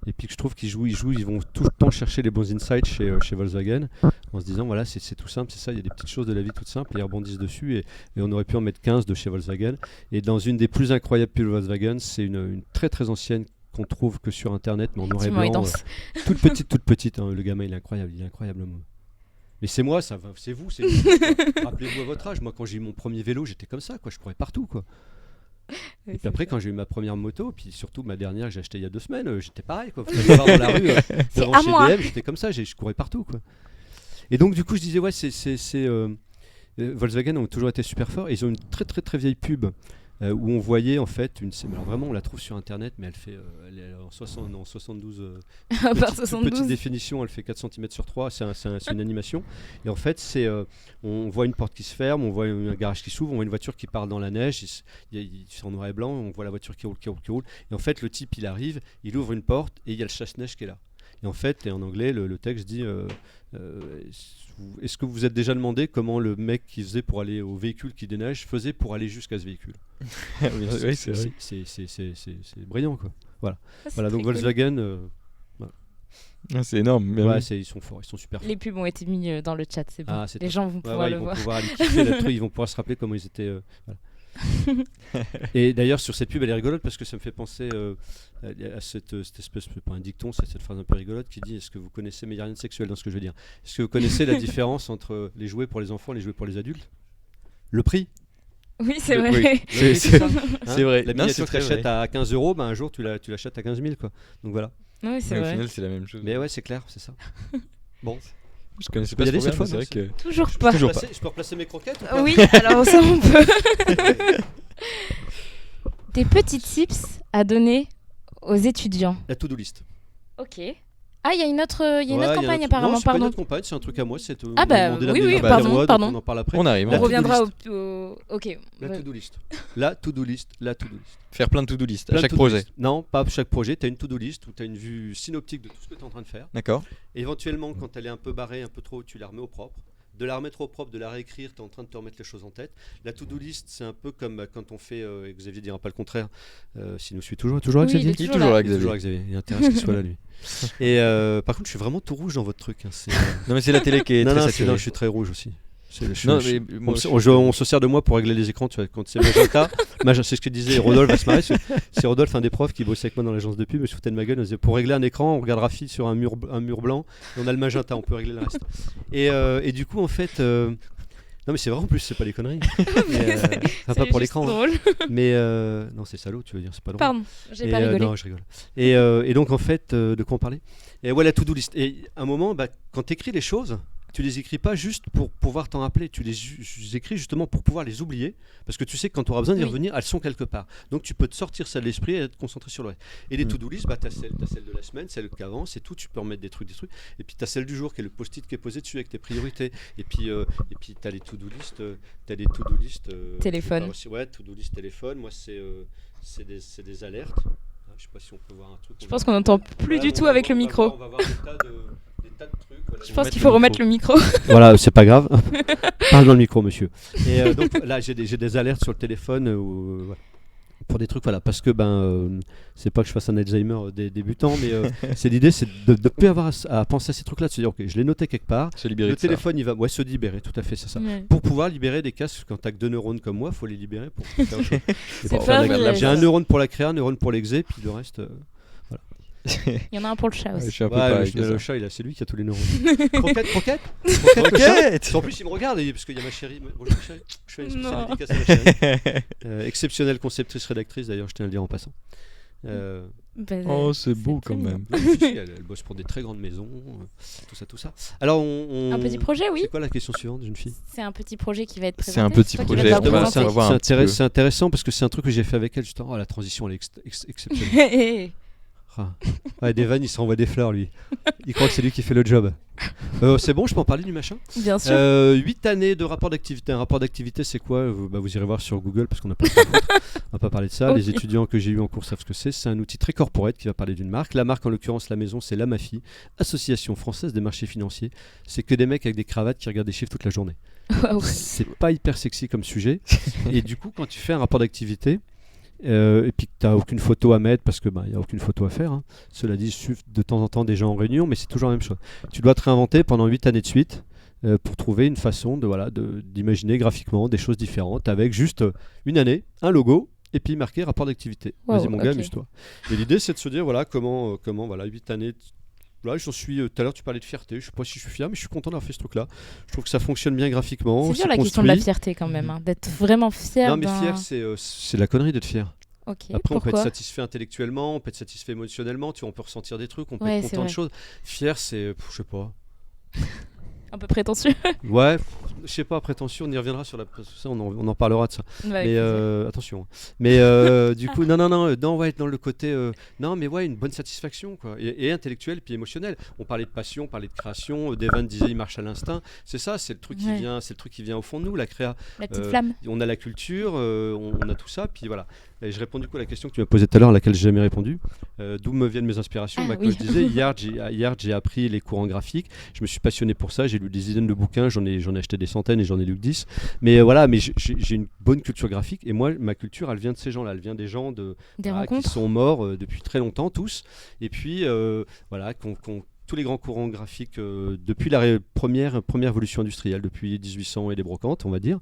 Et puis que je trouve qu'ils jouent, ils vont tout le temps chercher les bons insights chez Volkswagen, en se disant voilà, c'est tout simple, c'est ça, il y a des petites choses de la vie toutes simples, et ils rebondissent dessus, et on aurait pu en mettre 15 de chez Volkswagen. Et dans une des plus incroyables pubs Volkswagen, c'est une très très ancienne qu'on trouve que sur internet, mais en noir et Effectivement, il blanc, danse. toute petite, hein. Le gamin il est incroyable. Mais c'est moi, c'est vous, c'est vous, quoi. Rappelez-vous à votre âge, moi quand j'ai eu mon premier vélo, j'étais comme ça, quoi, je courais partout, quoi. Oui, Et puis c'est après, ça. quand j'ai eu ma première moto, puis surtout ma dernière que j'ai achetée il y a 2 semaines, j'étais pareil, quoi. Fallait voir dans la rue, C'est devant à chez moi. DM, j'étais comme ça, je courais partout, quoi. Et donc du coup, je disais ouais, Volkswagen ont toujours été super forts. Et ils ont une très très très vieille pub où on voyait en fait alors vraiment on la trouve sur internet, mais elle est en 72 Par petite 72. définition, elle fait 4 cm sur 3, c'est une animation. Et en fait, on voit une porte qui se ferme, on voit un garage qui s'ouvre, on voit une voiture qui part dans la neige, c'est en noir et blanc, on voit la voiture qui roule. Et en fait, le type, il arrive, il ouvre une porte et il y a le chasse-neige qui est là. Et en fait, et en anglais, le texte dit est-ce que vous vous êtes déjà demandé comment le mec qui faisait pour aller au véhicule qui déneige faisait pour aller jusqu'à ce véhicule? Oui, c'est vrai. C'est brillant, quoi. Ça, c'est Voilà, donc très cool. Volkswagen, Ah, c'est énorme. mais ouais, oui. ils sont forts, ils sont super forts. Les pubs ont été mis dans le chat, c'est bon. Ah, c'est Les top. gens vont Ouais, pouvoir ouais, le ils vont voir. pouvoir aller kiffer là-dessus, ils vont pouvoir se rappeler comment ils étaient. Voilà. Et d'ailleurs, sur cette pub, elle est rigolote parce que ça me fait penser à cette espèce, pas un dicton, c'est cette phrase un peu rigolote qui dit est-ce que vous connaissez, mais il n'y a rien de sexuel dans ce que je veux dire. Est-ce que vous connaissez la différence entre les jouets pour les enfants et les jouets pour les adultes? Le prix. Oui, c'est Oui. vrai. C'est- C'est c'est- ça, c'est vrai. La Non, miniature c'est que très tu achètes vrai. à 15 €, un jour tu l'achètes à 15 000, quoi. Donc voilà. Oui, c'est Mais au vrai. final, c'est la même chose. Mais ouais, c'est clair, c'est ça. Bon. Je connaissais peux pas y aller ce cette fois, programme, mais c'est vrai que. Toujours Je pas. Toujours je peux replacer mes croquettes ou pas? Oui, alors ça on peut. Des petits tips à donner aux étudiants. La to-do list. Ok. Ah, il y a une autre, Ouais, campagne non, apparemment, c'est pas une pardon. autre campagne, c'est un truc à moi. Ah bah, oui, pardon, pardon. On en parle après. On arrive. La On on arrive. to-do reviendra list. Ok. La Ouais. to-do list. La to-do list. La to-do list. Faire plein de to-do list à Plein de chaque to-do projet. list. Non, pas chaque projet. Tu as une to-do list où tu as une vue synoptique de tout ce que tu es en train de faire. D'accord. Éventuellement, quand elle est un peu barrée, un peu trop, tu la remets au propre. de la remettre au propre, de la réécrire, tu es en train de te remettre les choses en tête. La to-do list, c'est un peu comme quand on fait, et Xavier dira pas le contraire, s'il nous suit toujours Oui, Xavier il est toujours là. Il est toujours là, Xavier, il intéresse qu'il soit là lui. Et par contre, je suis vraiment tout rouge dans votre truc. Hein, Non, mais c'est la télé qui est non, très non, saturée. je suis très rouge aussi. Non, mais moi, On se sert de moi pour régler les écrans, tu vois, quand c'est magenta. C'est ce que disait Rodolphe va se marrer. C'est Rodolphe, un des profs qui bossait avec moi dans l'agence de pub, me foutait de ma gueule. On disait, pour régler un écran, on regarde Rafi sur un mur blanc et on a le magenta, on peut régler le reste. Et du coup, en fait. Non, mais c'est vrai en plus, c'est pas des conneries. Enfin, pas pour l'écran. Drôle. Mais non, c'est salaud, tu veux dire, c'est pas drôle. Pardon, j'ai pas rigolé. Non, je rigole. Et donc, en fait, de quoi on parlait? Et voilà, to-do list. Et à un moment, quand tu écris les choses, tu les écris pas juste pour pouvoir t'en rappeler, tu les écris justement pour pouvoir les oublier, parce que tu sais que quand tu auras besoin d'y revenir, elles sont quelque part. Donc tu peux te sortir ça de l'esprit et te concentrer sur le reste. Et les to-do list, tu as celle de la semaine, celle qu'avant, c'est tout, tu peux remettre des trucs. Et puis tu as celle du jour qui est le post-it qui est posé dessus avec tes priorités. Et puis tu as les to-do list. Téléphone. Ouais, to-do list téléphone. Moi, c'est des alertes. Je sais pas si on peut voir un truc. Je pense qu'on n'entend plus du tout avec le micro. On va voir des tas de trucs. Voilà. Je pense qu'il faut remettre le micro. Voilà, c'est pas grave. Parle dans le micro, monsieur. Et donc là, j'ai des alertes sur le téléphone pour des trucs, voilà, parce que c'est pas que je fasse un Alzheimer des débutants, mais c'est l'idée, c'est de ne plus avoir à penser à ces trucs-là, de se dire, ok, je l'ai noté quelque part. Se libérer le de ça. téléphone, il va se libérer, tout à fait, c'est ça. Ouais. Pour pouvoir libérer des cases, quand t'as que 2 neurones comme moi, faut les libérer pour faire autre chose. Et C'est pour pas faire vrai. j'ai un neurone pour la créa, un neurone pour l'exé, puis le reste. Il y en a un pour le chat Je aussi. suis un peu Ouais, pareil que le ça. chat, c'est lui qui a tous les neurones. Croquette. Croquette. En plus, il me regarde parce qu'il y a ma chérie. Bonjour, chérie. Je fais une spéciale Non. dédicace à ma chérie. Exceptionnelle conceptrice rédactrice, d'ailleurs, je tiens à le dire en passant. Oh, c'est beau très quand mignon. même. Non, mais si, elle bosse pour des très grandes maisons, tout ça. Alors, Un petit projet, oui. C'est quoi la question suivante, jeune fille? C'est un petit projet qui va être présenté. C'est un petit toi qui vas projet, te on va présenter. savoir un petit peu. C'est intéressant parce que c'est un truc que j'ai fait avec elle, justement. Oh, la transition, elle est exceptionnelle. Ouais, des vannes, il s'envoie des fleurs, lui. Il croit que c'est lui qui fait le job. C'est bon, je peux en parler du machin? Bien sûr. 8 années de rapport d'activité. Un rapport d'activité, c'est quoi? Vous irez voir sur Google parce qu'on n'a pas le temps de foutre. On va pas parler de ça. Ok. Les étudiants que j'ai eu en cours savent ce que c'est. C'est un outil très corporate qui va parler d'une marque. La marque, en l'occurrence, la maison, c'est la MAFI, Association française des marchés financiers. C'est que des mecs avec des cravates qui regardent des chiffres toute la journée. Waouh. C'est pas hyper sexy comme sujet. Et du coup, quand tu fais un rapport d'activité, et puis que tu n'as aucune photo à mettre parce que il n'y a aucune photo à faire. Hein. Cela dit, je suis de temps en temps des gens en réunion, mais c'est toujours la même chose. Tu dois te réinventer pendant 8 années de suite pour trouver une façon d'imaginer graphiquement des choses différentes avec juste une année, un logo et puis marqué rapport d'activité. Wow, Vas-y mon gars, ok. amuse-toi. Et l'idée c'est de se dire comment 8 années. Là, j'en suis. Tout à l'heure, tu parlais de fierté. Je sais pas si je suis fier, mais je suis content d'avoir fait ce truc-là. Je trouve que ça fonctionne bien graphiquement. C'est dur la question de la construit. fierté quand même, hein, d'être vraiment fier. Non, mais fier, c'est la connerie d'être fier. Ok. Après, on peut être Pourquoi satisfait intellectuellement, on peut être satisfait émotionnellement, on peut ressentir des trucs, on peut Ouais, être c'est content de vrai. choses. Fier, c'est, je sais pas. Un peu prétentieux. Ouais, je sais pas, prétentieux, on y reviendra sur ça, on en parlera de ça. Ouais, Mais avec attention. Mais du coup, ouais, dans le côté, non, mais ouais, une bonne satisfaction, quoi, et intellectuelle, puis émotionnelle. On parlait de passion, on parlait de création. Devin disait, il marche à l'instinct. C'est ça, c'est le truc qui Ouais. vient, c'est le truc qui vient au fond de nous, la créa. plaisir. La petite flamme. On a la culture, on a tout ça, puis voilà. Et je réponds du coup à la question que tu m'as posée tout à l'heure, à laquelle j'ai jamais répondu. D'où me viennent mes inspirations? Ah, Comme oui. je disais, hier j'ai appris les courants graphiques. Je me suis passionné pour ça. J'ai lu des dizaines de bouquins. J'en ai acheté des centaines et j'en ai lu que 10. Mais voilà, mais j'ai une bonne culture graphique. Et moi, ma culture, elle vient de ces gens-là. Elle vient des gens Des qui rencontres. sont morts depuis très longtemps, tous. Et puis, voilà, tous les grands courants graphiques depuis la première évolution industrielle, depuis 1800 et les brocantes, on va dire,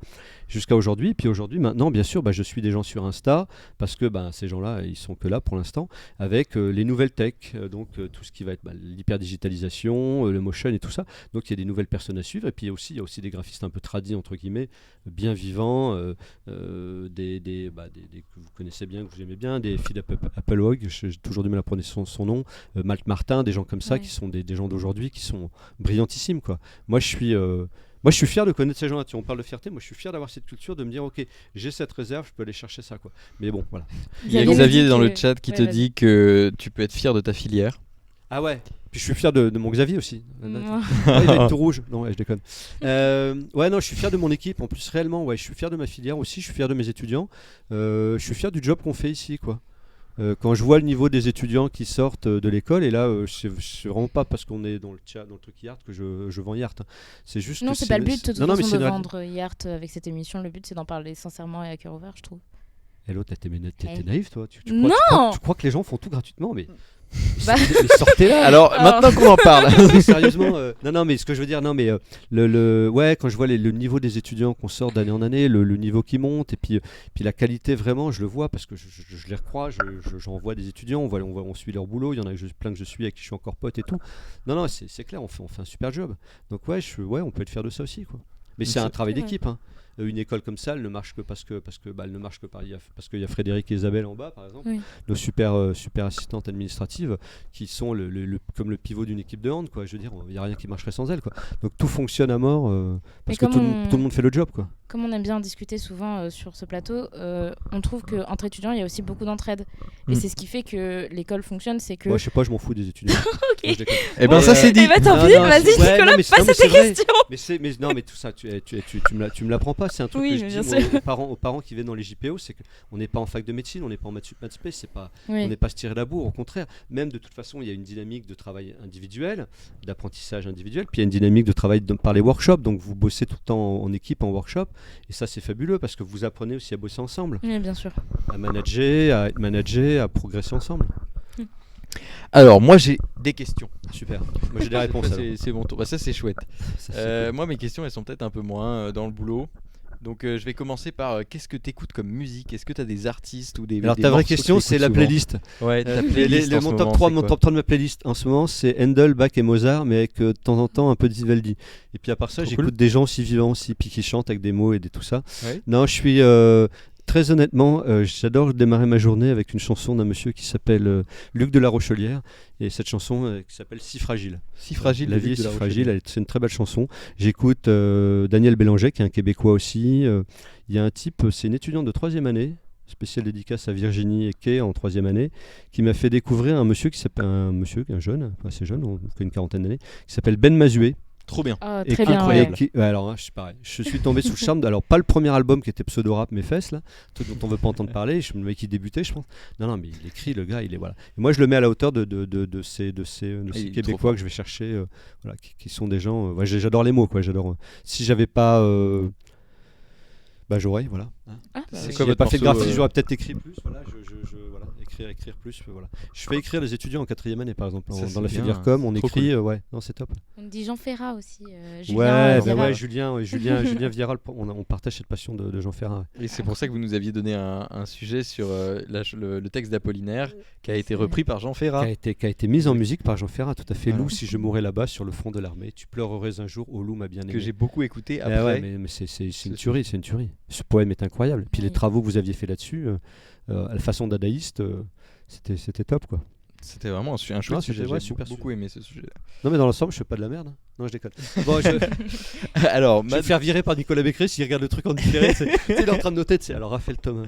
jusqu'à aujourd'hui. Et puis aujourd'hui, maintenant, bien sûr, je suis des gens sur Insta, parce que ces gens-là, ils sont que là pour l'instant, avec les nouvelles tech, donc tout ce qui va être l'hyperdigitalisation, le motion et tout ça. Donc il y a des nouvelles personnes à suivre. Et puis il y a aussi des graphistes un peu tradis, entre guillemets, bien vivants, des que vous connaissez bien, que vous aimez bien, des Philippe Applewhite, j'ai toujours du mal à prononcer son nom, Malte Martin, des gens comme ça, Ouais. qui sont des gens d'aujourd'hui qui sont brillantissimes, quoi. Moi je suis fier de connaître ces gens-là. On parle de fierté, moi je suis fier d'avoir cette culture, de me dire ok, j'ai cette réserve, je peux aller chercher ça, quoi. Mais bon, voilà. Il y a nous Xavier dit dans que- le chat qui te Ouais, vas-y. dit que tu peux être fier de ta filière. Ah ouais. Puis je suis fier de mon Xavier aussi. Moi. Ouais, il va être tout rouge. Non, ouais, je déconne. Ouais, non, je suis fier de mon équipe. En plus, réellement, ouais, je suis fier de ma filière aussi. Je suis fier de mes étudiants. Je suis fier du job qu'on fait ici, quoi. Quand je vois le niveau des étudiants qui sortent de l'école, et là, c'est vraiment pas parce qu'on est dans le chat, dans le truc Yart que je vends Yart. Hein. C'est juste Non, que c'est pas le but de toute non, mais façon c'est de une vendre Yart avec cette émission. Le but, c'est d'en parler sincèrement et à cœur ouvert, je trouve. Hello, t'es Hey. naïf, toi. Tu Non tu crois que les gens font tout gratuitement, mais Bah- mais sortez là. Alors, maintenant qu'on en parle. Sérieusement, non, mais ce que je veux dire, non, mais ouais, quand je vois le niveau des étudiants qu'on sort d'année en année, le niveau qui monte, et puis la qualité, vraiment, je le vois parce que je les recroise, j'en vois des étudiants, on suit leur boulot, il y en a plein que je suis avec qui je suis encore pote et tout. Non, c'est clair, on fait un super job. Donc, ouais, on peut être fier de ça aussi, quoi. Mais c'est un travail Ouais. d'équipe, hein. Une école comme ça, elle ne marche que parce que elle ne marche que parce qu'il y a Frédéric et Isabelle en bas, par exemple, Oui. nos super assistantes administratives qui sont comme le pivot d'une équipe de hand, quoi. Je veux dire, il n'y a rien qui marcherait sans elles, quoi. Donc tout fonctionne à mort parce que comme tout le monde fait le job, quoi. Comme on aime bien en discuter souvent sur ce plateau, on trouve qu'entre étudiants, il y a aussi beaucoup d'entraide. Et Mm. c'est ce qui fait que l'école fonctionne, c'est que... Moi, je sais pas, je m'en fous des étudiants. Ok. Non, je déconne. Eh ben, Bon, ça, c'est dit. Eh ben tant Non, pis, non, vas-y c'est- ouais, Nicolas, non, mais passe à c'est tes vrai. questions. Mais non, mais tout ça, tu me l'apprends pas. C'est un truc Oui, que je mais dis bien sûr. aux parents qui viennent dans les JPO, c'est qu'on n'est pas en fac de médecine, on n'est pas en maths sup, maths spé, c'est pas, on Oui. n'est pas se tirer la bourre. Au contraire, même de toute façon, il y a une dynamique de travail individuel, d'apprentissage individuel, puis il y a une dynamique de travail par les workshops. Donc vous bossez tout le temps en équipe, en workshop, et ça c'est fabuleux parce que vous apprenez aussi à bosser ensemble, Oui, bien sûr. à manager, à être managé, à progresser ensemble. Alors, moi, j'ai des questions. Super. Moi j'ai des réponses. alors. C'est mon tour. Bah, ça, c'est chouette. Ça, c'est cool. Moi, mes questions, elles sont peut-être un peu moins dans le boulot. Donc, je vais commencer par qu'est-ce que tu écoutes comme musique? Est-ce que tu as des artistes ou des. Alors des ta vraie morceaux que question, c'est t'écoutes la souvent playlist. Ouais, ta playlist. en ce Mon moment, top 3 c'est mon quoi top 3 de ma playlist en ce moment, c'est Handel, Bach et Mozart, mais avec de temps en temps un peu de Vivaldi. Et puis à part ça, Trop j'écoute cool. des gens aussi vivants aussi, puis qui chantent avec des mots et tout ça. Ouais. Non, je suis très honnêtement, j'adore démarrer ma journée avec une chanson d'un monsieur qui s'appelle Luc de la Rochelière, et cette chanson qui s'appelle Si fragile. Si fragile. La de vie est Luc de si la fragile, Rochelière. c'est une très belle chanson. J'écoute Daniel Bélanger, qui est un Québécois aussi. Il y a un type, c'est une étudiante de 3e année, spéciale dédicace à Virginie et Kay en 3e année, qui m'a fait découvrir un monsieur un jeune, assez jeune, on fait une quarantaine d'années, qui s'appelle Ben Mazué. Trop bien. Oh, Et très qui- bien, incroyable. ouais. ouais, alors, hein, je suis pareil. Je suis tombé sous le charme. Alors, pas le premier album qui était pseudo-rap, mes fesses, là, truc dont on veut pas entendre parler. Le mec qui débutait, je pense. Non, mais il écrit, le gars, il est voilà. Et moi, je le mets à la hauteur de ces Il est trop Québécois fort. que je vais chercher, voilà, qui sont des gens. Ouais, j'adore les mots, quoi. J'adore. Si j'avais pas, bah, j'aurais, voilà. Hein. Ah, bah C'est oui. quoi Si j'avais votre pas fait de morceau, graphisme, j'aurais peut-être écrit plus. Voilà, voilà, écrire plus. Voilà. Je fais écrire les étudiants en 4e année, par exemple, Ça, dans c'est la bien, filière com, on c'est trop écrit. Ouais, non, c'est top. On me dit Jean Ferrat aussi. Ouais, Julien bah Viera. ouais, Julien Viera, on partage cette passion de Jean Ferrat. Et c'est pour ça que vous nous aviez donné un sujet sur le texte d'Apollinaire qui a été repris par Jean Ferrat. Qui a été mise en musique par Jean Ferrat, tout à fait. Voilà. Loup, si je mourais là-bas sur le front de l'armée, tu pleurerais un jour, ô loup, ma bien-aimée. Que j'ai beaucoup écouté Ah après. ouais, mais c'est une tuerie, c'est une tuerie. Ce poème est incroyable. Puis les Oui. travaux que vous aviez fait là-dessus, à la façon dadaïste, c'était top, quoi. C'était vraiment un chouette Ah, sujet. c'était- ouais, J'ai super beaucoup aimé ce sujet. Non, mais dans l'ensemble, je fais pas de la merde. Hein. Non, je déconne. Bon, je vais Alors, me faire virer par Nicolas Becquerel s'il regarde le truc en différé. Tu sais, il est en train de noter. Tu sais, alors, Raphaël Thomas,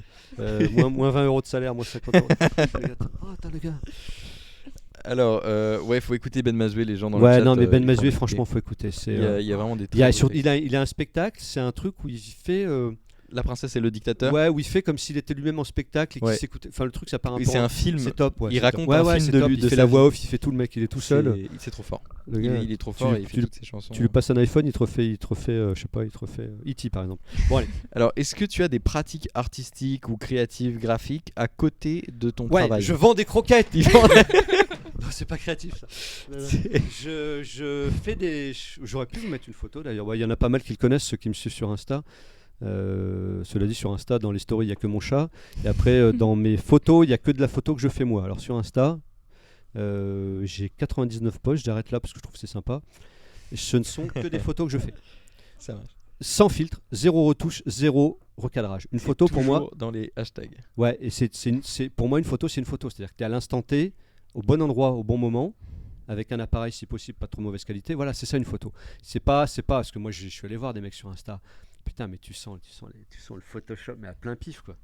moins 20 euros de salaire, moins 50 euros. Oh, attends, le gars. ouais, faut écouter Ben Mazué, les gens dans le Ouais, chat. non, mais Ben ils Mazué, font franchement, écouter. faut écouter. C'est, Il y a vraiment des il, y a très beaux textes. il a un spectacle, c'est un truc où il fait. La princesse et le dictateur. Ouais, où il fait comme s'il était lui-même en spectacle et qu'il Ouais. s'écoutait. Enfin, le truc, ça part un Et peu. c'est un film. C'est top, ouais. Il c'est raconte top. Ouais, un ouais, film c'est de top. lui- Il de fait sa la voix vie. off, il fait tout le mec, il est tout seul. C'est trop fort. Le Il gars, est trop fort et il fait tu toutes ses chansons. lui passes un iPhone, il te refait, je sais pas, il te refait E.T. par exemple. Bon, allez. Alors, est-ce que tu as des pratiques artistiques ou créatives, graphiques à côté de ton Ouais, travail? je vends des croquettes. Non, c'est pas créatif ça. Je fais des. J'aurais pu vous mettre une photo d'ailleurs. Ouais, il y en a pas mal qui le connaissent, ceux qui me suivent sur Insta. Cela dit, sur Insta, dans les stories, il n'y a que mon chat. Et après, dans mes photos, il n'y a que de la photo que je fais moi. Alors sur Insta, j'ai 99 posts. J'arrête là parce que je trouve que c'est sympa. Et ce ne sont que des photos que je fais. Ça marche. Sans filtre, zéro retouche, zéro recadrage. Une photo pour moi. Toujours dans les hashtags. Ouais, et pour moi, une photo, c'est une photo. C'est-à-dire que tu es à l'instant T, au bon endroit, au bon moment, avec un appareil, si possible, pas trop mauvaise qualité. Voilà, c'est ça une photo. C'est pas, parce que moi, je suis allé voir des mecs sur Insta. Putain, mais tu sens le Photoshop, mais à plein pif, quoi.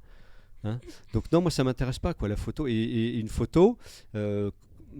Hein. Donc non, moi, ça m'intéresse pas, quoi, la photo. Et une photo,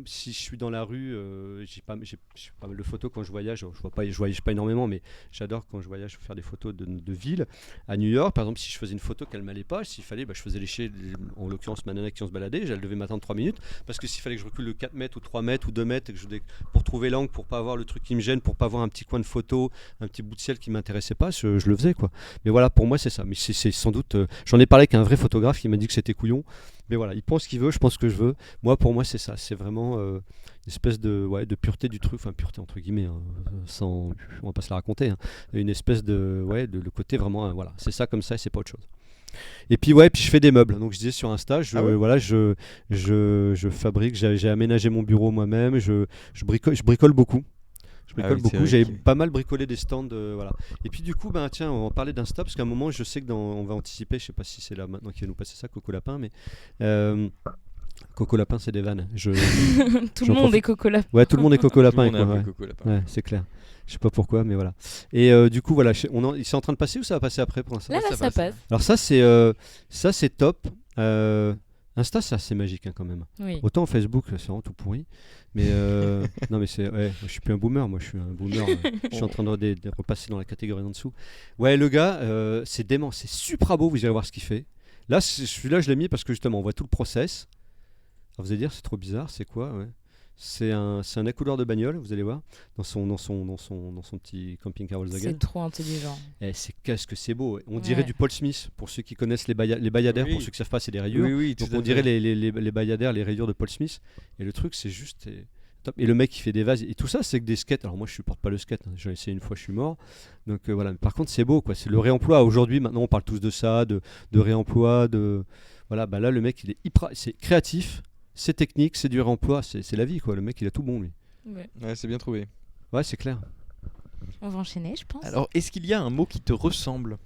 si je suis dans la rue, j'ai pas mal de photos quand je voyage. Je voyage pas énormément, mais j'adore quand je voyage faire des photos de ville. À New York, par exemple, si je faisais une photo qu'elle m'allait pas, s'il fallait, je faisais lécher, en l'occurrence ma nana qui on se baladait, elle devait m'attendre 3 minutes, parce que s'il fallait que je recule de 4 mètres ou 3 mètres ou 2 mètres, et pour trouver l'angle, pour pas avoir le truc qui me gêne, pour pas avoir un petit coin de photo, un petit bout de ciel qui m'intéressait pas, je le faisais quoi. Mais voilà, pour moi c'est ça. Mais c'est sans doute, j'en ai parlé avec un vrai photographe qui m'a dit que c'était couillon. Mais voilà, il pense ce qu'il veut, je pense ce que je veux. Moi, pour moi, c'est ça. C'est vraiment une espèce de pureté du truc, enfin pureté entre guillemets, hein, on va pas se la raconter. Hein. Une espèce de le côté vraiment, voilà, c'est ça comme ça et c'est pas autre chose. Et puis puis je fais des meubles. Donc je disais sur Insta, je fabrique, j'ai aménagé mon bureau moi-même, je bricole beaucoup. J'avais pas mal bricolé des stands, voilà. Et puis du coup, tiens, on va en parler d'Insta parce qu'à un moment, je sais que on va anticiper, je sais pas si c'est là maintenant qu'il va nous passer ça, Coco Lapin, mais Coco Lapin, c'est des vannes. Tout le monde est Coco Lapin. Ouais, tout le monde est Coco Lapin. Coco Lapin. Ouais, c'est clair. Je sais pas pourquoi, mais voilà. Et du coup, voilà, c'est en train de passer ou ça va passer après pour l'instant? Là, ça passe. Alors ça, c'est top. Insta, c'est assez magique quand même. Oui. Autant Facebook, c'est vraiment tout pourri. Mais non, mais je suis plus un boomer, moi je suis un boomer. Je suis en train de repasser dans la catégorie en dessous. Ouais, le gars, c'est dément, c'est super beau, vous irez voir ce qu'il fait. Là, celui-là, je l'ai mis parce que justement, on voit tout le process. Alors, vous allez dire, c'est trop bizarre, c'est quoi? Ouais. C'est un accoudeur de bagnole, vous allez voir, dans son petit camping-car Volkswagen. C'est trop intelligent. Qu'est-ce que c'est beau. On dirait du Paul Smith, pour ceux qui connaissent les bayadères, pour ceux qui ne savent pas, c'est des rayures. Oui, donc on dirait les bayadères, les rayures de Paul Smith. Et le truc, c'est juste top. Et le mec qui fait des vases, et tout ça, c'est que des skates. Alors moi, je supporte pas le skate, hein. J'ai essayé une fois, je suis mort. Donc voilà. Mais par contre, c'est beau, quoi. C'est le réemploi. Aujourd'hui, maintenant, on parle tous de ça, de réemploi, voilà. Là, le mec, c'est créatif. C'est technique, c'est du réemploi, c'est la vie quoi. Le mec il a tout bon lui. Ouais, c'est bien trouvé. Ouais, c'est clair. On va enchaîner, je pense. Alors, est-ce qu'il y a un mot qui te ressemble?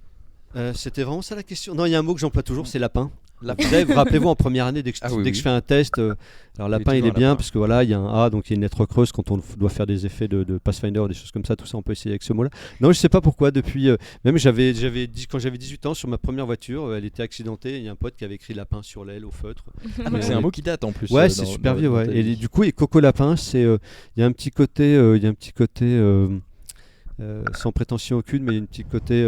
C'était vraiment ça la question. Non, il y a un mot que j'emploie toujours, c'est lapin. Rappelez-vous en première année dès que je fais un test, alors lapin il est bien parce que voilà il y a un A donc il y a une lettre creuse quand on doit faire des effets de Pathfinder ou des choses comme ça, tout ça on peut essayer avec ce mot-là. Non, je sais pas pourquoi depuis même quand j'avais 18 ans sur ma première voiture, elle était accidentée, il y a un pote qui avait écrit lapin sur l'aile au feutre. C'est un mot qui date en plus. Ouais, c'est super vieux ouais. Et du coup Coco Lapin, c'est il y a un petit côté sans prétention aucune, mais il y a un petit côté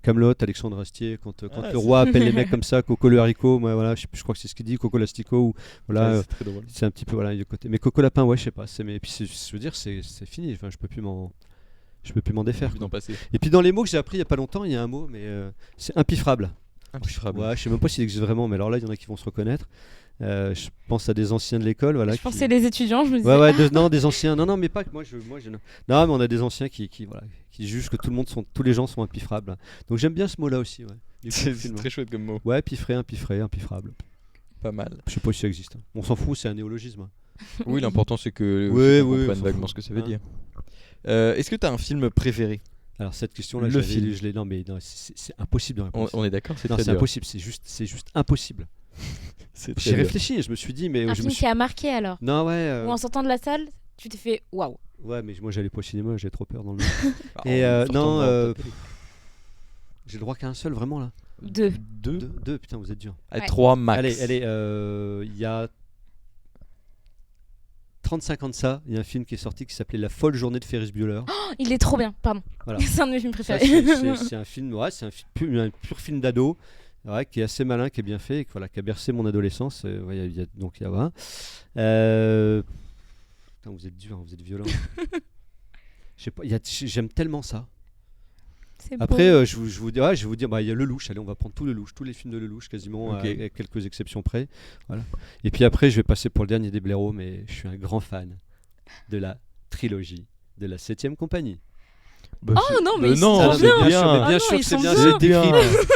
Camelot, Alexandre Astier, quand le roi appelle les mecs comme ça, Coco le haricot, moi, voilà, je crois que c'est ce qu'il dit, Coco l'astico, ou voilà, c'est très drôle. C'est un petit peu voilà, il y a le côté. Mais Coco Lapin, ouais, je sais pas, et puis je veux dire, c'est fini, enfin, je peux plus m'en défaire. Et puis dans les mots que j'ai appris il y a pas longtemps, il y a un mot, mais c'est impifrable. Impifrable. Ouais, je sais même pas s'il existe vraiment, mais alors là, il y en a qui vont se reconnaître. Je pense à des anciens de l'école, voilà. Je pensais les étudiants, je me disais. Non, des anciens. Non, mais pas que moi. Non, mais on a des anciens qui jugent que tous les gens sont impifrables. Donc j'aime bien ce mot-là aussi, ouais. C'est très chouette comme mot. Ouais, impifrable. Pas mal. Je sais pas si ça existe. On s'en fout, c'est un néologisme. Oui, l'important c'est que on comprenne vaguement ce que ça veut dire. Est-ce que tu as un film préféré? Alors cette question-là, non, mais c'est impossible de répondre. On est d'accord, c'est impossible. C'est juste impossible. J'ai réfléchi et je me suis dit, mais un film qui a marqué alors. Non, ouais. Ou en sortant de la salle, tu t'es fait waouh. Ouais, mais moi j'allais pas au cinéma, j'ai trop peur dans le. Et non, j'ai le droit qu'à un seul vraiment là. Deux, putain, vous êtes dur. Allez, 3 max. Allez, il y a 35 ans de ça, il y a un film qui est sorti qui s'appelait La folle journée de Ferris Bueller. Oh, il est trop bien, pardon. Voilà. C'est un de mes films préférés. C'est un film, un pur film d'ado. Ouais, qui est assez malin, qui est bien fait, et qui a bercé mon adolescence. Donc il y a voilà. Putain, vous êtes dur, vous êtes violent. Je sais pas, j'aime tellement ça. Après, je vais vous dire, il y a Lelouch. Allez, on va prendre tout Lelouch, tous les films de Lelouch quasiment, avec quelques exceptions près. Voilà. Et puis après, je vais passer pour le dernier des blaireaux, mais je suis un grand fan de la trilogie de la 7ème compagnie. Non, mais non, c'est bien sûr que c'est bien, c'est écrit.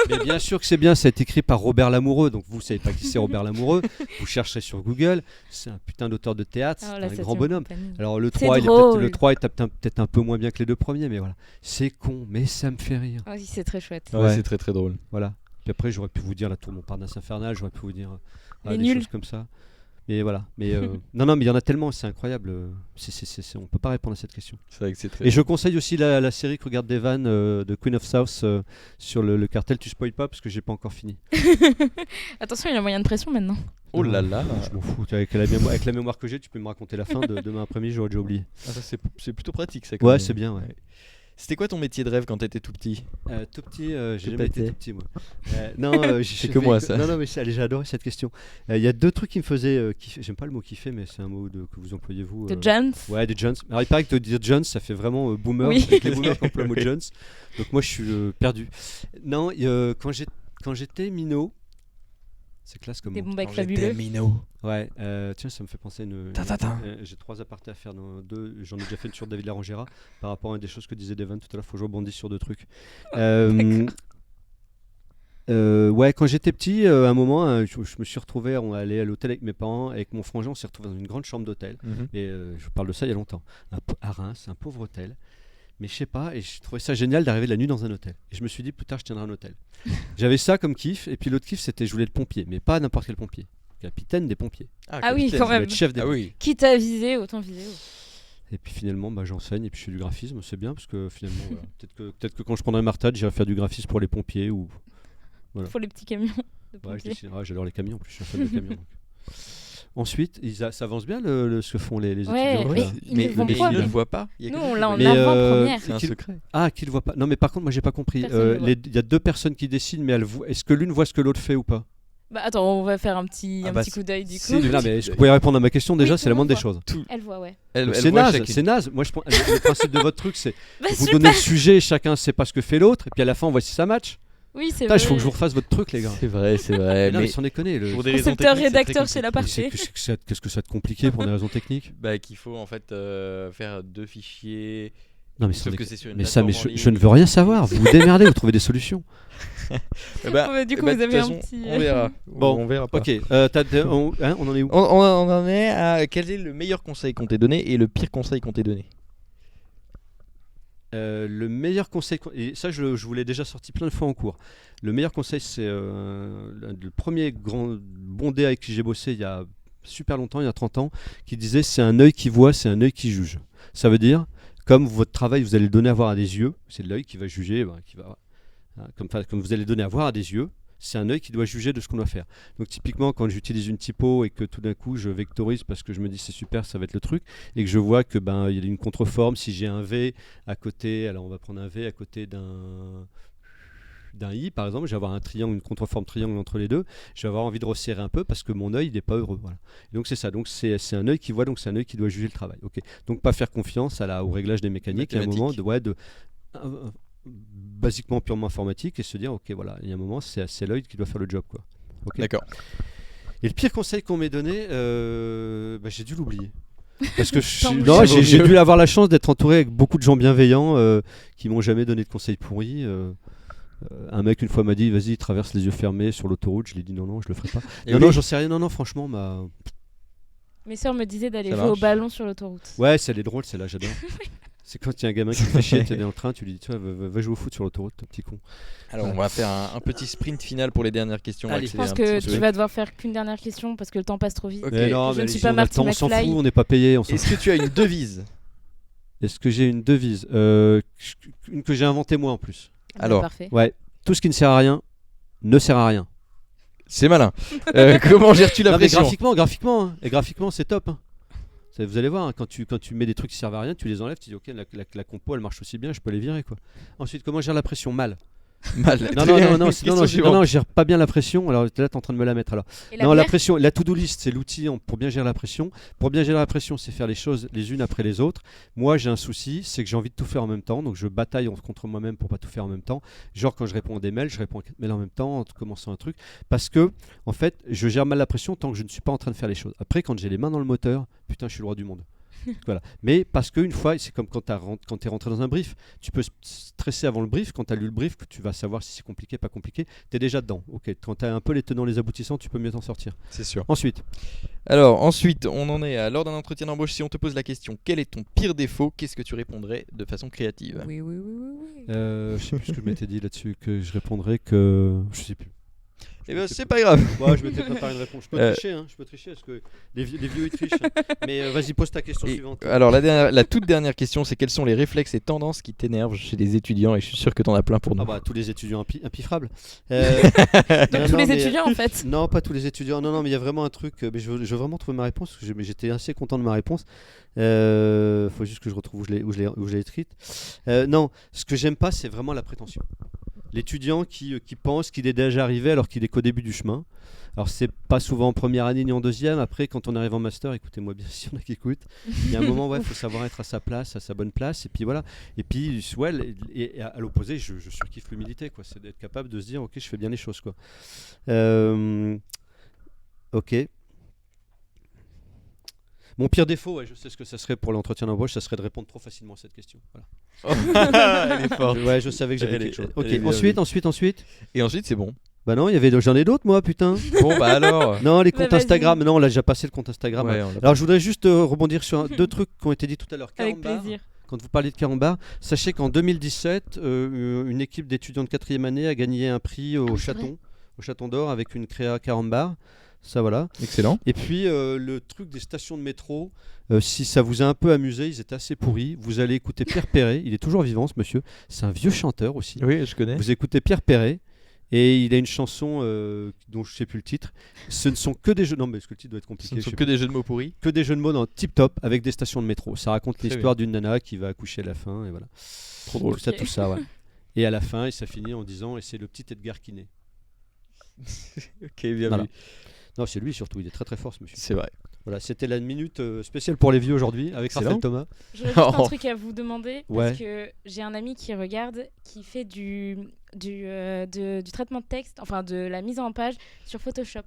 Mais bien sûr que c'est bien, ça a été écrit par Robert Lamoureux. Donc vous savez pas qui c'est Robert Lamoureux, vous chercherez sur Google, c'est un putain d'auteur de théâtre, c'est un grand bonhomme. Alors le 3 est peut-être un peu moins bien que les deux premiers, mais voilà. C'est con, mais ça me fait rire. Oui, c'est très chouette. Ouais, c'est très très drôle. Voilà. Puis après j'aurais pu vous dire La Tour Montparnasse infernale, j'aurais pu vous dire des choses comme ça. Mais voilà. Mais non, mais il y en a tellement, c'est incroyable. On peut pas répondre à cette question. C'est vrai que c'est très. Et je conseille aussi la série que regarde Devan de Queen of South sur le cartel. Tu spoil pas parce que j'ai pas encore fini. Attention, il y a moyen de pression maintenant. Oh là là. Je m'en fous. Avec la mémoire que j'ai, tu peux me raconter la fin de demain après-midi, j'aurais déjà oublié. Ah, ça, c'est plutôt pratique ça. quand Ouais, même. c'est bien. Ouais. C'était quoi ton métier de rêve quand t'étais tout petit? Tout petit, j'ai J'ai jamais pas été été. tout petit moi. Non, C'est que moi, ça. Non, mais j'ai adoré cette question. Il y a deux trucs qui me faisaient kiffer. J'aime pas le mot kiffer, mais c'est un mot que vous employez vous. De Jones. Ouais, des Jones. Alors il paraît que de dire Jones, ça fait vraiment boomer. Oui. Avec les boomers qui emploient le mot Jones. Donc moi, je suis perdu. Non, quand j'étais minot, c'est classe comme Des mot. bons becs Quand fabuleux. j'étais minot. Ouais, tiens, ça me fait penser à une. Ta. J'ai 3 apartés à faire dans 2. J'en ai déjà fait une sur David Larangera par rapport à des choses que disait Devon tout à l'heure. Faut que je rebondisse sur 2 trucs. Ouais, quand j'étais petit, à un moment, je me suis retrouvé, on allait à l'hôtel avec mes parents, avec mon frangin, on s'est retrouvé dans une grande chambre d'hôtel. Et je vous parle de ça il y a longtemps. À Reims, un pauvre hôtel. Mais je sais pas, et je trouvais ça génial d'arriver la nuit dans un hôtel. Et je me suis dit, plus tard, je tiendrai un hôtel. J'avais ça comme kiff, et puis l'autre kiff, c'était je voulais être pompier, mais pas n'importe quel pompier. Capitaine des pompiers. Ah oui, capitaine. quand Je voulais même. être chef des Ah pompiers. oui. Quitte à viser, autant viser haut. Et puis finalement, j'enseigne et puis je fais du graphisme, c'est bien parce que finalement, voilà, peut-être que quand je prendrai ma retraite, j'irai faire du graphisme pour les pompiers ou. Voilà. Pour les petits camions de Ouais, pompiers. j'adore les camions, en plus je suis un fan de camions. Donc. Ensuite, ça avance bien ce que font les Ouais, étudiants. mais là. ils Mais ne vont ils pas. ne le voient pas. Il y a Nous, que on lui l'a qui en le Mais, voit. avant-première. C'est un qu'il- secret. Ah, qu'ils le voient pas. Non, mais par contre, moi j'ai pas compris. Personne le voit. Il y a 2 personnes qui décident, mais est-ce que l'une voit ce que l'autre fait ou pas? Bah attends, on va faire un petit bah, coup d'œil du c'est coup. le- Non, mais je pourrais répondre à ma question déjà, Oui, c'est la tout le moindre des monde choses. Elle voit, ouais. Elle C'est voit naze, chacune. c'est naze. Moi, le principe de votre truc, c'est Bah vous super. donnez le sujet, chacun sait pas ce que fait l'autre, et puis à la fin, on voit si ça match. Oui, c'est Putain, vrai. il faut que je vous refasse votre truc, les gars. C'est vrai, c'est vrai. Mais non, mais Mais sans déconner. pour des raisons Concepteur, techniques, c'est très rédacteur chez La compliqué. Parfait. Qu'est-ce que ça te compliqué pour des raisons techniques? Bah, qu'il faut en fait faire 2 fichiers. Non, mais sans Sauf que déconner. c'est sur une Mais ça, plateforme en je ne ligne. veux rien savoir. Vous vous démerdez, vous trouvez des solutions. Bah, Ouais, du coup, bah, vous de avez toute un façon, petit. On verra. Bon, on verra pas. Ok, on en est où? On en est à quel est le meilleur conseil qu'on t'ait donné et le pire conseil qu'on t'ait donné? Le meilleur conseil, et ça je vous l'ai déjà sorti plein de fois en cours. Le meilleur conseil, c'est le premier grand bon dé avec qui j'ai bossé il y a super longtemps, il y a 30 ans, qui disait c'est un œil qui voit, c'est un œil qui juge. Ça veut dire, comme votre travail, vous allez le donner à voir à des yeux, c'est l'œil qui va juger, comme vous allez le donner à voir à des yeux, c'est un œil qui doit juger de ce qu'on doit faire. Donc typiquement, quand j'utilise une typo et que tout d'un coup je vectorise parce que je me dis c'est super, ça va être le truc, et que je vois que il y a une contreforme, si j'ai un V à côté, alors on va prendre un V à côté d'un I par exemple, je vais avoir un triangle, une contreforme triangle entre les deux, je vais avoir envie de resserrer un peu parce que mon œil n'est pas heureux. Voilà. Et donc c'est ça, donc c'est un œil qui voit, donc c'est un œil qui doit juger le travail. Okay. Donc pas faire confiance au réglage des mécaniques, à un moment basiquement purement informatique et se dire ok voilà, il y a un moment c'est l'œil qui doit faire le job quoi. Okay. D'accord. Et le pire conseil qu'on m'ait donné, j'ai dû l'oublier. Parce que Tant mieux. non, j'ai dû avoir la chance d'être entouré avec beaucoup de gens bienveillants qui m'ont jamais donné de conseils pourris. Un mec une fois m'a dit vas-y traverse les yeux fermés sur l'autoroute, je lui ai dit non je le ferai pas. Non j'en sais rien, non franchement Mes sœurs me disaient d'aller Ça jouer au marche. ballon sur l'autoroute. ouais c'est les drôles celle-là j'adore. C'est quand il y a un gamin qui te fait chier, t'es dans le train, tu lui dis tu vois, va jouer au foot sur l'autoroute, ton petit con. Alors on va faire un petit sprint final pour les dernières questions. Allez. Je accélérer pense un que petit peu. tu vas devoir faire qu'une dernière question parce que le temps passe trop vite. Ok. Mais non, Je mais ne suis allez-y, pas on a le Marty temps, on s'en McFly. fout, on n'est pas payé, on s'en Est-ce que tu as une devise? Est-ce que j'ai une devise une que j'ai inventée moi en plus. Bah, Alors. parfait. Ouais, tout ce qui ne sert à rien ne sert à rien. C'est malin. Comment gères-tu la Non, mais pression? graphiquement, hein. Et graphiquement c'est top. Hein. Vous allez voir, hein, quand tu mets des trucs qui servent à rien, tu les enlèves, tu dis ok la compo elle marche aussi bien, je peux les virer quoi. Ensuite comment gère la pression? Mal. Mal. Non, je gère pas bien la pression. Alors là, t'es en train de me la mettre alors. Et la Non, la bière pression, la to-do list, c'est l'outil pour bien gérer la pression. Pour bien gérer la pression, c'est faire les choses les unes après les autres. Moi, j'ai un souci, c'est que j'ai envie de tout faire en même temps. Donc, je bataille contre moi-même pour pas tout faire en même temps. Genre, quand je réponds à des mails, je réponds à 4 mails en même temps en commençant un truc. Parce que, en fait, je gère mal la pression tant que je ne suis pas en train de faire les choses. Après, quand j'ai les mains dans le moteur, putain, je suis le roi du monde. Voilà. Mais parce qu'une fois, c'est comme quand tu es rentré dans un brief, tu peux stresser avant le brief. Quand tu as lu le brief, tu vas savoir si c'est compliqué, pas compliqué. Tu es déjà dedans. Ok. Quand tu as un peu les tenants, les aboutissants, tu peux mieux t'en sortir. C'est sûr. Ensuite, Alors ensuite, on en est à lors d'un entretien d'embauche. Si on te pose la question, quel est ton pire défaut, qu'est-ce que tu répondrais de façon créative? Oui, oui, oui, oui, oui. je sais plus ce que je m'étais dit là-dessus, que je répondrais que. Je sais plus. Eh ben, c'est pas grave. Ouais, je m'étais préparé une réponse. Je peux tricher, hein, je peux tricher parce que les vieux ils trichent. Mais vas-y, pose ta question suivante. Alors la toute dernière question, c'est quels sont les réflexes et tendances qui t'énervent chez les étudiants, et je suis sûr que t'en as plein pour nous. Ah bah tous les étudiants impifrables. Donc tous les étudiants en fait. Non, pas tous les étudiants. Non, mais il y a vraiment un truc. Mais je veux vraiment trouver ma réponse. Parce que j'étais assez content de ma réponse. Faut juste que je retrouve où je l'ai écrite. Non, ce que j'aime pas, c'est vraiment la prétention. L'étudiant qui pense qu'il est déjà arrivé alors qu'il est qu'au début du chemin. Alors c'est pas souvent en première année ni en deuxième. Après, quand on arrive en master, écoutez-moi bien si on a qui écoute. Il y a un moment, il faut savoir être à sa place, à sa bonne place. Et puis voilà. Et puis, et à l'opposé, je surkiffe l'humilité, quoi. C'est d'être capable de se dire, ok, je fais bien les choses, quoi. Ok. Mon pire défaut, je sais ce que ça serait pour l'entretien d'embauche, ça serait de répondre trop facilement à cette question. Voilà. Elle est forte. Je savais que j'avais quelque chose. Ok. elle est bien Ensuite. Et ensuite, c'est bon. Bah non, j'en ai d'autres, moi, putain. Bon, bah alors. Non, les Bah, comptes vas-y. Instagram. Non, là, j'ai passé le compte Instagram. Ouais, on l'a Alors, je voudrais juste rebondir sur deux trucs qui ont été dit tout à l'heure. Avec Carambar. plaisir. Quand vous parlez de Carambar, sachez qu'en 2017, une équipe d'étudiants de 4e année a gagné un prix au c'est Chaton d'Or avec une créa Carambar. Ça, voilà. Excellent. Et puis, le truc des stations de métro, si ça vous a un peu amusé, ils étaient assez pourris. Vous allez écouter Pierre Perret. Il est toujours vivant, ce monsieur. C'est un vieux chanteur aussi. Oui, je connais. Vous écoutez Pierre Perret. Et il a une chanson dont je ne sais plus le titre. Ce ne sont que des jeux. Non, mais parce que le titre doit être compliqué. Ce ne je sont sais que plus. des jeux de mots pourris. Que des jeux de mots dans Tip Top avec des stations de métro. Ça raconte Très l'histoire d'une nana qui va accoucher à la fin. Et voilà. Trop drôle. Tout ça, ouais. Et à la fin, et ça finit en disant, et c'est le petit Edgar Quinet. Ok, bien Voilà. vu. Non, c'est lui surtout. Il est très très fort, ce monsieur. C'est vrai. Voilà, c'était la minute spéciale pour les vieux aujourd'hui avec Excellent. Raphaël Thomas. J'aurais juste un truc à vous demander Ouais. parce que j'ai un ami qui regarde, qui fait du traitement de texte, enfin de la mise en page sur Photoshop.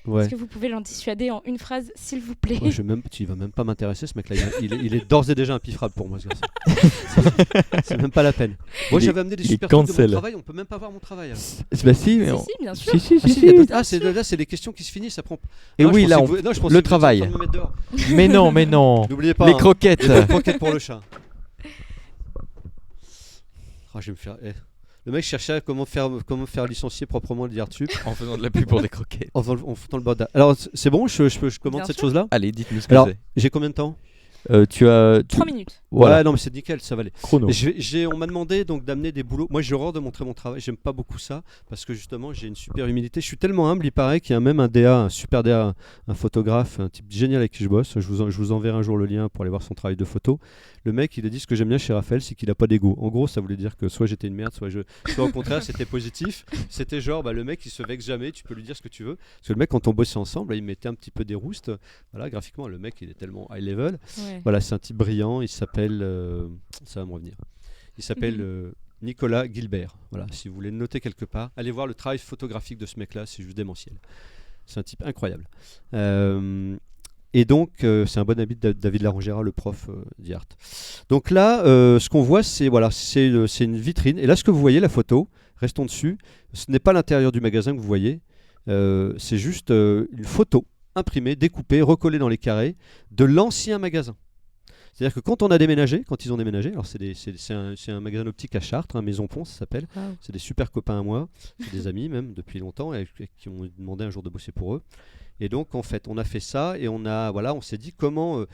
Ouais. Est-ce que vous pouvez l'en dissuader en une phrase, s'il vous plaît? Ouais, tu vas même pas m'intéresser, ce mec-là. Il est d'ores et déjà impifrable pour moi, ce garçon. C'est même pas la peine. Moi, Il est- j'avais amené des il est super trucs de cancel. mon travail. On peut même pas voir mon travail. Alors. Bah si, mais Si, bien sûr. Si, Ah, si, il y a d'autres- là, c'est les questions qui se finissent. Après, Et non, oui, je là, pensais on... que non, je pensais le que vous étiez travail. en train de me mettre dehors. mais non. N'oubliez pas. Les hein, croquettes. les croquettes pour le chat. Oh, je vais me faire. Le mec cherchait comment faire licencier proprement le DiarTup En faisant de la pub pour des croquettes. en foutant le bordel. Alors, c'est bon, je commente Bien cette sûr. chose-là. Allez, dites-nous ce que Alors, c'est. j'ai combien de temps? Tu as... 3 minutes. Voilà, Ouais, non, mais c'est nickel, ça va aller. chrono. On m'a demandé donc d'amener des boulots. Moi, j'ai horreur de montrer mon travail. J'aime pas beaucoup ça parce que justement, j'ai une super humilité. Je suis tellement humble, il paraît qu'il y a même un DA, un super DA, un photographe, un type génial avec qui je bosse. Je vous enverrai un jour le lien pour aller voir son travail de photo. Le mec, il a dit ce que j'aime bien chez Raphaël, c'est qu'il a pas d'ego. En gros, ça voulait dire que soit j'étais une merde, soit au contraire, c'était positif. C'était genre, le mec, il se vexe jamais. Tu peux lui dire ce que tu veux. Parce que le mec, quand on bossait ensemble, il mettait un petit peu des roustes. Voilà, graphiquement, le mec, il est tellement high level. Ouais. Voilà, c'est un type brillant, il s'appelle, ça va me revenir, il s'appelle Nicolas Gilbert. Voilà, si vous voulez le noter quelque part, allez voir le travail photographique de ce mec-là, c'est juste démentiel. C'est un type incroyable. Et donc, c'est un bon ami de David Larongera, le prof d'IART. Donc là, ce qu'on voit, c'est une vitrine. Et là, ce que vous voyez, la photo, restons dessus, ce n'est pas l'intérieur du magasin que vous voyez, c'est juste une photo imprimée, découpée, recollée dans les carrés de l'ancien magasin. C'est-à-dire que quand ils ont déménagé, alors c'est un magasin optique à Chartres, Maison Pont, ça s'appelle. Wow. C'est des super copains à moi, c'est des amis même depuis longtemps, et qui ont demandé un jour de bosser pour eux. Et donc en fait, on a fait ça et on s'est dit comment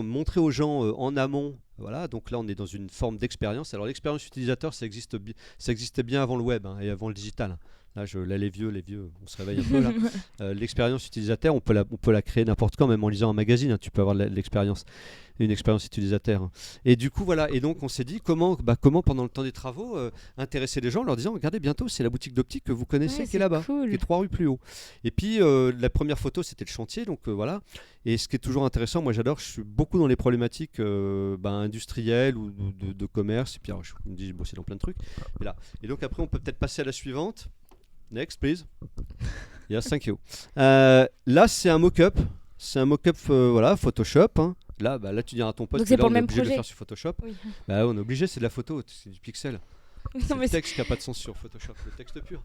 montrer aux gens en amont. Voilà, donc là on est dans une forme d'expérience. Alors l'expérience utilisateur, ça existait bien avant le web et avant le digital. Là, les vieux, on se réveille un peu là. L'expérience utilisateur, on peut la créer n'importe quand, même en lisant un magazine. Tu peux avoir une expérience utilisateur. Et du coup, voilà. Et donc, on s'est dit comment pendant le temps des travaux, intéresser les gens en leur disant, regardez, bientôt, c'est la boutique d'optique que vous connaissez Ouais, qui est là-bas, cool. qui est 3 rues plus haut. Et puis, la première photo, c'était le chantier. Donc, voilà. Et ce qui est toujours intéressant, moi, j'adore, je suis beaucoup dans les problématiques industrielles ou de commerce. Et puis, alors, je me dis, j'ai bossé dans plein de trucs. Et donc, après, on peut peut-être passer à la suivante. Next, please. Yes, thank you. Là, c'est un mock-up. C'est un mock-up, Photoshop. Hein. Là, tu diras à ton pote Donc que c'est là, pour on le est même obligé de le projet. faire sur Photoshop. Oui. Bah, on est obligé, c'est de la photo, c'est du pixel. Non, C'est mais le texte qui n'a pas de sens sur Photoshop, le texte pur.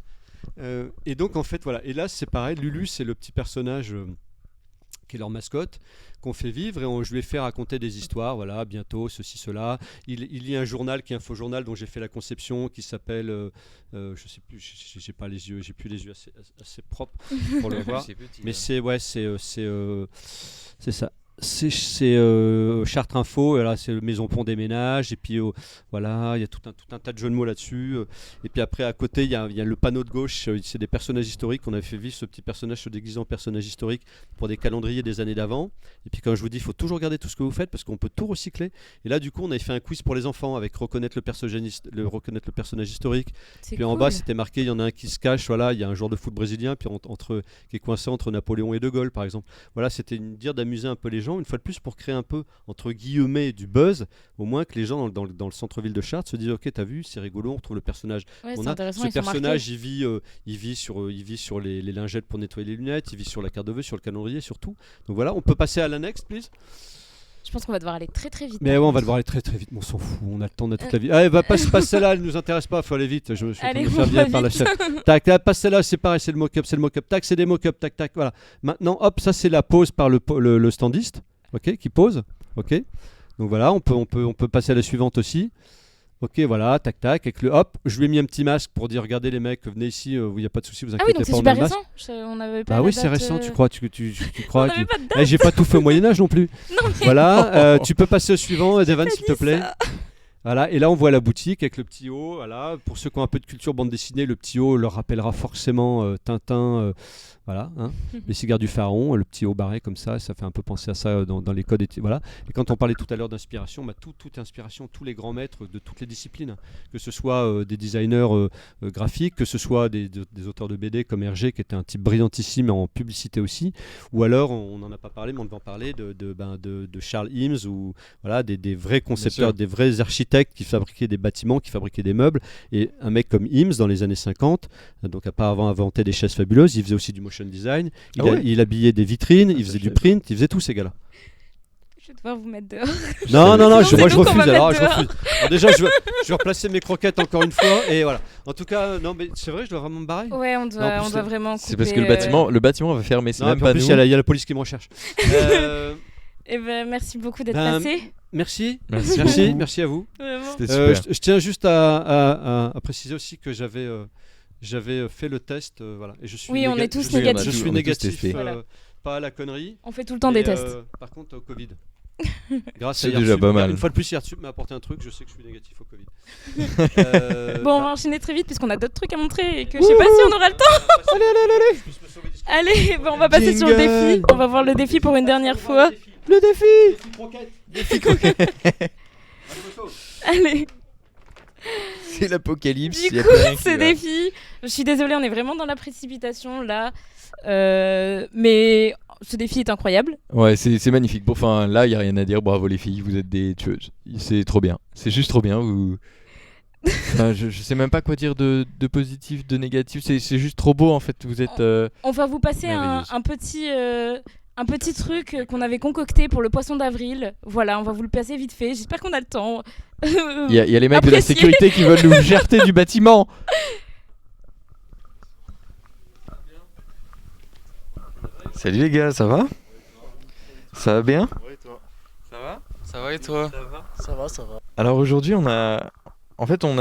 Et donc, en fait, voilà. Et là, c'est pareil. Lulu, c'est le petit personnage qui est leur mascotte, qu'on fait vivre et je lui ai fait raconter des histoires, voilà, bientôt, ceci, cela. Il lit un journal qui est un faux journal dont j'ai fait la conception, qui s'appelle, je sais plus, j'ai pas les yeux, j'ai plus les yeux assez propres pour le voir, mais c'est ça. C'est Chartres Info, et là c'est Maison Pont des Ménages, et puis voilà, il y a tout un tas de jeux de mots là-dessus. Et puis après, à côté, il y a le panneau de gauche, c'est des personnages historiques. On avait fait vivre ce petit personnage se déguisant en personnage historique pour des calendriers des années d'avant. Et puis, comme je vous dis, il faut toujours garder tout ce que vous faites parce qu'on peut tout recycler. Et là, du coup, on avait fait un quiz pour les enfants avec reconnaître le personnage historique. C'est Puis en cool. bas, c'était marqué, il y en a un qui se cache, voilà, il y a un joueur de foot brésilien, puis qui est coincé entre Napoléon et De Gaulle, par exemple. Voilà, c'était dire d'amuser un peu les gens, une fois de plus, pour créer un peu, entre guillemets, du buzz, au moins que les gens dans le centre-ville de Chartres se disent, ok, t'as vu, c'est rigolo, on retrouve le personnage. Ouais, On c'est a intéressant, ce ils sont marqués. personnage, il vit sur les lingettes pour nettoyer les lunettes, il vit sur la carte de vœux, sur le calendrier, surtout. Donc voilà, on peut passer à la next, please. Je pense qu'on va devoir aller très très vite. Mais ouais, on va devoir aller très très vite, mais on s'en fout, on a le temps, on a toute la vie. Allez, passe celle-là, elle nous intéresse pas, faut aller vite. Je suis en train de Allez, me faire on bien va par la vite. chaîne. Tac, là, passe celle-là, c'est pareil, c'est le mock-up, tac, c'est des mock-up, tac, tac, voilà. Maintenant, hop, ça c'est la pause par le standiste, ok, qui pose, ok. Donc voilà, on peut passer à la suivante aussi. Ok, voilà, tac, tac, avec le hop, je lui ai mis un petit masque pour dire, regardez les mecs, venez ici, il n'y a pas de souci, vous Ah oui, inquiétez donc c'est pas, on a super le masque. récent. On n'avait pas Bah la oui, c'est date, récent, tu crois, tu crois. On n'avait pas de date. J'ai pas tout fait au Moyen-Âge non plus. Non, mais Voilà, tu peux passer au suivant, Devan, pas s'il te dit plaît. ça. Voilà, et là on voit la boutique avec le petit haut. Voilà, pour ceux qui ont un peu de culture bande dessinée, le petit haut leur rappellera forcément Tintin, voilà, hein, les cigares du pharaon, le petit haut barré comme ça fait un peu penser à ça dans les codes. Voilà. Et quand on parlait tout à l'heure d'inspiration, bah, toute inspiration, tous les grands maîtres de toutes les disciplines, que ce soit des designers graphiques, que ce soit des auteurs de BD comme Hergé, qui était un type brillantissime en publicité aussi, ou alors on n'en a pas parlé, mais on devait en parler de Charles Eames, ou voilà, des vrais concepteurs, des vrais architectes qui fabriquaient des bâtiments, qui fabriquaient des meubles. Et un mec comme Eames dans les années 50, donc à part avoir inventé des chaises fabuleuses, il faisait aussi du motion design, il habillait des vitrines, il faisait du print, il faisait tout, ces gars-là. Je vais devoir vous mettre dehors. Non, Sinon, moi c'est je nous qu'on refuse. va Alors, mettre je refuse. Alors déjà, je vais replacer mes croquettes encore une fois, et voilà. En tout cas, non, mais c'est vrai, je dois vraiment me barrer. Ouais, on Non, doit, en plus, on doit vraiment couper. C'est parce que le bâtiment va fermer, c'est Non, même puis en pas plus, nous. il y a la police qui me recherche. Eh ben, merci beaucoup d'être Ben, passé. Merci, Merci merci, beaucoup. merci à vous. Vraiment. C'était super. Je tiens juste à préciser aussi que j'avais fait le test, voilà. Et je suis Oui, on est tous je suis- négatifs. Je suis On est tous négatif, testés. Voilà. pas à la connerie. On fait tout le temps mais, des tests. Par contre, au Covid. Grâce C'est à déjà Hiertube. pas mal. Une fois de plus, Hiertube m'a apporté un truc, je sais que je suis négatif au Covid. Bon, on va enchaîner très vite puisqu'on a d'autres trucs à montrer et que je sais pas si on aura le temps. Allez. Allez, bon, on va passer sur le Jingle. défi. On va voir le défi pour une dernière fois. Le défi. Allez, C'est l'apocalypse. du y a coup, plus rien qui ce va. défi, je suis désolée, on est vraiment dans la précipitation là. Mais ce défi est incroyable. Ouais, c'est magnifique. Bon, enfin, là, il n'y a rien à dire. Bravo les filles, vous êtes des tueuses. C'est trop bien. C'est juste trop bien. Vous... Enfin, je sais même pas quoi dire de positif, de négatif. C'est juste trop beau en fait. Vous êtes. On va vous passer Merveilleuse. un petit truc qu'on avait concocté pour le poisson d'avril. Voilà, on va vous le passer vite fait. J'espère qu'on a le temps. Il y a les mecs de la Appréciez. sécurité qui veulent nous jeter du bâtiment. Salut les gars, ça va? Ça va bien? Ça va? Ça va et toi? Ça va, ça va. Alors aujourd'hui, on a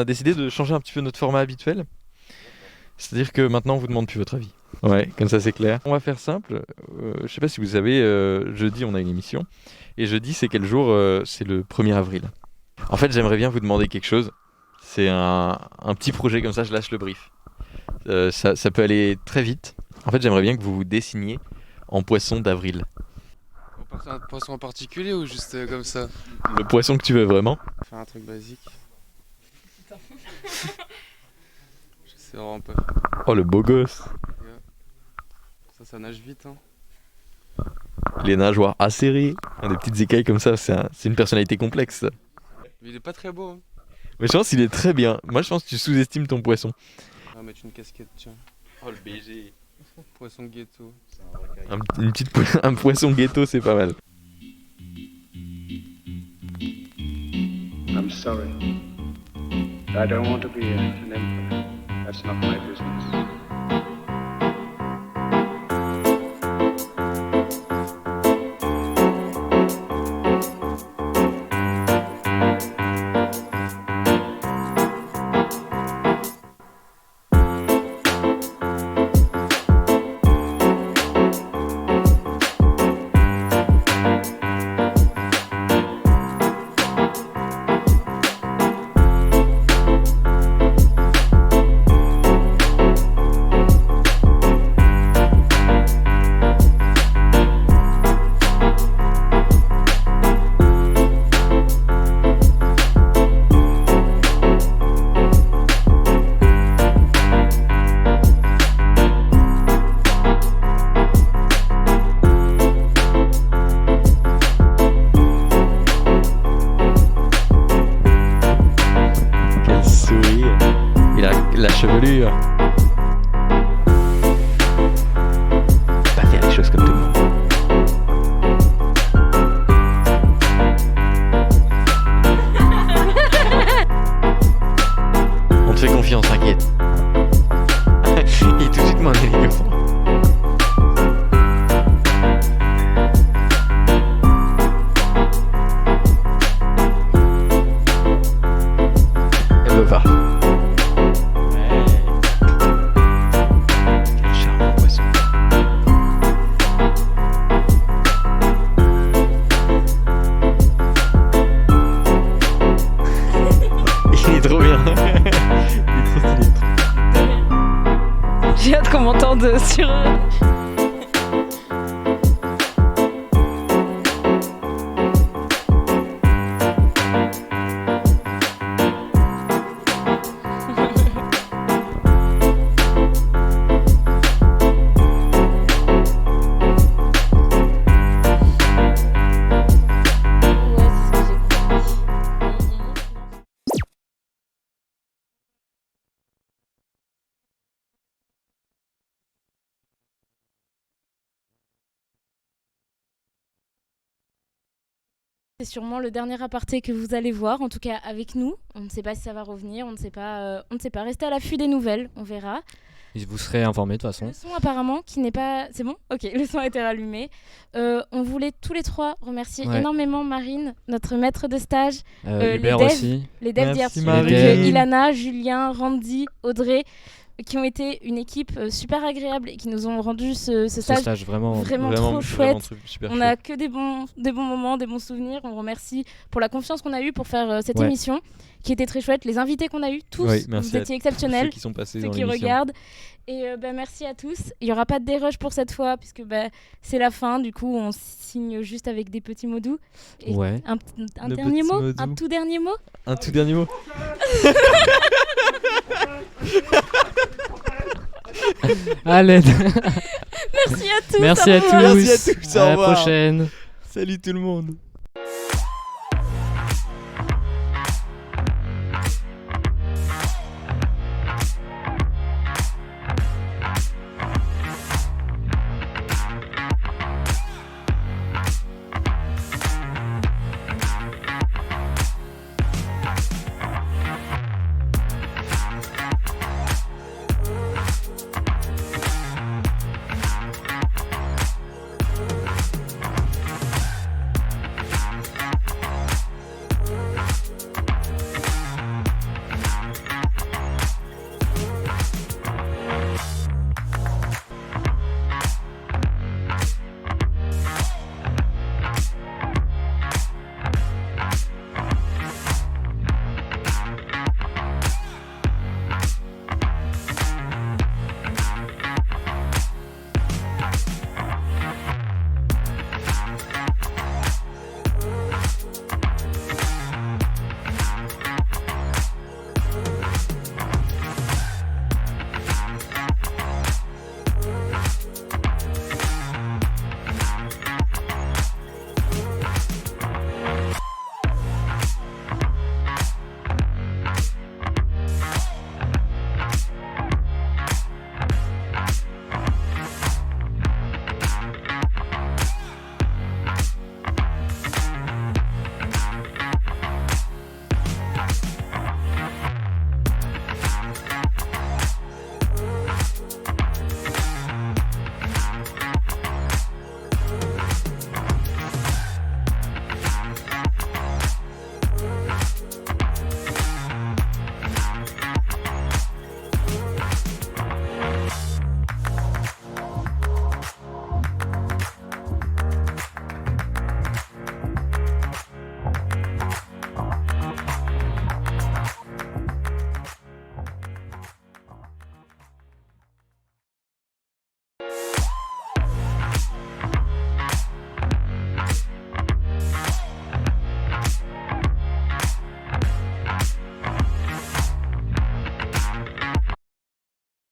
décidé de changer un petit peu notre format habituel. C'est-à-dire que maintenant, on vous demande plus votre avis. Ouais, comme ça c'est clair. On va faire simple. Je sais pas si vous savez, jeudi, on a une émission. Et jeudi, c'est quel jour? C'est le 1er avril. En fait, j'aimerais bien vous demander quelque chose. C'est un petit projet comme ça, je lâche le brief. Ça peut aller très vite. En fait, j'aimerais bien que vous vous dessiniez en poisson d'avril. On part un poisson en particulier ou juste comme ça? Le poisson que tu veux vraiment. Faire un truc basique. Je sais vraiment pas. Oh, le beau gosse. Ça nage vite, hein. Les nageoires acérées. Des petites écailles comme ça, c'est une personnalité complexe. Ça. Mais il est pas très beau, hein. Mais je pense qu'il est très bien. Moi, je pense que tu sous-estimes ton poisson. On va mettre une casquette, tiens. Oh, le BG. Poisson ghetto. Un poisson ghetto, c'est pas mal. I'm sorry. I don't want to be an emperor. That's not my business. sûr. Pas faire les choses comme tout le monde. On te fait confiance, t'inquiète. Il est tout de suite moins élégant. Elle veut pas. Quel charmant poisson. Il est trop bien. Il est trop stylé. J'ai hâte qu'on m'entende sur. C'est sûrement le dernier aparté que vous allez voir, en tout cas avec nous. On ne sait pas si ça va revenir, on ne sait pas. Restez à l'affût des nouvelles, on verra. Et vous serez informés de toute façon. Le son apparemment qui n'est pas... C'est bon ? Ok, le son a été rallumé. On voulait tous les trois remercier énormément Marine, notre maître de stage. Hubert les devs, aussi. Les devs Merci, d'hier. Marine. Ilana, Julien, Randy, Audrey, qui ont été une équipe super agréable et qui nous ont rendu ce Ce stage stage vraiment. trop chouette. Super On a que des bons moments, des bons souvenirs. On remercie pour la confiance qu'on a eue pour faire cette émission qui était très chouette. Les invités qu'on a eus, tous, vous étiez exceptionnels. Ceux qui sont passés Ceux dans qui l'émission. regardent. Et merci à tous. Il n'y aura pas de dérush pour cette fois puisque c'est la fin. Du coup, on signe juste avec des petits mots doux. Et Ouais. un Le dernier petit mot, mot doux. un tout dernier mot. Un tout dernier mot. À l'aide. Merci à tous. Merci au à revoir. tous. Merci à tous, au À la revoir. prochaine. Salut tout le monde.